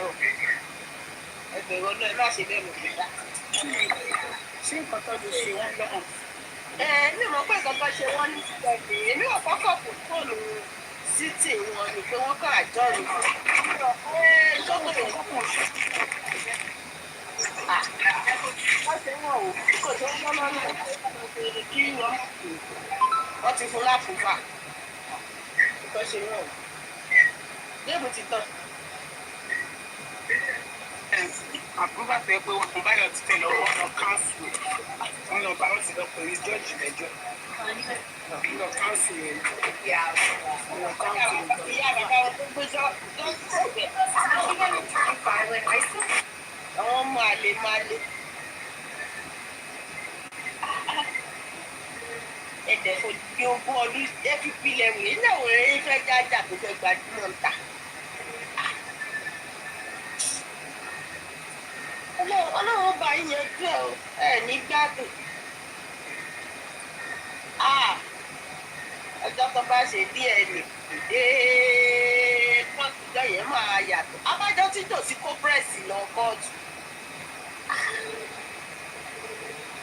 rọ̀ ẹgbẹ̀rún ọdún ẹ má ṣe bẹ́ẹ̀ mọ̀ nígbà. ṣé nǹkan tó ti ṣe wọ́n lọ́hùn? Mi ò mọ̀ pé nǹkan kan ṣe wọ́n ní ìgbẹ̀gbẹ̀ èmi ò kọ́kọ́ kò fóònù sítì wọn ni pé wọ́n kọ́ àjọ rẹ̀ fún ṣọ́kọ̀ yẹn kọ́kọ́ wọ́n ṣe wọ́n o kò tó ń gbọ́n lọ́nà kí wọ́n ti fún láfùfà kò ṣe wọ́n o géèmù ti tán. àbúrò pé pé wọn báyọ̀ ti tẹ̀lé ọwọ́ lọ káńsù wọn lọ bá wọn ti lọ pẹ̀lú jọ́ọ̀jì lẹ́jọ́ lọ káńsù yẹn lọ káńsù yẹn. ìyá bàbá wọn tó gbé àwọn ọmọ àlè máa lé ẹ̀dẹ̀ kò di ogún ọdún ẹ fi pilẹ̀ wèé náà wòye yín fẹ́ jájà tó fẹ́ gbajúmọ̀ ta. ọlọ́run bá yín yanjú ẹ o ẹ ní gbádùn. ọjọ́ tó bá ṣe díẹ̀ nì pọ́ńtùjọ́ yẹn máa yàtọ̀. abájọ tí tòsí kó pírẹ́sì lọ kóòtù.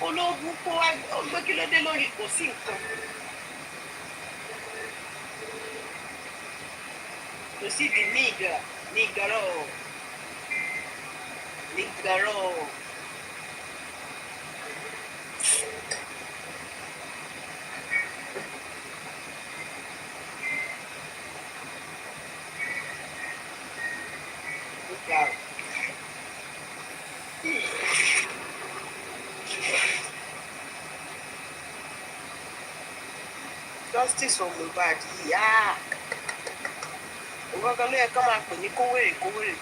ológun kó wá gbé kí ló dé lórí kò sí nǹkan. kò sí di nígàrọ̀. Justice for Mohbad yá ògángan ló yẹ ká máa pè ní kówèrè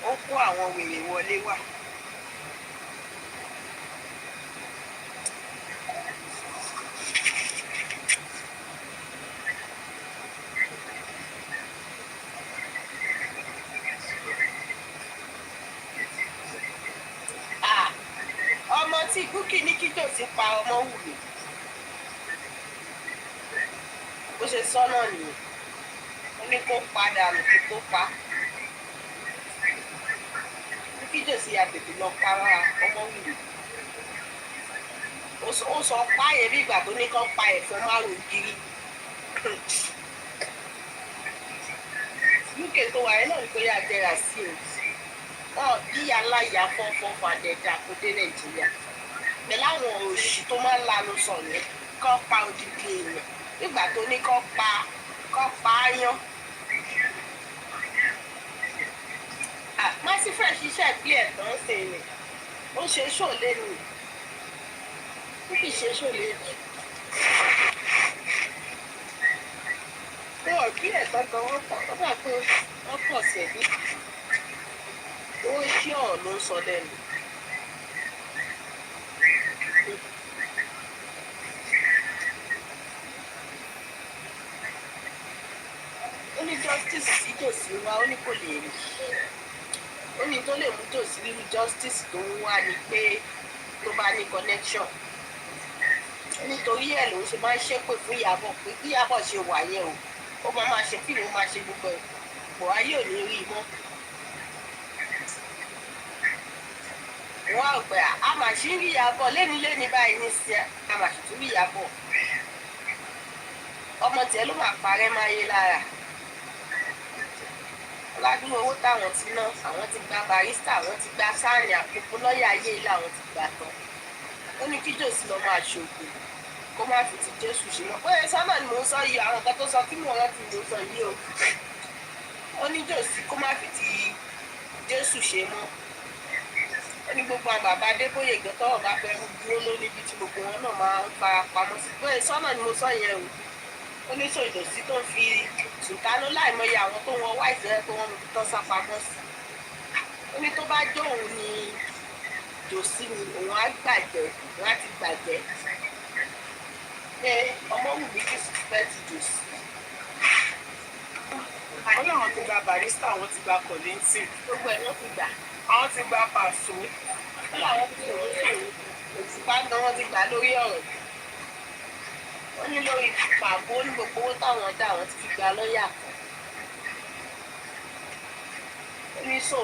ó kó àwọn wèrè wọlé wá. ọmọ tí Bukky ní kí tòsí pa ọmọ wù mí bó ṣe sọ́nà nìyẹn ó ní kó padà nù kó pa kí jòsí àgbègbè lọ para ọmọ wù mí ó sọ páyẹ bí ìgbà tó ní kán pa ẹ̀fọn márùn-ún kiri UK tó wà yẹn náà ní kó yà jẹrà sí o wọn yíya láyà fọ́nfọ́n fàdẹ̀dà kó dé Nàìjíríà pẹ̀lú àwọn òṣì tó máa ń lanu sọ̀rọ̀ kán pa odidi èèyàn nígbà tó ní kán pa áyán. Mercy Fresh iṣẹ́ ìpín ẹ̀tàn ṣe ni ó ṣe ṣòlé ni ó kì í ṣe ṣòlé ni. Wọ́n ìpín ẹ̀tàn gan wọ́n pọ̀ lọ́gbà pé wọ́n pọ̀ sí ẹ̀bí. Ó ṣí ọ̀rọ̀ ló ń sọ lẹ́nu. Ó ní justice sí tòsí wa ó ní kò lè rí. Ó ní tó lè mú tòsí rí justice tó ń wá ni pé tó bá ní connection. Nítorí ẹ̀ ló ń ṣe máa ń ṣépè fún Ìyábọ̀ pé bí Ìyábọ̀ ṣe wà yẹn o ó máa ṣe fíìmù ó máa ṣe gbogbo ẹ̀ pọ̀ ayé ò ní rí i mọ́. Wọ́n á gbé àmàṣí rí Ìyábọ̀ léni báyìí ní sí àmàṣí tó rí Ìyábọ̀ ọmọ tiẹ̀ ló máa parẹ́ máa yé lára. Ládùúgbò owó táwọn ti ná àwọn ti gba barista àwọn ti gba sáàni àpòpọ̀ lọ́ọ̀yà ayé ilé àwọn ti gbà tán. Ó ní kí jòsí lọ máa ṣògùn kó má fi ti Jésù ṣe mọ́. Bóyá sọ́nà ni mò ń sọ yìí àwọn kan tó sọ kí mò ń rántí mò ń sọ yìí o. Ó ní jòsí kó má fi ti Jésù ṣe mọ́. Ó ní gbogbo àwọn bàbá Adébóyè gbọ́tọ̀ ọ̀gá fẹ́ dúró lórí ibi tí gbogbo wọn náà máa ń fara pamọ́ sí. Bóyá sọ́nà ni mo sọ yẹn o. Ó ní sọ ìdọ̀sí tó ń fi sùtánú láìmọye àwọn tó wọn wá ìfẹ́ tó wọn tó sá pamọ́ sí. Ó ní tó bá jó òun ni jòsí ni òun á gbàjẹ́ òun á ti gbàjẹ́. Pé ọmọ wù mí kí fẹ́ ti jòsí. wọ́n láwọn ti gba barista àwọn ti gba kọ̀lẹ́ntì Gbogbo ẹ̀ ló ti gbà. àwọn ti gba pàṣọ. Wọ́n làwọn ti sọ̀rọ̀ sọ̀rọ̀ òtítà gan wọ́n ti gbà lórí ọ̀rọ̀. Wọ́n ní lórí pàbó ní gbogbo owó táwọn dá àwọn ti fi gba lọ́ọ̀yà kan. ní so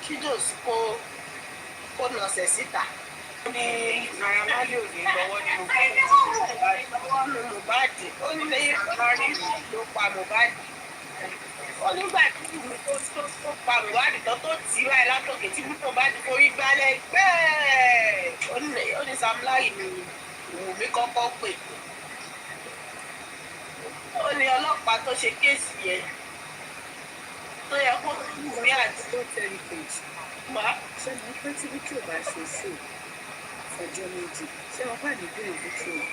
kí jòsí kó nọ̀sẹ̀ síta. ní Naira Marley ò ní lọ́wọ́ nínú Mohbad ó ní lẹ́yìn Buhari ló pa Mohbad ó nígbà tí ìlú tó pa Mohbad tó tì í báyìí látòkè tí Mohbad forí gbálẹ̀ gbẹ́ẹ̀ ó ní Sam Larry ni Wùmí kọ́kọ́ pè ó ní ọlọ́pàá tó ṣe kéèsì yẹn tó yẹ kó Wùmí àti tó tẹ̀lé kejì. Má. Ṣé mo pẹ́ tí Bíkí ò bá ṣe ṣó ọjọ́ méjì? Ṣé wọ́n pàdé bẹ́ẹ̀ Bíkí o?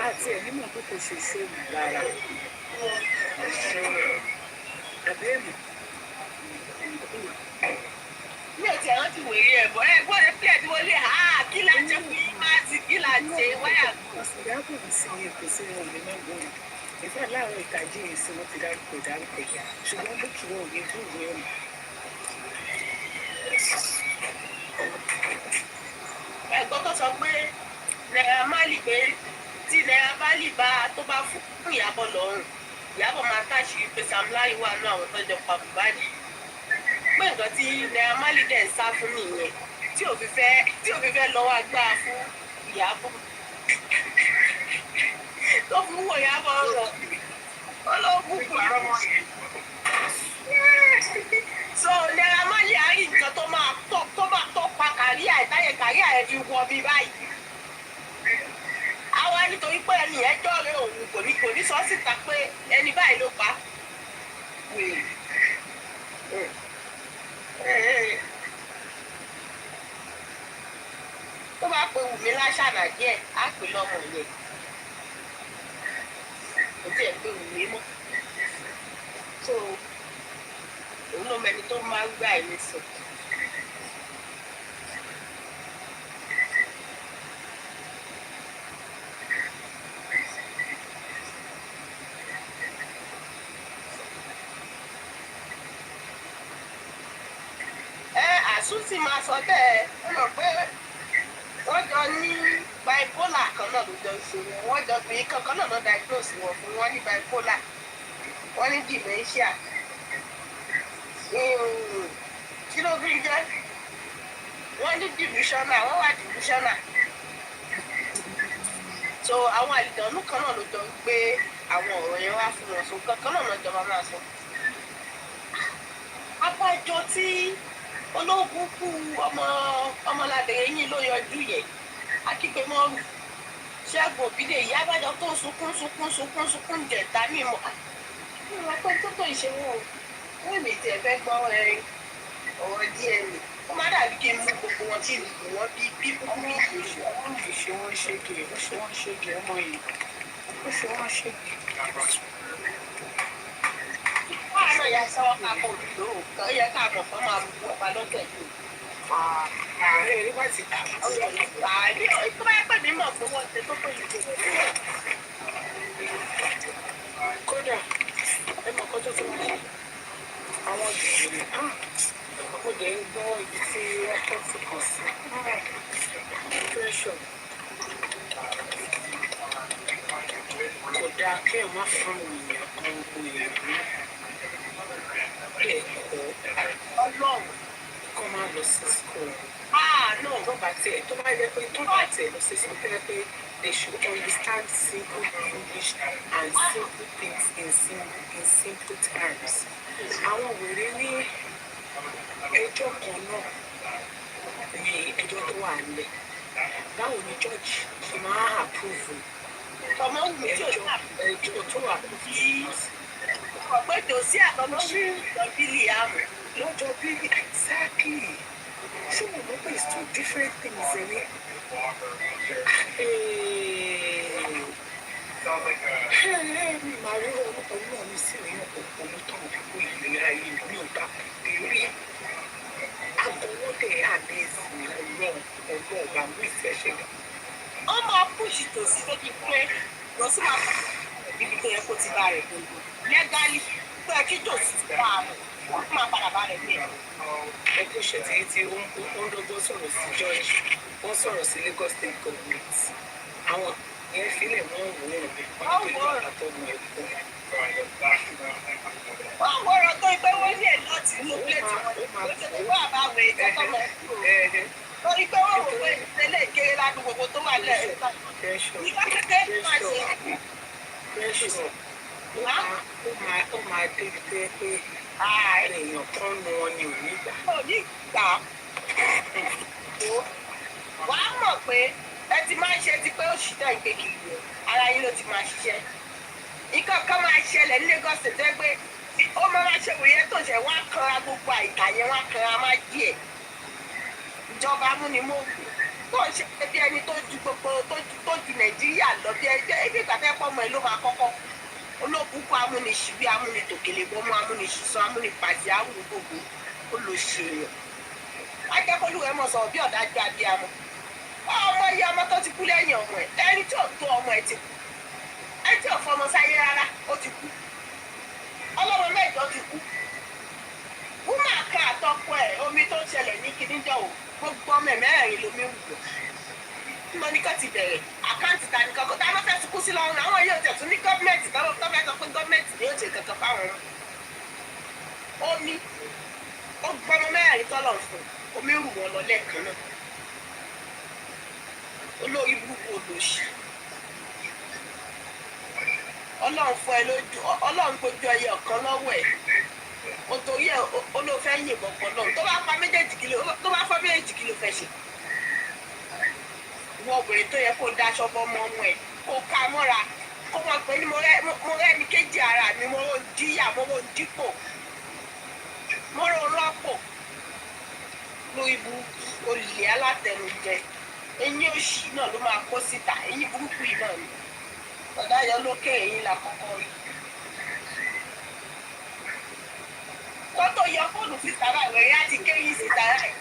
Àti ẹ̀ nímọ̀ pé kò ṣe ṣó rárá. Àbẹ́ẹ̀mù. Mi ò tiẹ̀ rántí wèrè ẹ̀ bọ́ ẹ gbọ́dọ̀ pé ẹ̀ tí wọ́n lé kí là ń jẹ́ fún yín máa ti kí là ń ṣe wáyà. Ìyá kò ní sí ní èkó sí wọn ní mẹ́gbọ̀n. Ìfẹ́ láàárọ̀ ìtají yìí sí wọ́n ti dárúkọ ṣùgbọ́n Bíkí wọn ò ní dúró ẹ̀mù. Ẹ̀gbọ́n tó sọ pé Naira Marley pé tí Naira Marley tó bá fún Ìyábọ̀ lọ́rùn Ìyábọ̀ máa káàṣì pé Sam Larry wà ní àwọn tó jọ pa Mohbad pé nǹkan tí Naira Marley dẹ̀ ń sá fún nìyẹn tí ò fi fẹ́ lọ́wọ́ agbára fún Ìyábọ̀ tó fún wọ Ìyábọ̀ ọ̀rọ̀ ọlọ́ọ̀bù pàrọ̀ mọ́ so Naira Marley á rí nǹkan tó máa tó pa kàríà ẹ̀ fi wọ bí báyìí àwa nítorí pé ẹni ẹjọ́ rẹ̀ òun kò ní sọ síta pé ẹni báyìí ló pa tó bá pe Wùmí láṣànà díẹ̀ á pè lọ́mọ yẹn kò tiẹ̀ pé Wùmí mọ́ so òun ló mẹni tó máa ń gbà ẹni sọ. Àsúntì máa sọ bẹ́ẹ̀ ó mọ̀ pé wọ́n jọ ní bipolar kan náà ló jọ ṣe wọ́n jọ pé kankan náà ló diagnose wọn fún wọn ní bipolar wọ́n ní dementia kí ló bí jẹ́ wọ́n ní divisional wọ́n wà divisional so àwọn àlìdánù kan náà ló jọ ń gbé àwọn ọ̀rọ̀ yẹn wá fún wọn so kankan náà lọ́jọ́ máa sọ. Abájọ tí ológun kú ọmọládé yín ló yọjú yẹn akígbémọ́rù Ṣẹ́gun Òbídè ìyá Abájọ tó sunkún jẹ̀ta mímọ́ ìwọ̀n pé tó tó ìṣe wọn o wọ́n èmi tiẹ̀ fẹ́ gbọ́ ọ̀rọ̀ DNA ó má dàbí kí n mú gbogbo wọn tí ìlú wọn bí bíbú bí ìṣe Wọ́n lè ṣe wọ́n ṣége ó ṣe wọ́n ṣége ọmọ yìí ó ṣe wọ́n ṣége. wọ́n á náà yà sọ́wọ́ káàkó òdòdó kan yẹ káàkó kan máa mú ọ̀pá lọ́tẹ̀ yìí. Ààrẹ rí bá ti dà. Àbí tó bá yẹ pé mi mọ̀ pé wọ́n ṣe tó tó ìṣe. Kódà ẹ mọ̀ kó tó tó wọ́n ṣe àwọn ìṣẹ̀lẹ̀ ó dẹ̀ ń gbọ́ ibi tí wọ́n tó ti kàn sí. Pressure kò dáa kí ẹ má fún èèyàn kan ohun èlò ẹ̀kọ́ Ọlọ́run kó má lọ sí school. náà Tó bá yẹ pé tó bá tẹ̀ lọ sí school tẹ́lẹ̀ pé they should understand simple English and simple things in simple terms. Àwọn wèrè ní ẹjọ́ kan náà ní ẹjọ́ tó wà nílẹ̀. Báwo ni George ṣe máa approve ọmọ ògùn tí ò ní ẹjọ́ tó wà approve? ọ̀pẹ́ tó sí àtọmọ́ lọ bílì àmọ́. Lọ́jọ́ bí exactly. Ṣé mo mọ̀ pé it's two different things in it? Màá rí orúkọ náà mi sí ìrìn ọ̀pọ̀ onítọ̀hún pípọ̀ ìlera yìí ní ọ̀gbà ìrírí. Àgọ́wọ́dẹ̀ àdéhùn ọlọ́run ọba mú ìfẹ́ ṣe gan. Ó máa pùsì tòsí tó ti pé lọ sí máa ibi tó yẹ kó ti bá rẹ̀ gbogbo. Lẹ́gálì tó yẹ kí tòsí ti bá rẹ̀ wọ́n máa padà bá rẹ̀ gbé. Ẹgbẹ́ òṣèlú tí ó ń dọ́gbọ́n sọ̀rọ̀ sí George, wọ́n sọ̀rọ̀ sí Lagos State Government. Àwọn yẹn sílẹ̀ wọ́n wò ó wọ́n tó ní àtọ́mọ ẹ̀kọ́. wọ́n wọ́rọ̀ tó pé wọ́n ní ẹ̀ láti inú pléètì wọn ó ti ní wọ́n àbáwẹ̀ ìjọba lọ lórí pé wọ́n wò pé ìṣẹ̀lẹ̀ ìkéré ládùúgbò gbogbo tó wà lẹ́ẹ̀ nígbà kékeré máa ṣe ó máa dé pé èèyàn kan nu wọn ni ò ní gbà. ò ní gbà wà á mọ̀ pé ẹ ti máa ṣe ti pé òṣìṣẹ́ ìgbékiri ara yín ló ti máa ṣiṣẹ́ nǹkan kan máa ṣẹlẹ̀ ní Lagos State pé ó máa ṣe wòye tó ṣe wá kanra gbogbo àìkà yẹn wá kanra má díẹ̀ ìjọba amúnimóògùn tó ń ṣe bí ẹni tó ju gbogbo tó ju Nàìjíríà lọ bí ẹgbẹ́ ibi ìgbàfẹ́ pọ̀ mọ́ ẹ ló máa kọ́kọ́ olókùnkùn amúnisìbí amúnitòkèlè bọ́mú amúnisìsọ amúnipàṣẹ amúnigbogbo olóṣèlú akẹ́kọ̀ọ́ mọ̀ sọ̀rọ̀ bí ọ̀dájú abiyamọ ọmọ iye ọmọ tó ti kú lẹ́yìn ọmọ ẹ̀ ẹni tí ò tó ọmọ ẹ̀ ti kú ẹni tí ò fọmọ sáyé rárá ó ti kú ọlọ́mọ mẹ́jọ ti kú wúmà ká àtọ́kọ ẹ̀ omi tó ń ṣẹlẹ̀ ní kíníjọ́ ò gbogbo ọmọ ẹ̀ mẹ́rẹ̀ẹ̀rin lomi wù lọ mo ní kó ti bẹ̀rẹ̀ àkáǹtì ta nìkan kó tá a bá fẹ́ sunkún sí lọ́rùn àwọn yóò tẹ̀ tún ní gọ́ọ̀mẹ̀ntì tó fẹ́ sọ pé gọ́ọ̀mẹ̀ntì ni yóò ṣe kankan fáwọn omi ó gbọ́mọ mẹ́rẹ̀ẹ̀rin tọ́lọ̀ fún omi rù wọ́n lọ lẹ́ẹ̀kan náà olórí burúkú olóṣì ọlọ́run fún ẹ lójú ọlọ́run gbójú ẹyẹ ọ̀kan lọ́wọ́ ẹ̀ o torí ẹ olóòfẹ́ yìnbọn kan náà tó bá pa méjèèjì kí ló fẹ́ ṣe wọ́n obìnrin tó yẹ kó daṣọ bọ́ ọmọ ọmọ ẹ̀ kó ká mọ́ra kó mọ̀ pé ní mo rẹ́ ní kéjì ara mi mo rò ń díyà mo rò ń dípò mo rò ń rọ́pò lórí burúkú olè alátẹnujẹ eyín òṣì náà ló máa kó síta eyín burúkú yìí náà ni ọ̀dà yọ lókè eyín la kọ́kọ́ rí. kọ́tò yọ fóònù síta báyìí wẹ̀rẹ́ àti kéyìn síta báyìí.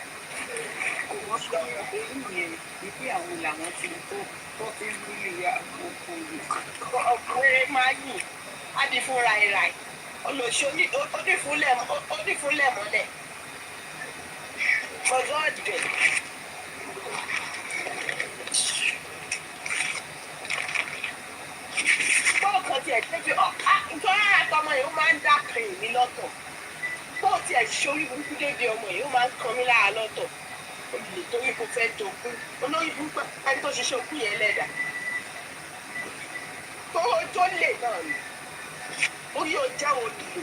kò wọ́n sọ èyí yẹn wípé àwọn làwọn ti tó fi ń lulẹ̀ àkókò yìí. ọkùnrin máa yìn á di fún ràìràì olóṣù ó dì fún lẹ́mọ́lẹ̀ ọjọ́ ọ̀dẹ̀. bọ́ọ̀kan tiẹ̀ débi nítorí àtọmọ yìí ó máa ń dá kan èmi lọ́tọ̀ bọ́ọ̀ tiẹ̀ ṣorí burúkú débi ọmọ yìí ó máa ń kan mí lára lọ́tọ̀ olè torí kò fẹ́ jogún olórí burúkú ẹni tó ṣiṣẹ́ òkú yẹn lẹ́dà tó lè náà ni orí ò jẹ́ olè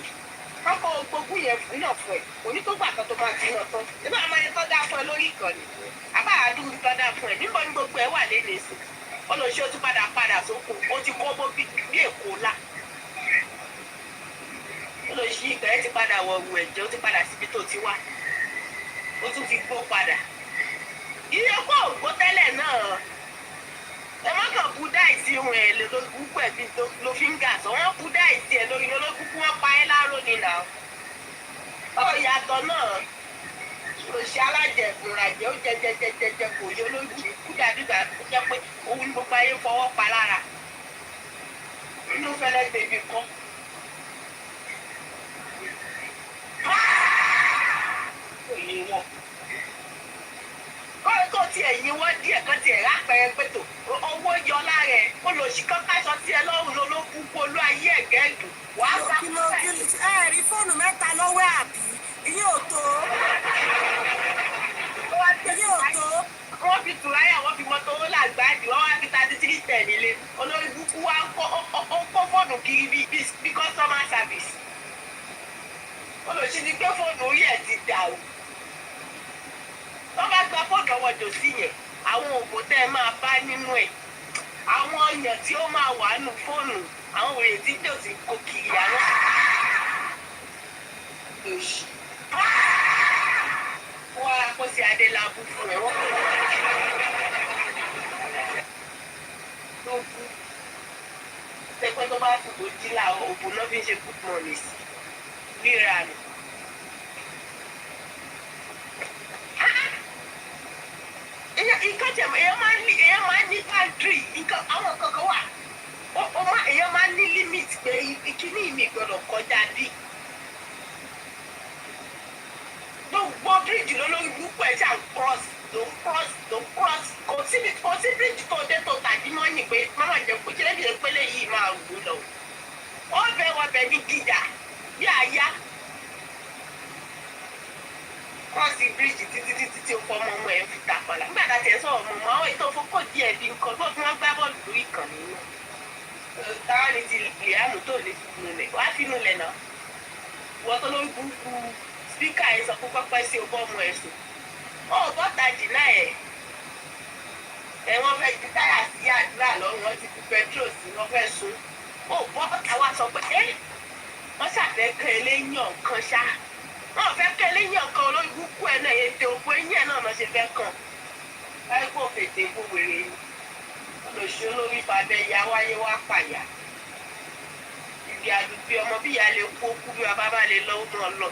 kọ́kọ́ gbogbo yẹn fún náà fún ẹ òní tó gbà kan tó máa fi hàn tán nígbà máa yẹ tọ́jà fún ẹ lórí ìkànnì àbá àdúgbò tọ́jà fún ẹ níbo ni gbogbo ẹ wà léde sí olóṣèlú ó ti padà sóko ó ti kó bó bí èkó là olóṣèlú ìgbà yẹn ti padà wọ ọ̀rù ẹ̀jẹ̀ ó ti padà síbi tó ti wá ó tún ti gbó padà iye kó ògbó tẹ́lẹ̀ náà ẹ má kàn bú dáìsí ohun ẹ̀ lórí pẹ̀lú ló fi ń gà sọ wọ́n bú dáìsí ẹ̀ lórí olókùnkù wọn pa ẹ́ láró ni nà ó yàtọ̀ náà òṣì alájẹkùnrajẹ ó jẹjẹjẹjẹjẹ kò yọ lójú kúdàdúgà ó jẹ pé òun ní gbogbo ayé fọwọ́ pa lára inú fẹlẹ́ bèbí kan. òye wọn kó tiẹ̀ yín wọ́n díẹ̀ kan tiẹ̀ rápẹ̀rẹ̀ pẹ̀tò owó yọ lára ẹ̀ kó lọ sí kọ́káṣọ tiẹ̀ lọ́rùn ló kú kó ló ayé ẹ̀gẹ́ dùn wàá sá fún ẹ̀. ẹ rí fóònù mẹ́ta lọ́wọ́ àbí iye ò tó iye ò tó. wọ́n fi tùráyà wọ́n fi mọ́tò owó làgbáàdì wọ́n wá fi 33 nílé olórí búkú wa ń kó fóònù kiri bí customer service olùsí ni pé fóònù orí ẹ̀ ti dà o wọ́n bá gba fóònù ọwọ́ jòsí yẹn àwọn òògùn tẹ́ ẹ máa bá nínú ẹ̀ àwọn ọyàn tí ó máa wà nù fóònù àwọn òrè tí jòsí kò kiri àwọn lòsì wọ́n á kó sí adélábù fún ẹ wọ́n kó ló kú pẹpẹ tó bá kú tó jí là òògùn náà fi ń ṣe good morning sí ríra nù. èèyàn máa ń ní pantry nǹkan àwọn kankan wà èèyàn máa ń ní limit pé ìkíní mi gbọ́dọ̀ kọjá bí. gbogbo bíríìjì lólórí gbogbo ẹ̀ ṣáà ló ń cross kò sí bíríìjì tó dé tó tàbí mọ́yìn pé máma jẹ kó jẹ́ bí pélé yìí máa wù lọ. ó bẹ̀ wọ́n bẹ̀ ní gíga bí àyà wọ́n sì bíríìjì títí tí ó fọ́ ọmọ ẹ̀ fi tàpàlà nígbà tá a tẹ̀ sọ̀rọ̀ mọ̀ mọ́ àwọn ètò òfókò díẹ̀ bí nǹkan tó fi wọ́n gbá bọ́ọ̀lù lórí ìkànnì náà táwọn ní ti Liam tó lè fi nulẹ̀ wá fi nulẹ̀ náà wọ́n tó lórí burúkú spíkà yẹn sọ fún pẹ́pẹ́ sí ọgbọ́n ọmọ ẹ̀ sùn ó bọ́ta jìnnà ẹ̀ wọ́n fẹ́ ti táyà sí àdúrà lọ́rùn wọ́n ti fi pẹtrol sí wọ́n fẹ́ sun ó bọ́ta wá sọ pé wọ́n ṣàfẹ́ kan eléyàn kan ṣá wọ́n fẹ́ kan eléyàn kan olórí burúkú ẹ̀ náà ètò òkú eyín ẹ̀ náà ṣe fẹ́ kàn báyìí kò fètè kó wèrè yìí olùsí olórí bàbá ẹ̀yà wáyé wá pàyà ibi àdúgbò ọmọ bí ìyá lè kú bí bàbá bá lè lọ ó lọ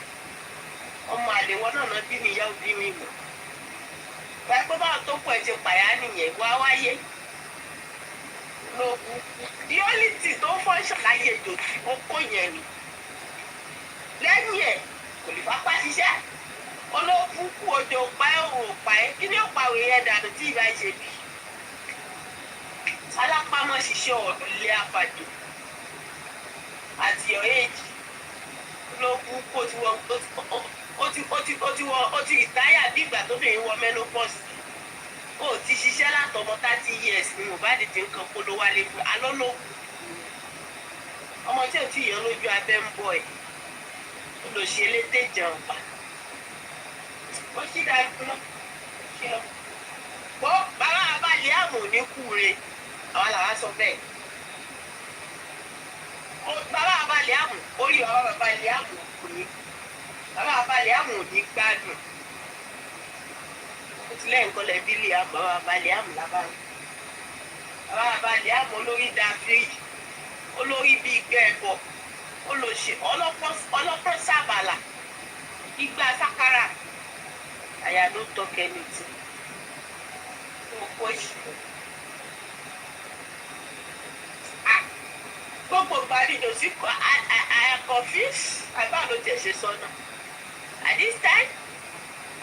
ọmọ àlèwọ́ náà bí mi ìyá òbí mi mọ̀ báyìí pé báwọn tó pọ̀ ẹ̀ ti pàyà nìyẹn wá wáyé lóògùn díọ́lìtì tó fọ́nṣọ̀ láyé ètò okó yẹn ni lẹ́yìn ẹ̀ kò lè fapá ṣiṣẹ́ olóògùn kú òjò pa ẹ̀ òun ò pa ẹ̀ kí ni ó pa òun yẹn dànù tí ìbá ṣe bí alápámọ́ ṣiṣẹ́ ọ̀dọ̀ ilé àpàdé àti ọ̀hẹ́jì olóògùn kú ó ti rìtáyà bí ìgbà tó bẹ̀rẹ̀ wọ menopause ó ti ṣiṣẹ́ látọmọ 30 years ni Mohbad ti ń kan kóló wálé fún alọ́lọ́ ọmọ tí ò tí yàn lójú abẹ́ ń bọ̀ ẹ̀ olùṣe elétè jẹun pa ó ṣì dájú náà ṣí lọ. bó bàbá abalẹ̀ àmọ̀ ní kúure àwọn làwọn sọ bẹ́ẹ̀ bàbá abalẹ̀ àmọ̀ orí bàbá abalẹ̀ àmọ̀ kò ní bàbá abalẹ̀ àmọ̀ ò ní gbádùn lẹ́yìn kan lẹ́bí lè àmọ́ abalẹ̀ àmọ́ lábára àwọn abalẹ̀ àmọ́ olórí dáfírí olórí bíi gbẹ̀bọ̀ olóṣè ọlọ́pọ̀ sábàlà igba sákàrà àyà ló tọkẹ́ ní ti òkú ìṣòro gbogbo gbàdúgbò sí confuse àbá ló tẹ̀ ṣe sọ́nà at this time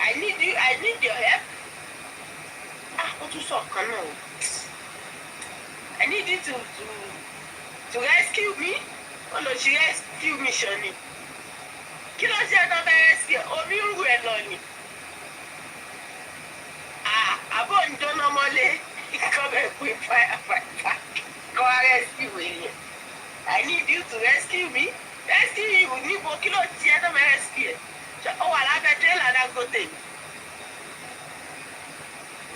I need your help. Ó tún sọ kan náà. I need you to rescue me. Ó lọ ṣe rescue mission ni. Kí ló ṣe ẹ̀dọ́ bẹ́ẹ̀ rescue? Omi ń rù ẹ̀ lọ ni. Àbọ̀ ń jóná mọ́lé. Kọ́ bẹ̀ pé fire. Kọ́ wá rescue èèyàn. I need you to rescue me. Rescue you níbo kí ló ṣe ẹ̀dọ́ bẹ́ẹ̀ rescue ẹ̀? Ó wà lábẹ́ tírélà Dangote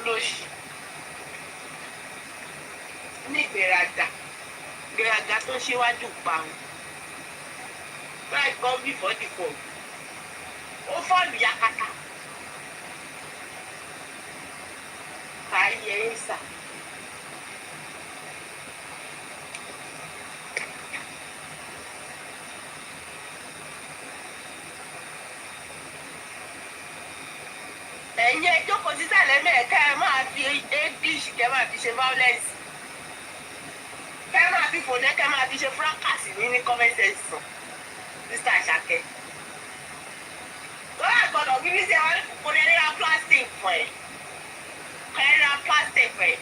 lóṣì ní ìgbéraga tó ń ṣíwájú parun right come before the fall ó fọ́ọ̀lù yakata káyé ń sà. ẹ̀yin ẹjọ́ kò sí sàlẹ̀ mẹ́ẹ̀ká ẹ máa fi English kẹ́ máa fi ṣe violence kẹ́ máa fi fòdẹ́ kẹ́ máa fi ṣe fracas ní comment section Mr. Àṣàkẹ́ tó yà gbọ́dọ̀ bí bí ṣe wọ́n kò ní ra plastic fún ẹ̀ kò ní ra plastic fún ẹ̀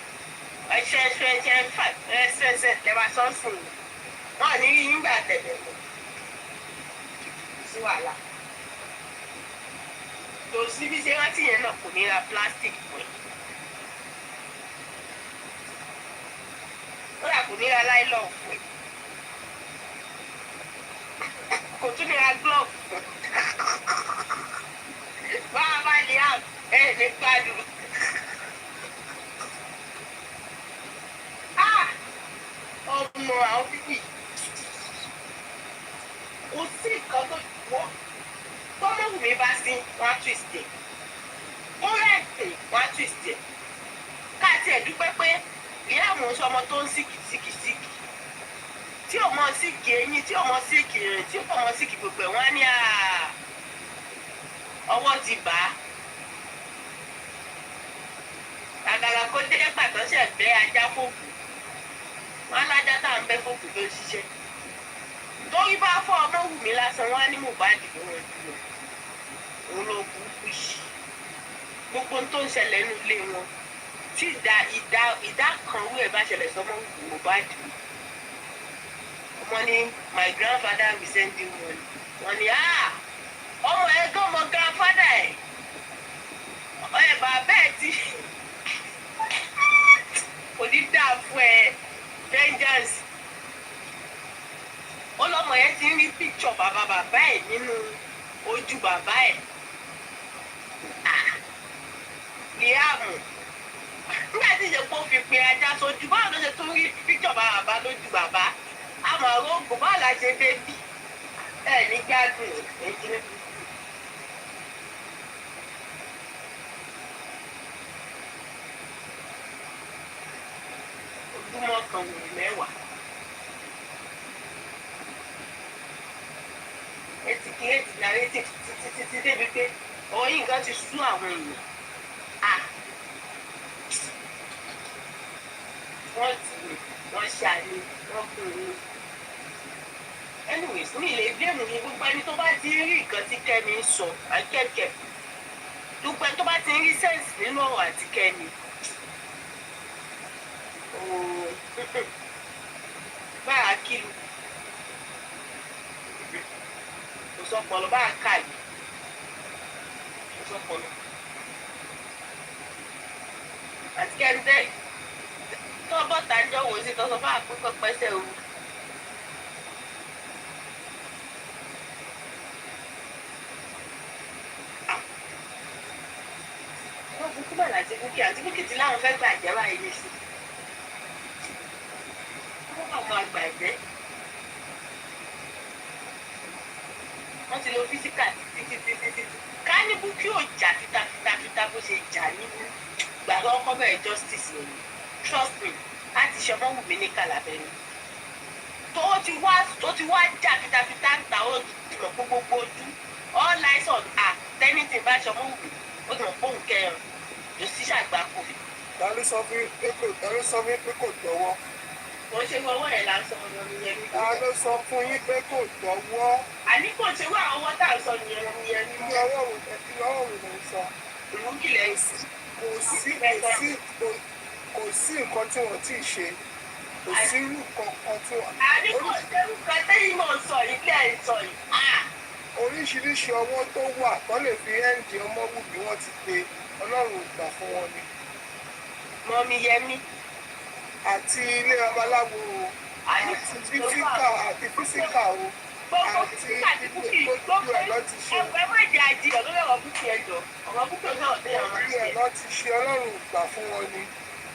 ẹ̀ṣẹ̀ lẹ́wà sọ́ọ̀sùn wọn ní nígbà tẹ̀lé mọ́ sí wàhálà. Tó síbi ṣe rántí yẹn náà kò ní ra plastic fún ẹ. Ó yà kò ní ra nylon fún ẹ. Kò tún ní ra glove fún ẹ. Báwa bá lè hàn ní gbádùn. Ọmọ àwọn bíbí kò sí nǹkan tó wọ́n. Tọ́mọ̀wù mi bá sí wọ́n á twist ẹ̀. Ó rẹ̀ǹtì wọ́n á twist ẹ̀. Káàtì ẹ̀ dúpẹ́ pé ìyá àwọn oṣù ọmọ tó ń síkì. Tí ò mọ síkì eyín, tí ò mọ síkì rìn, tí ò mọ síkì gbogbo ẹ̀ wọ́n á ní ọwọ́ ti bà á. Àgàgà kó dé pàtó ṣẹ̀ bẹ́ ajá fòkù. Wọ́n á lájá tá à ń bẹ́ fòkù tó ń ṣiṣẹ́. Torí bá fọ́ ọmọ wù mí lásán wọ́n á ní Mohbad ló wọ́n dúró. Òun ló burúkú yìí. Gbogbo tó ń ṣẹlẹ̀ nínú ilé wọn. Tí ìdá kan wú ẹ̀ bá ṣẹlẹ̀ sọmọ wù Mohbad. money, my grandfather will send you money. Money, ọmọ ẹ gan mọ grandfather ẹ. Bàbá ẹ ti kò ní dáa fún ẹ vengeance. Ó lọ́mọ yẹn ti ń rí picture bàbá ẹ̀ nínú ojú bàbá ẹ̀. T3àm nígbà tí ìjẹ́pọ̀ fi pe ajá sójú báwo ló ṣe tún rí picture bàbá lójú bàbá. Àmọ́ àrògùn báwo la ṣe débí ẹ̀ ní gbádùn èjì ní. Ojúmọ́ kan wò mẹ́wàá. Etí kí etí náà etí títí débi pé ọyìn nǹkan ti sú àwọn èèyàn. Wọ́n ti lè wọ́n ṣàlè wọ́n kún un. Anyways ní ilé blame ní gbogbo ẹni tó bá ti rí nǹkan tí Kẹ́mi ń sọ akẹ́kẹ̀ẹ́ gbogbo ẹni tó bá ti rí sense nínú ọ̀rọ̀ àti Kẹ́mi. Báà kìlù kò sọpọlọ báà kàlù kò sọpọlọ àti Kẹ́mi tẹ́ tó bọ́ta jọ wò sí tọ́sọ báà pípọ̀ pẹ́sẹ̀ o. Wọ́n fún kúbà láti Búkì àti Búkì tí láwọn fẹ́ gbà jẹ́ báyìí ní sí. Wọ́n máa gbàgbé. Wọ́n ti lo físíkà títí. Ká ní Búkì ò jà fitafita bó ṣe jà nínú gbàgbọ́ ọkọ bẹ̀rẹ̀ justice lòun. Trust me, láti ṣe ọmọ wùmí ní Kàlàbẹ́ni. Tó ti wá jà fitafita ń ta ó ti mọ̀ gbogbo ojú. All eyes on her. Tẹ́nìtì bá ṣe ọmọ wùmí, ó ti mọ̀ fóun kẹrin. Lọ sí ṣàgbákò. Ta ló sọ fún yín pé kò tọ́wọ́? Kò ṣe ọwọ́ ẹ̀ lásán ọmọ mi yẹn ní. Ta ló sọ fún yín pé kò tọ́wọ́? Àní kò ṣe wá ọwọ́ tá à ń sọ nìyẹn ọmọ mi yẹn ní. Irú ọwọ́ wo ló ń sọ? Ìlú kìlẹ̀ ń sìn. Kò sí nǹkan tí wọ́n ti ṣe. Kò sí irú kankan tí wọ́n. Àní kò ṣe nǹkan tẹ́yìn náà sọ yìí kí ẹ̀ ń sọ yìí. Oríṣiríṣi ọwọ́ tó wà tó lè fi ẹ́ǹdì ọmọ wù bí wọ́n ti pe Ọlọ́run gbà fún wọn ni. Mọ́mí Yẹmí. Àti ilé babaláwo àti físíkà o. Gbogbo físíkà ti Búkì gbogbo ẹ̀ lọ ti ṣe. Ẹgbẹ́ má jẹ́ àjiyàn lórí ọ̀rọ̀ Búkì ẹ̀jọ̀. ọ̀rọ̀ Búkì ọjọ́ ọ̀dẹ́ ọ̀rọ̀ ṣe. Ẹ̀ lọ ti ṣe Ọlọ́run gbà fún wọn ni.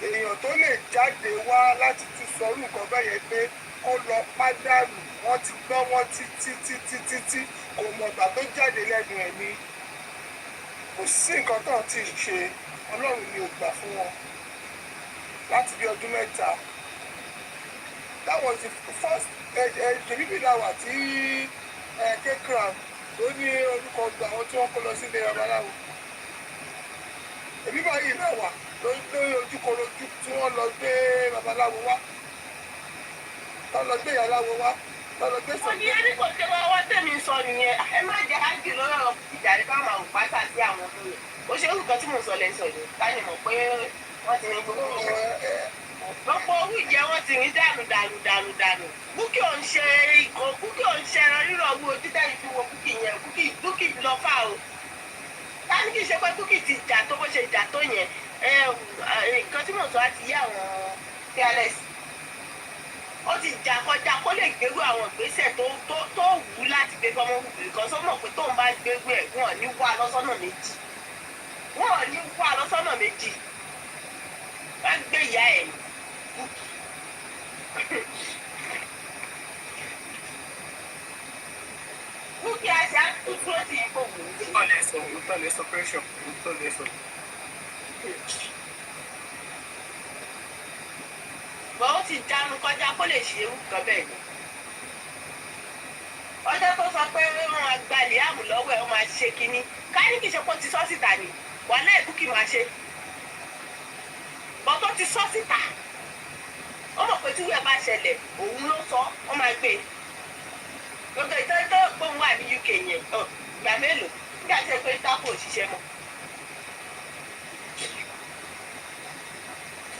Èèyàn tó lè jáde wá láti tún sọ orú nǹkan bẹ́ẹ̀ yẹn pé kó lọ pádànù wọ́n ti gbọ́ wọ́n títí kò mọ̀ ìgbà tó jáde lẹ́nu ẹ̀ ni. Kò sí nǹkan tó ti ṣe Ọlọ́run ni ò gbà fún wọn láti bí ọdún mẹ́ta. That was the first bíbí làwà tí T3àm tó ní orúkọ gba àwọn tí wọ́n kó lọ sí ilé babaláwo. Èmi báyìí náà wà lórí ojúkorojú tí wọ́n lọ gbé babaláwo wá tó lọ gbé ìyáláwo wá tó lọ gbé sọ̀rọ̀. Wọ́n ní ẹni kò ṣe wá tẹ̀mí sọ nìyẹn ẹ má jẹ́ ágì lórí ọ̀rọ̀ ìjà ní káwọn àwọn pátá sí àwọn ọmọ rẹ̀. Ó ṣe nǹkan tí mò ń sọ lẹ́sọ̀ yìí ká ní mọ̀ pé wọ́n ti ní gbogbo gbogbo owó ìjẹ́ wọ́n ti rí dànù. Búkì ò ń ṣe ẹran rírọ̀ owó ojú tẹ́yìn fi wo Búkì yẹn Búkì lọ fà o. Ká ní kí n ṣe pé Búkì ti jà tó bó ṣe jà tó yẹn nǹkan tí mò ń sọ àti yé àwọn fearless. Ó ti jà kọjá kó lè gbérú àwọn ìgbésẹ̀ tó wù láti gbé fọmọ wù nǹkan tó mọ̀ pé tóun bá gbérú ẹ̀ wọ́n ní wà lọ́sọ́nà méjì. Wọ́n gbé ìyá ẹ̀ Búkì. Búkì àṣà tuntun ó ti yí kó wù ú. Òótọ́ lẹ sọ pressure. Bọ́n ó ti jánu kọjá kó lè ṣe ewu kan bẹ́ẹ̀ ni. Ọjọ́ tó sọ pé wọ́n máa gba T3àm lọ́wọ́ ẹ̀ wọ́n máa ṣe kínní. Ká ní kì í ṣe kó ti sọ́ síta ni wàhálà ẹ̀ Búkì máa ṣe. Bọ́n tó ti sọ́ síta. Ó mọ̀ pé tí wíwẹ̀ bá ṣẹlẹ̀ òun ló sọ ó máa gbé. Gbogbo ìtọ́jú gbóhùn wà ní UK yẹn ìgbà mélòó nígbà tí ẹ pé tápò òṣìṣẹ́ mọ́.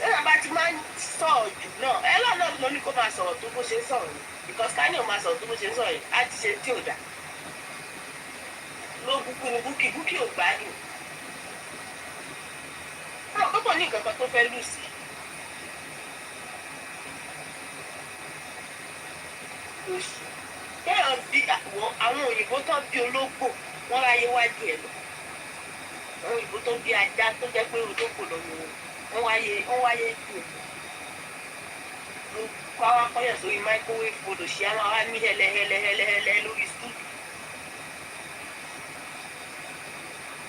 Ẹ̀rọ bá ti máa ń sọ̀rọ̀ jù náà ẹ lọ́nà ló ní kó máa sọ̀rọ̀ tó bó ṣe ń sọ̀rọ̀ ni. because ká ní o máa sọ̀rọ̀ tó bó ṣe ń sọ̀rọ̀ yìí á ti ṣe tí ò dá ló búkú ni búkì ò gbádùn ó kàn ní nǹkan kan tó fẹ́ lù sí lóṣù kéèyàn bí àwọn òyìnbó tán bí ológbò wọ́n ráyé wájú ẹ̀ lọ àwọn òyìnbó tó bí ajá tó jẹ́ pé ológbò lọ́wọ́ wọ́n wáyé jù ẹ̀ kó àwọn akọ́yàn sórí microwave photo ṣe àwọn ará ní hẹlẹhẹlẹhẹlẹ lórí stool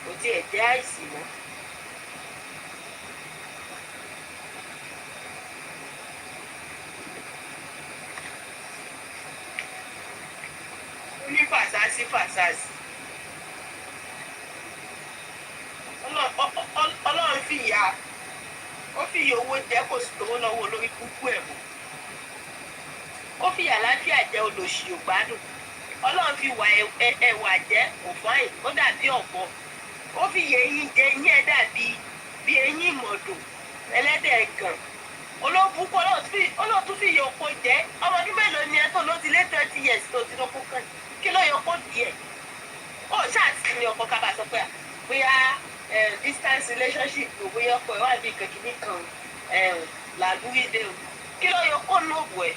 kò tiẹ̀ jẹ́ àìsí mọ́. ó ní fàṣásí ọlọ́run fìyà owó jẹ́ kò sí tówó lọ́wọ́ olórí kúkú ẹ̀ mọ́ ó fi àlàáfíà jẹ olòṣì ògbádùn ọlọ́run fi wà ẹ̀wà jẹ́ òfáìn ó dàbí ọ̀bọ ó fi yẹ̀yìn jẹ eyín ẹ̀ dàbí bí eyín ìmọ̀dò ẹlẹ́dẹ̀ gan olóbùkún ọlọ́run tún fi yẹ oko jẹ́ ọmọdún mélòó ni ẹ tó ló ti lé 30 years tó ti lọ́kọ́ kàn kí ló yẹ kó díẹ̀ ó ṣáàtì ní ọkọ kábà sọ pé bóyá distance relationship ló bóyá ọkọ ẹ wà bí kékeré kan làlúwídé o kí ló yẹ kó nóòbù ẹ̀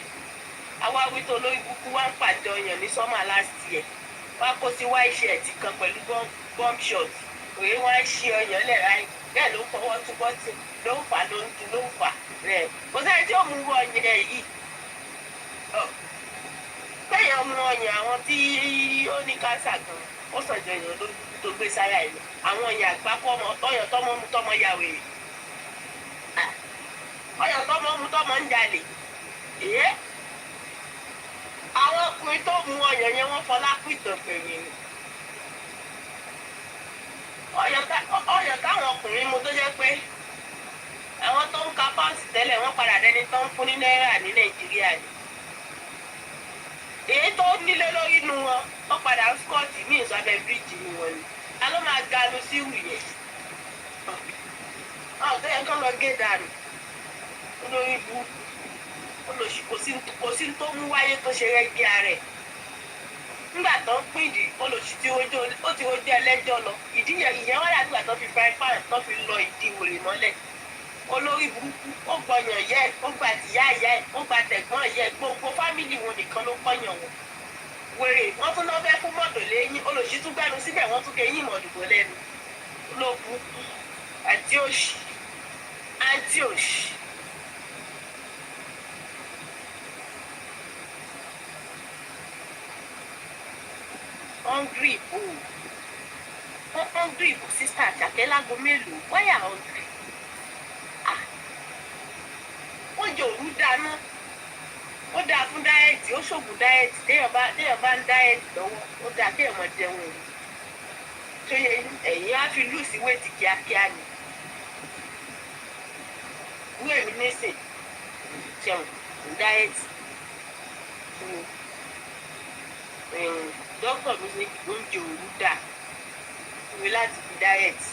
àwa wíto olórí kúkú wá ń pàdé ọyàn ní summer last year wá kó sí white shirt kan pẹ̀lú bomb shot òye wá ń ṣe ọyàn lẹ́ráì bẹ́ẹ̀ ló ń fọwọ́ túbọ̀ tí ló ń fà ló ń tu ló ń fà rẹ̀ kò sẹ́ni tí ó mú ọyàn yìí bẹ́ẹ̀ mú ọyàn àwọn tí ó ní káńsà gan ó sàn jọ èèyàn lórí tó gbé sára ẹ̀ lọ àwọn ọyàn àgbákọ́ ọyàn tọ́mọ mú tọ́mọ ya wèrè ọyàn tọ́mọ mú tọ́mọ ń jalè àwọn ọkùnrin tó mú ọyàn yẹn wọ́n fọlá kú ìtọ̀pẹ̀yìn ni ọyàn táwọn ọkùnrin mu tó jẹ́ pé àwọn tó ń ka pọ́ǹsì tẹ́lẹ̀ wọ́n padà dẹni tó ń fún ní náírà ní nàìjíríà ni èyí tó nílé lórí nu wọn wọ́n padà ń skọ́ọ̀tì ní ìsọ̀bẹ̀ bíríìjì ni wọn ni a ló máa ganu sí ìwù yẹn tó yẹ kán lọ gé dànù olórí ibú olóṣì kò sí tó mú wáyé tó ṣe rẹ́gí ara ẹ̀ nígbà tó ń pín ìdí olóṣì tí ó ti rojú ẹlẹ́jọ́ lọ ìdí ìyẹn wọ́n dàgbà tó fi fry pan tó fi lọ ìdí wòlé mọ́lẹ̀ olórí burúkú ó gbọyàn yẹ ó gba tìyá ìyá ẹ ó gba tẹ̀gbọ́n yẹ gbogbo fámìlì wọn nìkan ló pọ̀yàn wọn wèrè wọ́n tún lọ fẹ́ fún mọ́tò lẹ́yìn olóṣì tún gbẹnu síbẹ̀ wọ́n tún kẹ́yìn mọ̀dùgbò lẹ́nu olóburúkú àti òṣì hungry bò sísá àjàkẹ́ lágo mélòó wáyà hungry oúnjẹ òru dáná ó dáa fún dáẹ́tì ó ṣògùn dáẹ́tì téèyàn bá ń dáẹ́tì lọ́wọ́ ó dáa kéèyàn máa jẹun òru tó yẹ ẹ̀yìn á fi lù sí wéètì kíákíá ni wúwo èmi nísìn jẹun dáẹ́tì dókítà mi ní oúnjẹ òru dà mi láti fi dáẹ́tì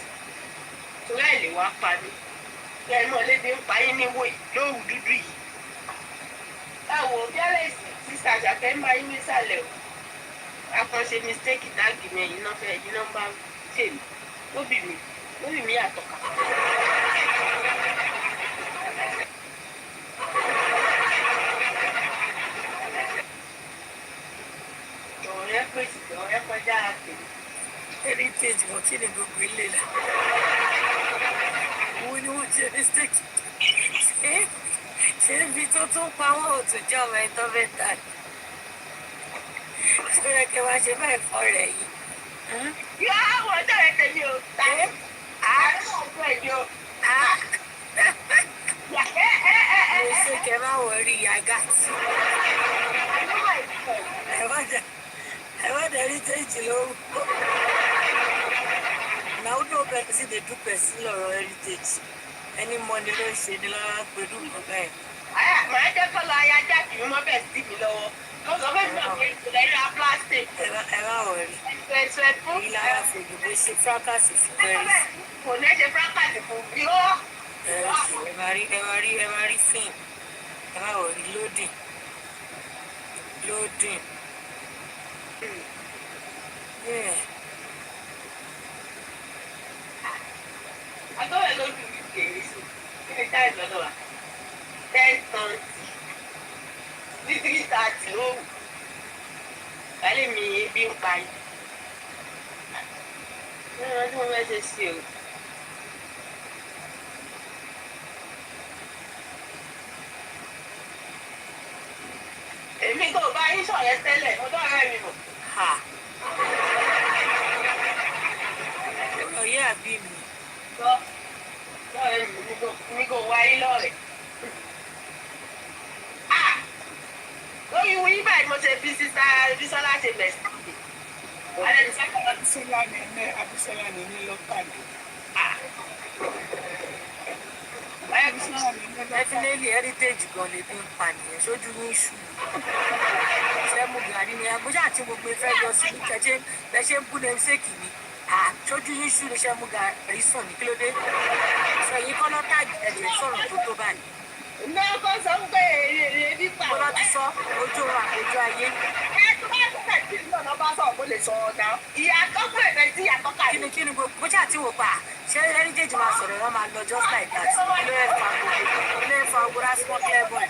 torí àìlè wá pa mí kí ẹnu ọ̀lẹ́bí ń pa yín níwò lóru dúdú yìí. Táwo bíálẹ̀sì sísá àjàkẹ́ ń bá yín nísàlẹ̀ o akànṣe mistake táàgì mi ẹ̀yìn náà fẹ́ ẹ̀yìn náà bá tèmi lóbì mi àtọ̀kà. ọ̀rẹ́ kọjá tèmi. heritage wọn kí ni gbogbo ilé la wo ni wọn ṣe mistake ṣé ibi tó tún pa wọn ò tún jẹ ọmọ ẹni tó fẹ́ tà ní ṣé yẹ kí wọn ṣe báyìí fọ rẹ yìí. yọ àwọn ọjọ́ rẹ tèmi o ta àárọ̀ ọ̀gbọ́n ẹ̀ yọ. mo ṣe kẹ máa wọ rí yàgà tí ẹ wá dẹ heritage lóru náà ó dún bẹ́ẹ̀ sí dey do person lọ́rọ̀ heritage ẹni mọ ni ló ń ṣe ni lọ́wọ́ pẹ̀lú nǹkan bẹ́ẹ̀. màá jẹ́ kọ́ lọ ayá jáde mi mọ́ bẹ́ẹ̀ sí mi lọ́wọ́ kó sọ fún mi náà pé ìpìlẹ̀ ìlà plastic. ẹ má wọ̀ rí ẹ̀sẹ̀ fún èyí lára fòdùbò ṣe fracas fún bẹ́ẹ̀ kò ní ṣe fracas fún bí ó. ẹ má rí fíìm ẹ má wọ̀ rí lódì loading. Yeah. I thought I don't do this game. Any time I know. 10:30. 3:30. Oh. Kálí mi ebi ń pa yìí. Ní wọ́n tí mo fẹ́ ṣe sí o. Èmi kò bá yín sọ̀rọ̀ tẹ́lẹ̀, mo tọ́ ọ̀rẹ́ mi mọ̀. Ha. Ọ̀rọ̀ yẹ́ àbí mi. Tọ́ ọ̀rẹ́ mi kò wá yín lọ́rẹ̀. Lórí wí báyìí mo ṣe bí sísá Bísọ́lá ṣe bẹ̀ sí. Abisola ni ní lọ́kàdé. Definitely heritage gan lè bí ń pa nìyẹn sójú ní ìṣù. Ṣé mo gàrí ni agbójà àti mo gbé fẹ́ lọ sí kẹ̀jẹ́ bẹ́ ṣe ń bú ní ṣéèkì mi. Sójú ní ìṣù ni ṣé mo gàrí sàn ní kílódé. Sọ yìí kọ́ lọ́tà ẹ̀jẹ̀ sọ̀rọ̀ tó báyìí. Náà kọ́ sọ pé èrè nípa. Mo lọ ti sọ ojú ọ̀run àpéjọ ayé. Tó bá tó tẹ̀ sí ìlànà bá sọ̀rọ̀ kó lè sọ ọ̀dà. Ìyàtọ̀ pé ẹ̀fẹ̀ sí ìyàtọ̀ kà ní. Kí ni gbogbo jà tí wò pa ṣé heritage máa sọ̀rọ̀ wọn máa lọ just like that. Ilé ẹ̀fọ́ agbóra sí wọ́n clear boy.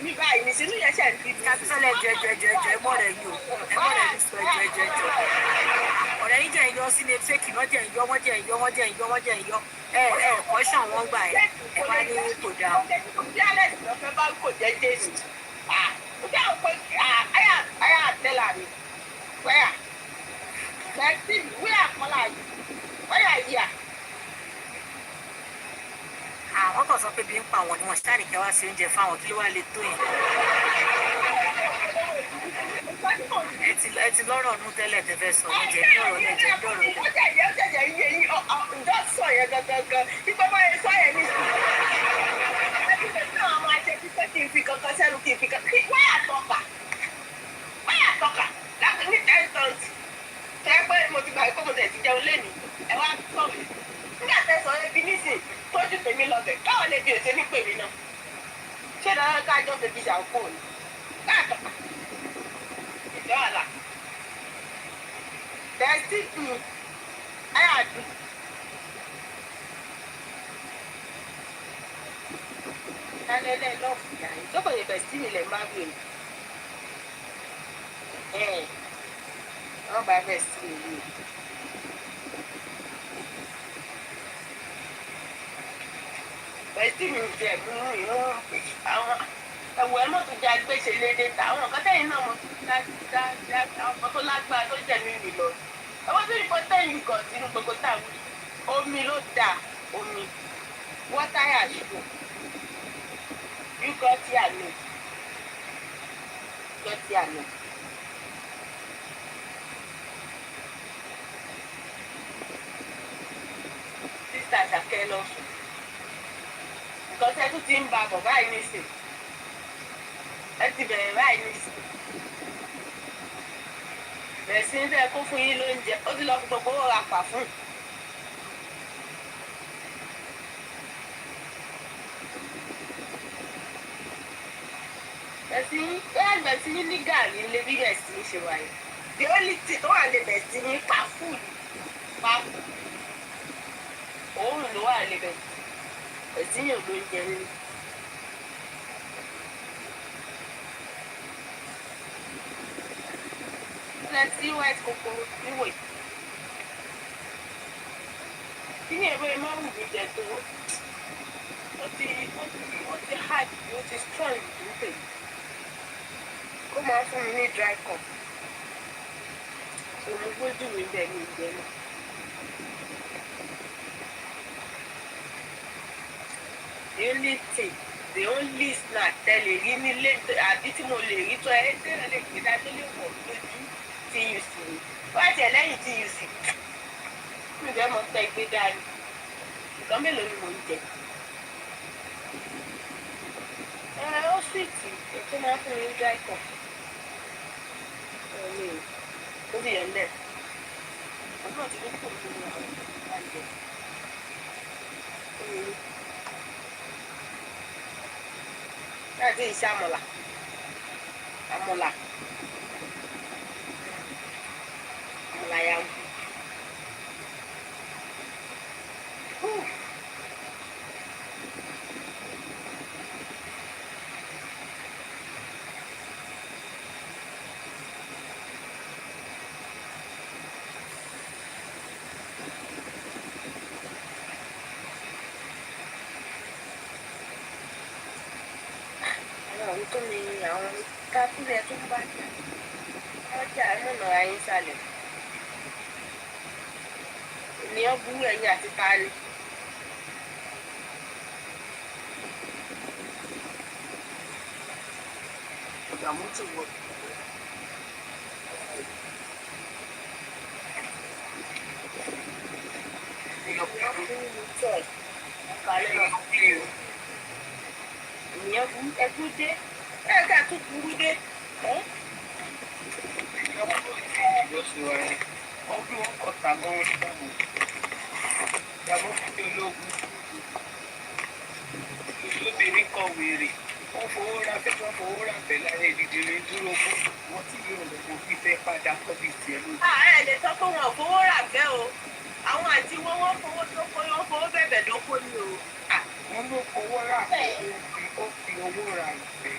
Ní báyìí ní sínú yẹn ṣẹ̀ ń bí. Kábísọ́lẹ̀ ẹ̀jọ̀ ẹ̀mọ́ rẹ̀ yìí o ẹ̀mọ́ rẹ̀ yìí sọ ẹ̀jọ̀. Ọ̀rẹ́ yìí jẹ́ ìyọ́ sí ní ṣéèkì náà jẹ́ ìyọ́ wọ́n jẹ́ ìyọ́. Kọ́ṣàn wọn gbà ẹ̀ wá ní kò dáa. Bí alẹ́ sì lọ fẹ́ bá kò jẹ́ Jésù. Ó jẹ́ òpè àyà àtẹ́là mi. Wẹ́yà. Bẹ́ẹ̀sì wíyà kọ́lá yìí. Wẹ́yà yìí à. Àwọn kan sọ pé bí ń pa àwọn ni wọ́n ṣáà nìkẹ́ wá sí oúnjẹ fáwọn kí ló wá lè tó yẹn. Ẹ ti lọ́rọ̀ ọdún tẹ́lẹ̀ tẹ́fẹ́ sọ oúnjẹ ní ọ̀rọ̀ lẹ́jẹ̀ ní ọ̀rọ̀ lẹ́jẹ̀. Ó jẹ̀jẹ̀ iye yín ǹjọ́ sọ yẹn gangan. Nígbà bá yẹn sọ yẹn ní sùn. Náà máa ṣe kíkẹ́ kí n fi kankan sẹ́nu kí n fi kankan. Wáyà tọ́ka láti ní 10:30. Ṣé pé mo ti gbà pé mo tẹ̀ ti jẹun lẹ́nu? Ẹ wá sọ mi. Nígbà tẹ́ sọ ẹbí nísìn tójú tèmi lọ́bẹ̀. Báwo lè bí òṣè ní pèmí náà? Ṣé dáná kájọ́ bèbí ṣàǹkó ni? Káàtọ́ka. Ìjọ àlà. Bẹ́ẹ̀sì ayé àdùn. Lálẹ́lẹ́ lọ́ọ̀fù yàrá. Ìjọba yẹn bẹ̀sì mi lẹ̀ máa gbé mi. Wọ́n bá bẹ̀sì mi lé. Bẹ̀sì mi jẹ̀ mú ìwọ̀n àwọn ẹ̀wọ̀ ẹ̀ mọ̀ tó jẹ́ agbéṣe lédè ta. Àwọn nǹkan tẹ̀yìn náà mo ti dá àwọn tó lágbára tó jẹ̀ mí mi lọ. Ẹ̀wọ́n tó ní kọ́ tẹ̀yìn kan sínú gbogbo táwọn omi ló dà omi. Wọ́táyà ṣùgbọ́. You got here no. Got here no. Sister Ṣàkẹ́ lọ sùn. Nǹkan tẹ́ tún ti ń ba bọ̀ báyìí nísìn. Ẹ ti bẹ̀rẹ̀ báyìí nísìn. Bẹ̀rẹ̀ sí ń fẹ́ kó fún yín lóúnjẹ. Ó ti lọ fún gbogbo owó ra pà fún. Ẹgbẹ́ tí yín ní gàrí lé bí bẹ̀ sí ṣe wáyé. The only thing tó wà lè bẹ̀ sí yín pa fúùdù. Pa òórùn ló wà lè bẹ̀ sí. Ẹ̀sí yàn ló ń jẹ nínú. Ilẹ̀ tí white kòkòrò níwò yìí. Kí ni ẹ̀rọ ìmọ̀ wù mí jẹ tó? Ó ti hard, ó ti strong nípè. Ó máa ń fún mi ní dry cough. Òun gbójú mi bẹ̀ ní ìjẹ́ náà. The only snack tẹ́lẹ̀ rí nílé àbí tí mo lè rí tó ẹ tẹ́lẹ̀ lè gbé dá tó lè wọ̀ lójú TUC ni. Wọ́n á tẹ̀ lẹ́yìn TUC. Mi ò fẹ́ mọ pé gbé dání. Nǹkan mélòó ni mò ń jẹ? Ó sweet ètò máa ń fún mi ní dry cough. Ó sì yẹn lẹ̀. Ọ̀nà tí ó kò tó ní àwọn ìbàjẹ́. Láti ìṣàmọ̀là. àmàlà ya ń àwọn tó ní àwọn kápúlẹ̀ tó ń bá jà ọjà mọ̀nà ayé sálẹ̀ ènìyàn burú ẹ̀yìn àti tani. ọ̀dà mọ́tò wọ̀ ènìyàn burú ẹkú dé ẹ̀ka tó burú dé. ọdún ọkọ̀tà gan-an ṣàbò ìyàwó fún ológun lóbìnrin kan wèrè wọ́n fowó ra fẹ́ wọ́n fowó ra fẹ́ láyé ìdílé dúró fún wọn tí yóò lọ́wọ́ fífẹ́ padà kọ́ bí tiẹ̀ lójú. ẹ lè sọ pé wọn ò fowó rà fẹ́ o àwọn àti wọ́n fowó dóko wọ́n fowó bẹ̀bẹ̀ dóko ni o. wọ́n ló fowó rà ó fi owó ra ìfẹ́.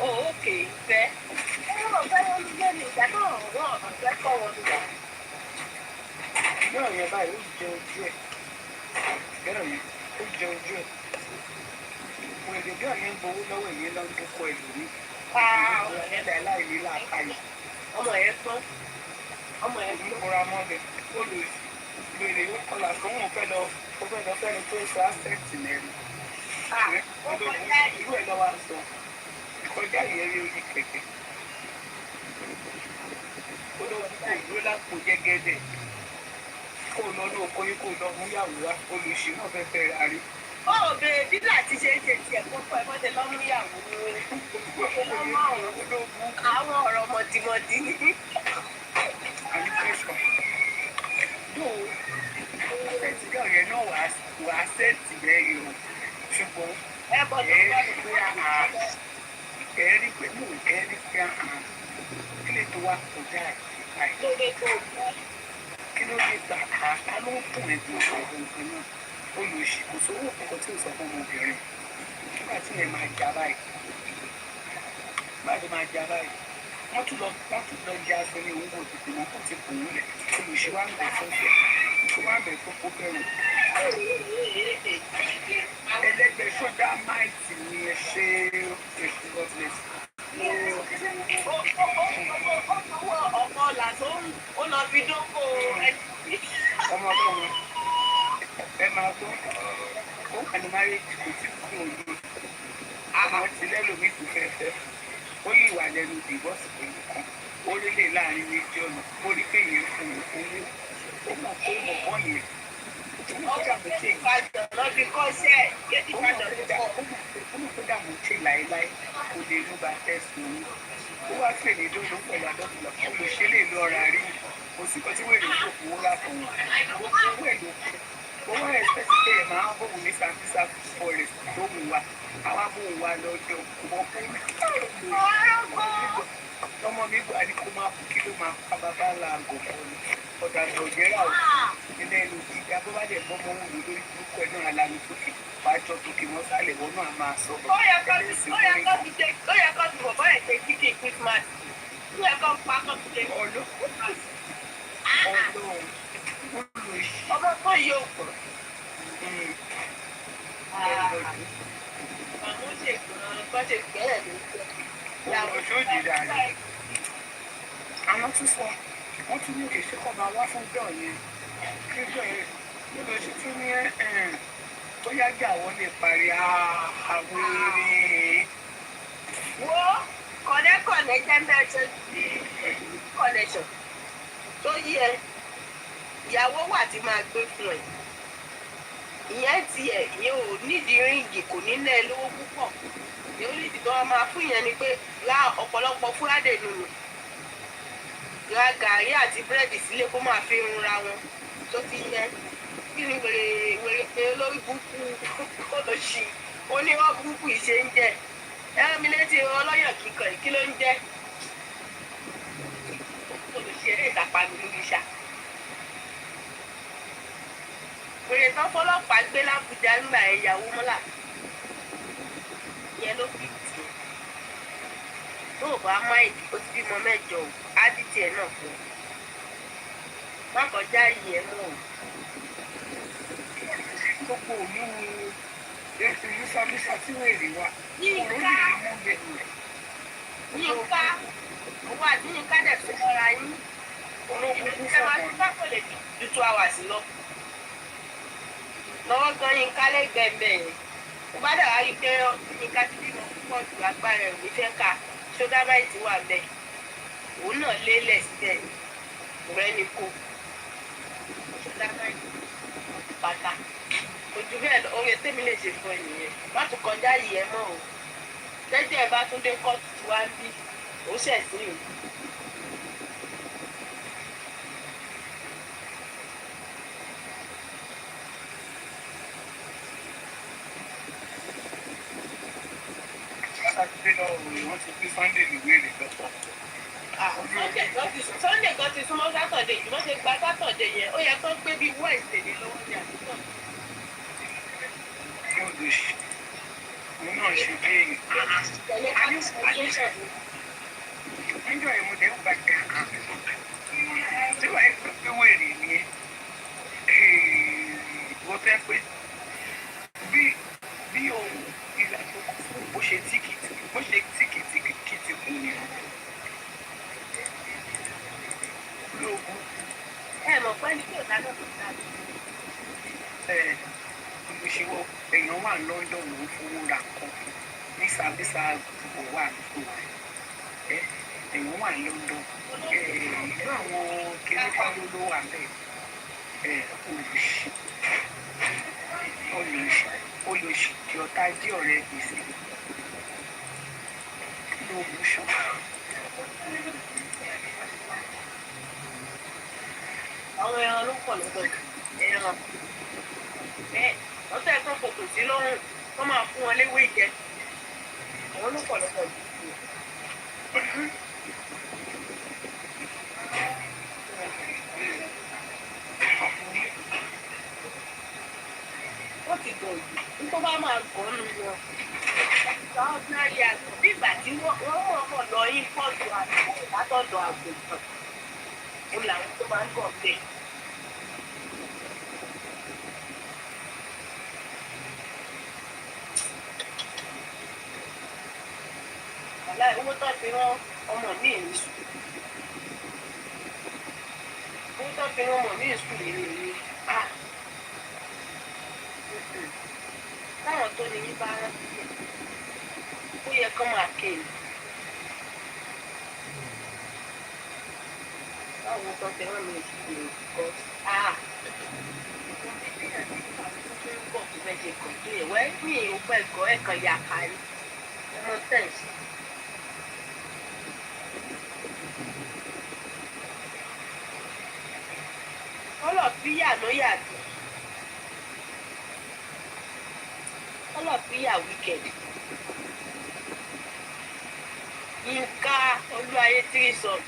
o òkè ìfẹ́. wọ́n fẹ́ wọn lé ní ìgbà náà wọ́n ọ̀fẹ́ kọ́ wọn lọ. náà yẹn báyìí ó jẹ ojú ẹ̀ bẹ́ẹ̀ ni ó jẹ ojú ẹ̀ wọ́n èdè bí ọ̀yẹ́ ń gbowó lọ́wọ́ èyí ló ń dúkọ ẹlòmíì ọmọ yẹn dà láìní làákàyè ọmọ yẹn tán ọmọ yẹn ń kóra mọ́lẹ̀ ó lè béèrè ó kọlà tó ń fẹ́ lọ fẹ́ni tó ń sọ ásẹ́ẹ̀tì mẹ́rin irú ẹ̀ lọ́wọ́ sọ ìkọjá ìyẹ́rí orí kẹ̀kẹ́ ó lọ kó ìdúró lápò jẹ́gẹ́dẹ́ kó lọ ní oko yìí kó lọ mú yàwó wá olùsí náà fẹ́ fẹ́ ra rí. ó bèrè bí láti ṣe ń ṣe tiẹ̀ kó pẹ́ mọ́tẹ́ lọ́múyàwó àwọn ọ̀rọ̀ mọ̀dìmọ̀dì ni. àníkẹ́sọ̀ yóò sẹ́ẹ̀tì náà yẹn náà wàá sẹ́ẹ̀tì rẹ̀ yìí o ṣùgbọ́n ẹ̀ẹ́rí pé mò ń ẹ̀ẹ́rí pé kí lè tó wá kọjá ìka kí ló dé gbà á ló ń tún ẹ̀dùn ọ̀gbọ̀n nǹkan náà olùsí kò sówó kankan tí ò sọ fún ọmọbìnrin nígbà tí ẹ máa já báyìí wọ́n tún lọ jẹ́ aṣọ ní owó òtútù wọn kò ti kò wúlẹ̀ olùsí wa ń bẹ̀ fún fẹ́ olùsí wa ń bẹ̀ fún kó fẹ́ràn. ẹlẹ́gbẹ́ sọ́jà máìtì ni ẹ ṣe èsì gọ́ọ̀mẹ̀ntì. ọmọ ọ̀là tó ń lọ fi dóko ọmọ ọlọ́run ẹ máa gbọ́ ó wà ní márèjì kò tí kú òye àwọn ti lẹ́lòmíì tó fẹ́ fẹ́ ó yí ìwà lẹ́nu dìbọ́sì pẹ̀lú kan ó lélẹ̀ láàrin méjì ọ̀nà ó rí pé yẹn fún un owó ó mọ̀ kó mọ̀ wọ́n yẹn ó mọ̀ kó dàmú ṣe ó mọ̀ kó dàmú ṣe láéláé kò lè mú bá tẹ̀sán ní ó wá pè ní dúró pẹ̀lú àdọ́tìlọ́ olùṣèlè lọ́ra rí kò sì kọ́ tí wèrè tó fowó lápò wọn owó ẹ̀ ló kú owó ẹ̀ spẹ́sì pé ẹ̀ máa ń bòwò ní sàǹtísà forest tó wù wá àwa bò wá lọ́jọ́ kò ọmọ mi gbà ní kó máa kú kí ló máa pa bàbá ńlá àgọ̀kọ̀ ni ọ̀dà àgbọ̀jẹ́rà ò nílẹ̀ ìlú gíga bó bá dẹ̀ bọ́ mọ́ wù lórí burúkú ẹ̀ náà lánàá sókè wájọ tókè wọn sálẹ̀ wọn náà máa sọ. ó yẹ kó ti bọ̀ bọ́ẹ̀ ṣe kíkì Christmas ó yẹ kó pa kó ti ṣe ọlọ́run ọmọ tó yóò pọ̀. àwọn ṣe kọ́ ṣe gbẹ́rẹ̀ ló jẹ́. òṣòdì dáadáa àwọn tún sọ wọ́n tún ní èsì kọ́ máa wá fún bẹ́ọ̀ yẹn kí bẹ́ẹ̀ yẹn ló lọ sí tún ní tó yájà wọ́n lè parí àwọn eré. wo kọ̀nẹ́kọ̀nẹ́ jẹ́ mẹ́tọ́ connection tó yẹ ìyàwó wà tí máa gbé fún ẹ ìyẹn tiẹ̀ ìyẹn ò nídìí ríǹgì kò ní ná ẹ lówó púpọ̀ ìyẹn ò nídìí tó wá máa fún yẹn ni pé ra ọ̀pọ̀lọpọ̀ fúrádé nùnù ra gàrí àti búrẹ́dì sílé kó máa fi runra wọn tó ti yẹ kí ni wèrè pé olórí burúkú olóṣì oníwọ́ burúkú yìí ṣe ń jẹ ẹ̀rọ mi létí ọlọ́yàn kíkan kí ló ń jẹ́ ṣeré ìtàpá mi lórí ṣá. Wèrè tán fọlọ́pàá gbé l'Ábùjá nígbà ìyàwó mọ́là. Ìyẹn ló fi tì í. Tó o bá máìdì ó ti bímọ 8 o, á dì tiẹ̀ náà fún un. Má kọjá yìí ẹ̀ mọ́ o. Gbogbo òní ni ètò ìsàbísà tí wèrè wà. Yínká owó àti Yínká dẹ̀ fi mọ́ra yín. Ẹ máa tún bá kò lè ju 2 hours lọ. Lọ́wọ́ gan Yínká lẹ́gbẹ̀ẹ́ bẹ́ẹ̀. Mo bá dàgbà rí pé Yínká ti bímọ púpọ̀ jù agbára ẹ̀ òní fẹ́ ka ṣógá báyìí ti wà bẹ́ẹ̀. Òun náà lélẹ̀ síbẹ̀ rẹ́ ni kò. Ṣógá báyìí pátá. Ojú bẹ́ẹ̀ lọ, oore tèmi lè ṣe fún ẹ nìyẹn. Má tún kọjá yìí ẹ mọ́ o. Jẹ́jẹ́ ẹ bá tún dé kọ́ọ̀tù tí wá ń bí, ó ṣẹ̀ sí i. Sátidé náà wọ́n ti gbé Sunday ní wèrè lọ́pọ̀. Sunday kan ti súnmọ́ Saturday jù wọ́n ṣe gba Saturday yẹn ó yẹ kó gbé bí Wednesday ní lọ́wọ́ ní àdúgbò. Yóò lè ṣe. Mo náà ṣe béèrè. Tẹ̀lé consultation. Níjọ́ yẹn mo dé ń gbàgbé. Tí wàá gbé wèrè ni wọ́n fẹ́ pé bí ohun ìlà tó kù fún bó ṣe tíkìtì kù ni. Lóògùn. Ẹ mọ̀ pé ní kí ọ̀dà náà tó dáa. Olùṣèwọ̀ èèyàn wà London ló ń fowó ra nǹkan ní sàbísà kò wà lóko. Èèyàn wà London. Ìlú àwọn kéré pálọ́ ló wà bẹ́ẹ̀. Olùṣì kí ọ̀tá jí ọ̀rẹ́ gbèsè. Lóògùn ṣan. Àwọn ẹran ló pọ̀ lọ́dọ̀ ẹran. Bẹ́ẹ̀ wọ́n tẹ̀ kán fòkò sí lọ́rùn wọ́n máa fún wọn léwé ìjẹ. Àwọn ló pọ̀ lọ́dọ̀ yìí. Wọ́n ti gọ̀ yìí nítorí bá máa gọ̀ ọ́nù wọn. Àwọn náà yàtọ̀ bí ìgbà tí wọ́n mọ̀ lọ yín pọ̀jù àgbò látọ̀dọ̀ àgbò kan. Ó làwọn tó máa ń gọ̀ bẹ́ẹ̀. Owó tó fi rán ọmọ mi ní sùn. Owó tó fi rán ọmọ mi ní sùn lè rí. Táwọn tó ní yín bá rántí ẹ̀, ó yẹ kán máa kéwì. Báwo tó fi rán mi ní sùn lè kọ́? Bọ̀ tó fẹ́ ṣe kàn tó yẹ wẹ́ ní ìrúpọ̀ ẹ̀kọ́ ẹ̀kan yà kárí. Ọmọ tẹ̀sí. Ọlọ́pìyà ló yàtọ̀. Ọlọ́pìyà wíkẹ̀dì. Yínká Olúayé 3ÀM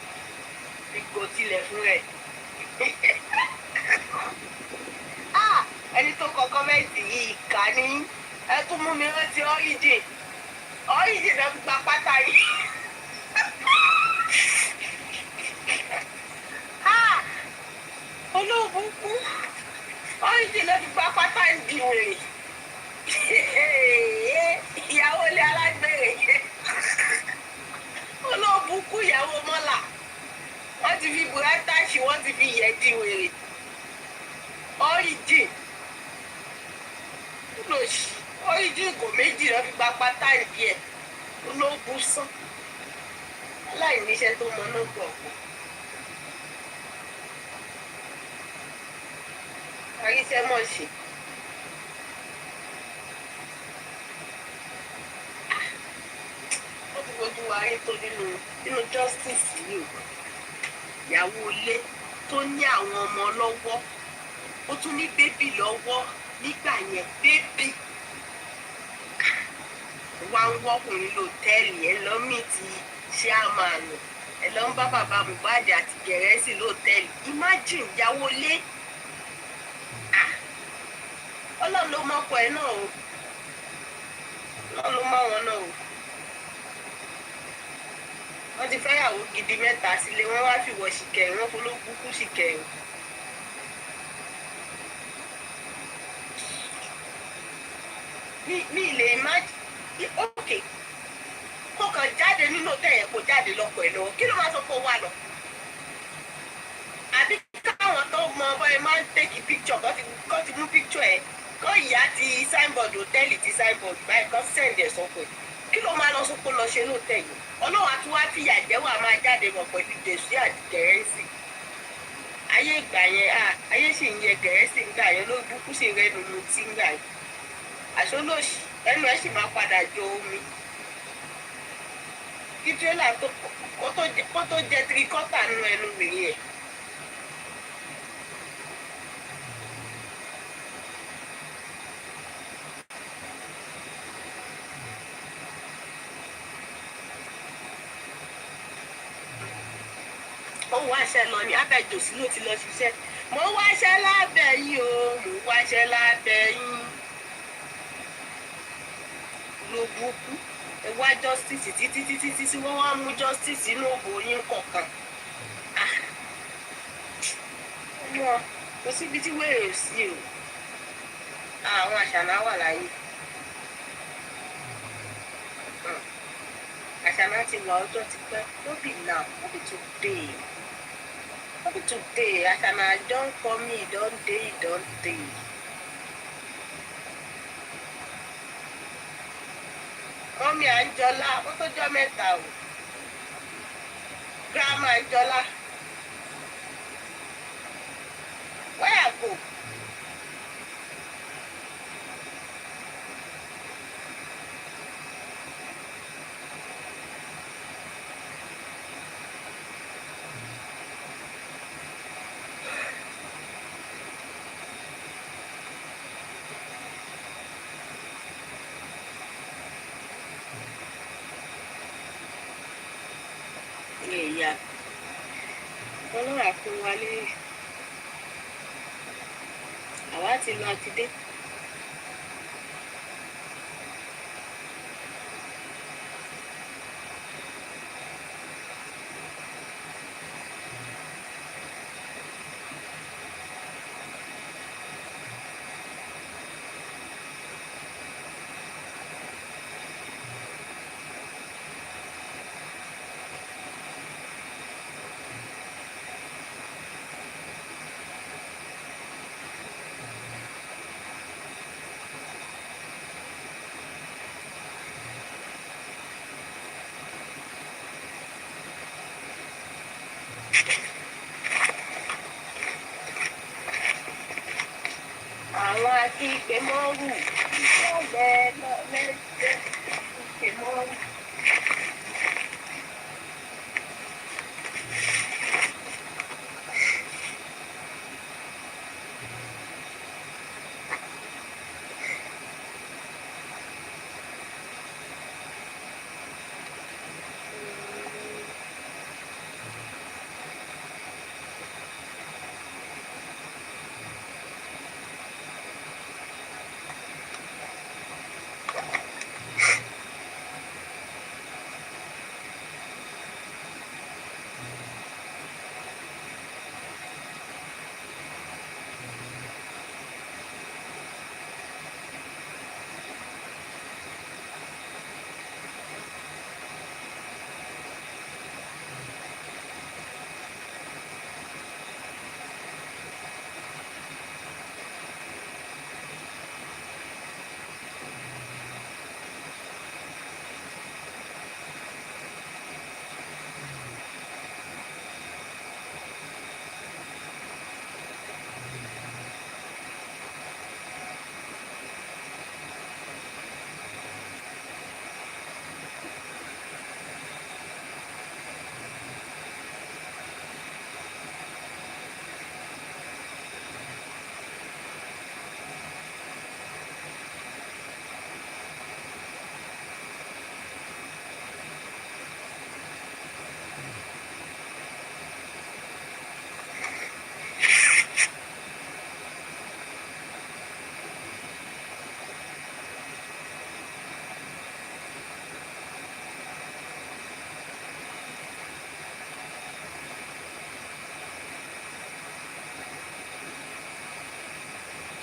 ìgò tilẹ̀ fún rẹ̀. Ẹni tó kọ kọ́mẹ́ǹtì yìí kà ní ẹ tún mú mi rántí Origin. Origin náà gba pátá yìí. Olóògùn kú. Origin náà gba pátá ìdí wèrè. Ìyàwó ilé alágbèrè. Olóògùn kú ìyàwó mọ́là. Wọ́n ti fi bùrẹ́tàṣì wọ́n ti fi yẹ̀ di wèrè. Origin. Origin kò méjì lọ fi gba pátá ìdí ẹ̀. Olóògùn sán. Aláìníṣẹ́ tó mọ náà gbọ̀ ọ̀pọ̀. Àríṣẹ́ mọ̀ ṣe. Wọ́n ti fojú wa rí tó nínú justice yìí o. Ìyàwó ilé tó ní àwọn ọmọ lọ́wọ́. Ó tún ní bébì lọ́wọ́ nígbà yẹn bébì. Wá ń wọ́kùnrin lòtẹ́ẹ̀lì ẹ̀ lọ́mì ti ṣé àmàlù. ẹ lọ ń bá bàbá Mohbad àti Gẹ̀rẹ́sì lóòtẹ́ẹ̀lì. Imagine ìyàwó lé. Ọlọ́run ló mọ́kọ ẹ náà o. Ọlọ́run ló mọ́ wọn náà o. Wọ́n ti fẹ́yàwó gidi mẹ́ta sílé, wọ́n wá fìwọ̀ ṣìkẹ̀rì, wọ́n folókùn kú ṣìkẹ̀rì. Mi lè imagine. Ok, kó kàn jáde nínú tẹ̀yẹ̀ kó jáde lọ́kọ̀ ẹ̀ lọ́wọ́, kí ló máa sọ pé ó wà lọ? Àbí káwọn tó mọ bọ́ẹ̀ máa ń tẹ́kì picture kọ́ ti mú picture ẹ̀, kọ́ ìyá ti signboard hòtẹ́ẹ̀lì ti signboard báyìí kọ́ send ẹ̀ sọ́kọ̀ ẹ̀. Kí ló máa lọ sọ pé lọ ṣe lóòótẹ́ yìí? Ọlọ́run àti wá fìyà jẹ́wọ́ máa jáde mọ̀ pẹ̀lú Jésù àti Gẹ̀rẹ́sì. Ayé ìgbà yẹn, ayé sì ń yẹ Gẹ̀rẹ́sì ń gbà yẹn, ló búkú sí rẹ́nu mu tí ń gbà yẹn. Àṣọlóṣì ẹnu ẹ̀ sì máa padà jọ omi. Kí tírélà kó tó jẹ 3/4 nínú ẹnu wèrè ẹ̀. Ó wáṣẹ́ lọ ní abẹ́jòsí ló ti lọ ṣiṣẹ́. Mo wáṣẹ́ lábẹ́ yín o, mo wáṣẹ́ lábẹ́ yín. Ló burúkú. Ẹ wá justice títí tí wọ́n wá mú justice inú òbò yín kọ̀ọ̀kan. Wọ́n kò síbi tí wèrè ò sí o. Àwọn àṣàná wà láyé. Àṣàná ti wà ọjọ́ ti pẹ́. No be now, no be today. No be today. Àṣàná don call me, don dey. Mọ́mí Àńjọlá, ó tó jọ́ mẹ́ta o. Grandma Àńjọlá. Where I go? Ìyá Ọlọ́run àfún wa lé. Àwa ti lọ àti dé. Àwọn akígbe mọ́rù. Lọ́lẹ̀ akígbe mọ́rù.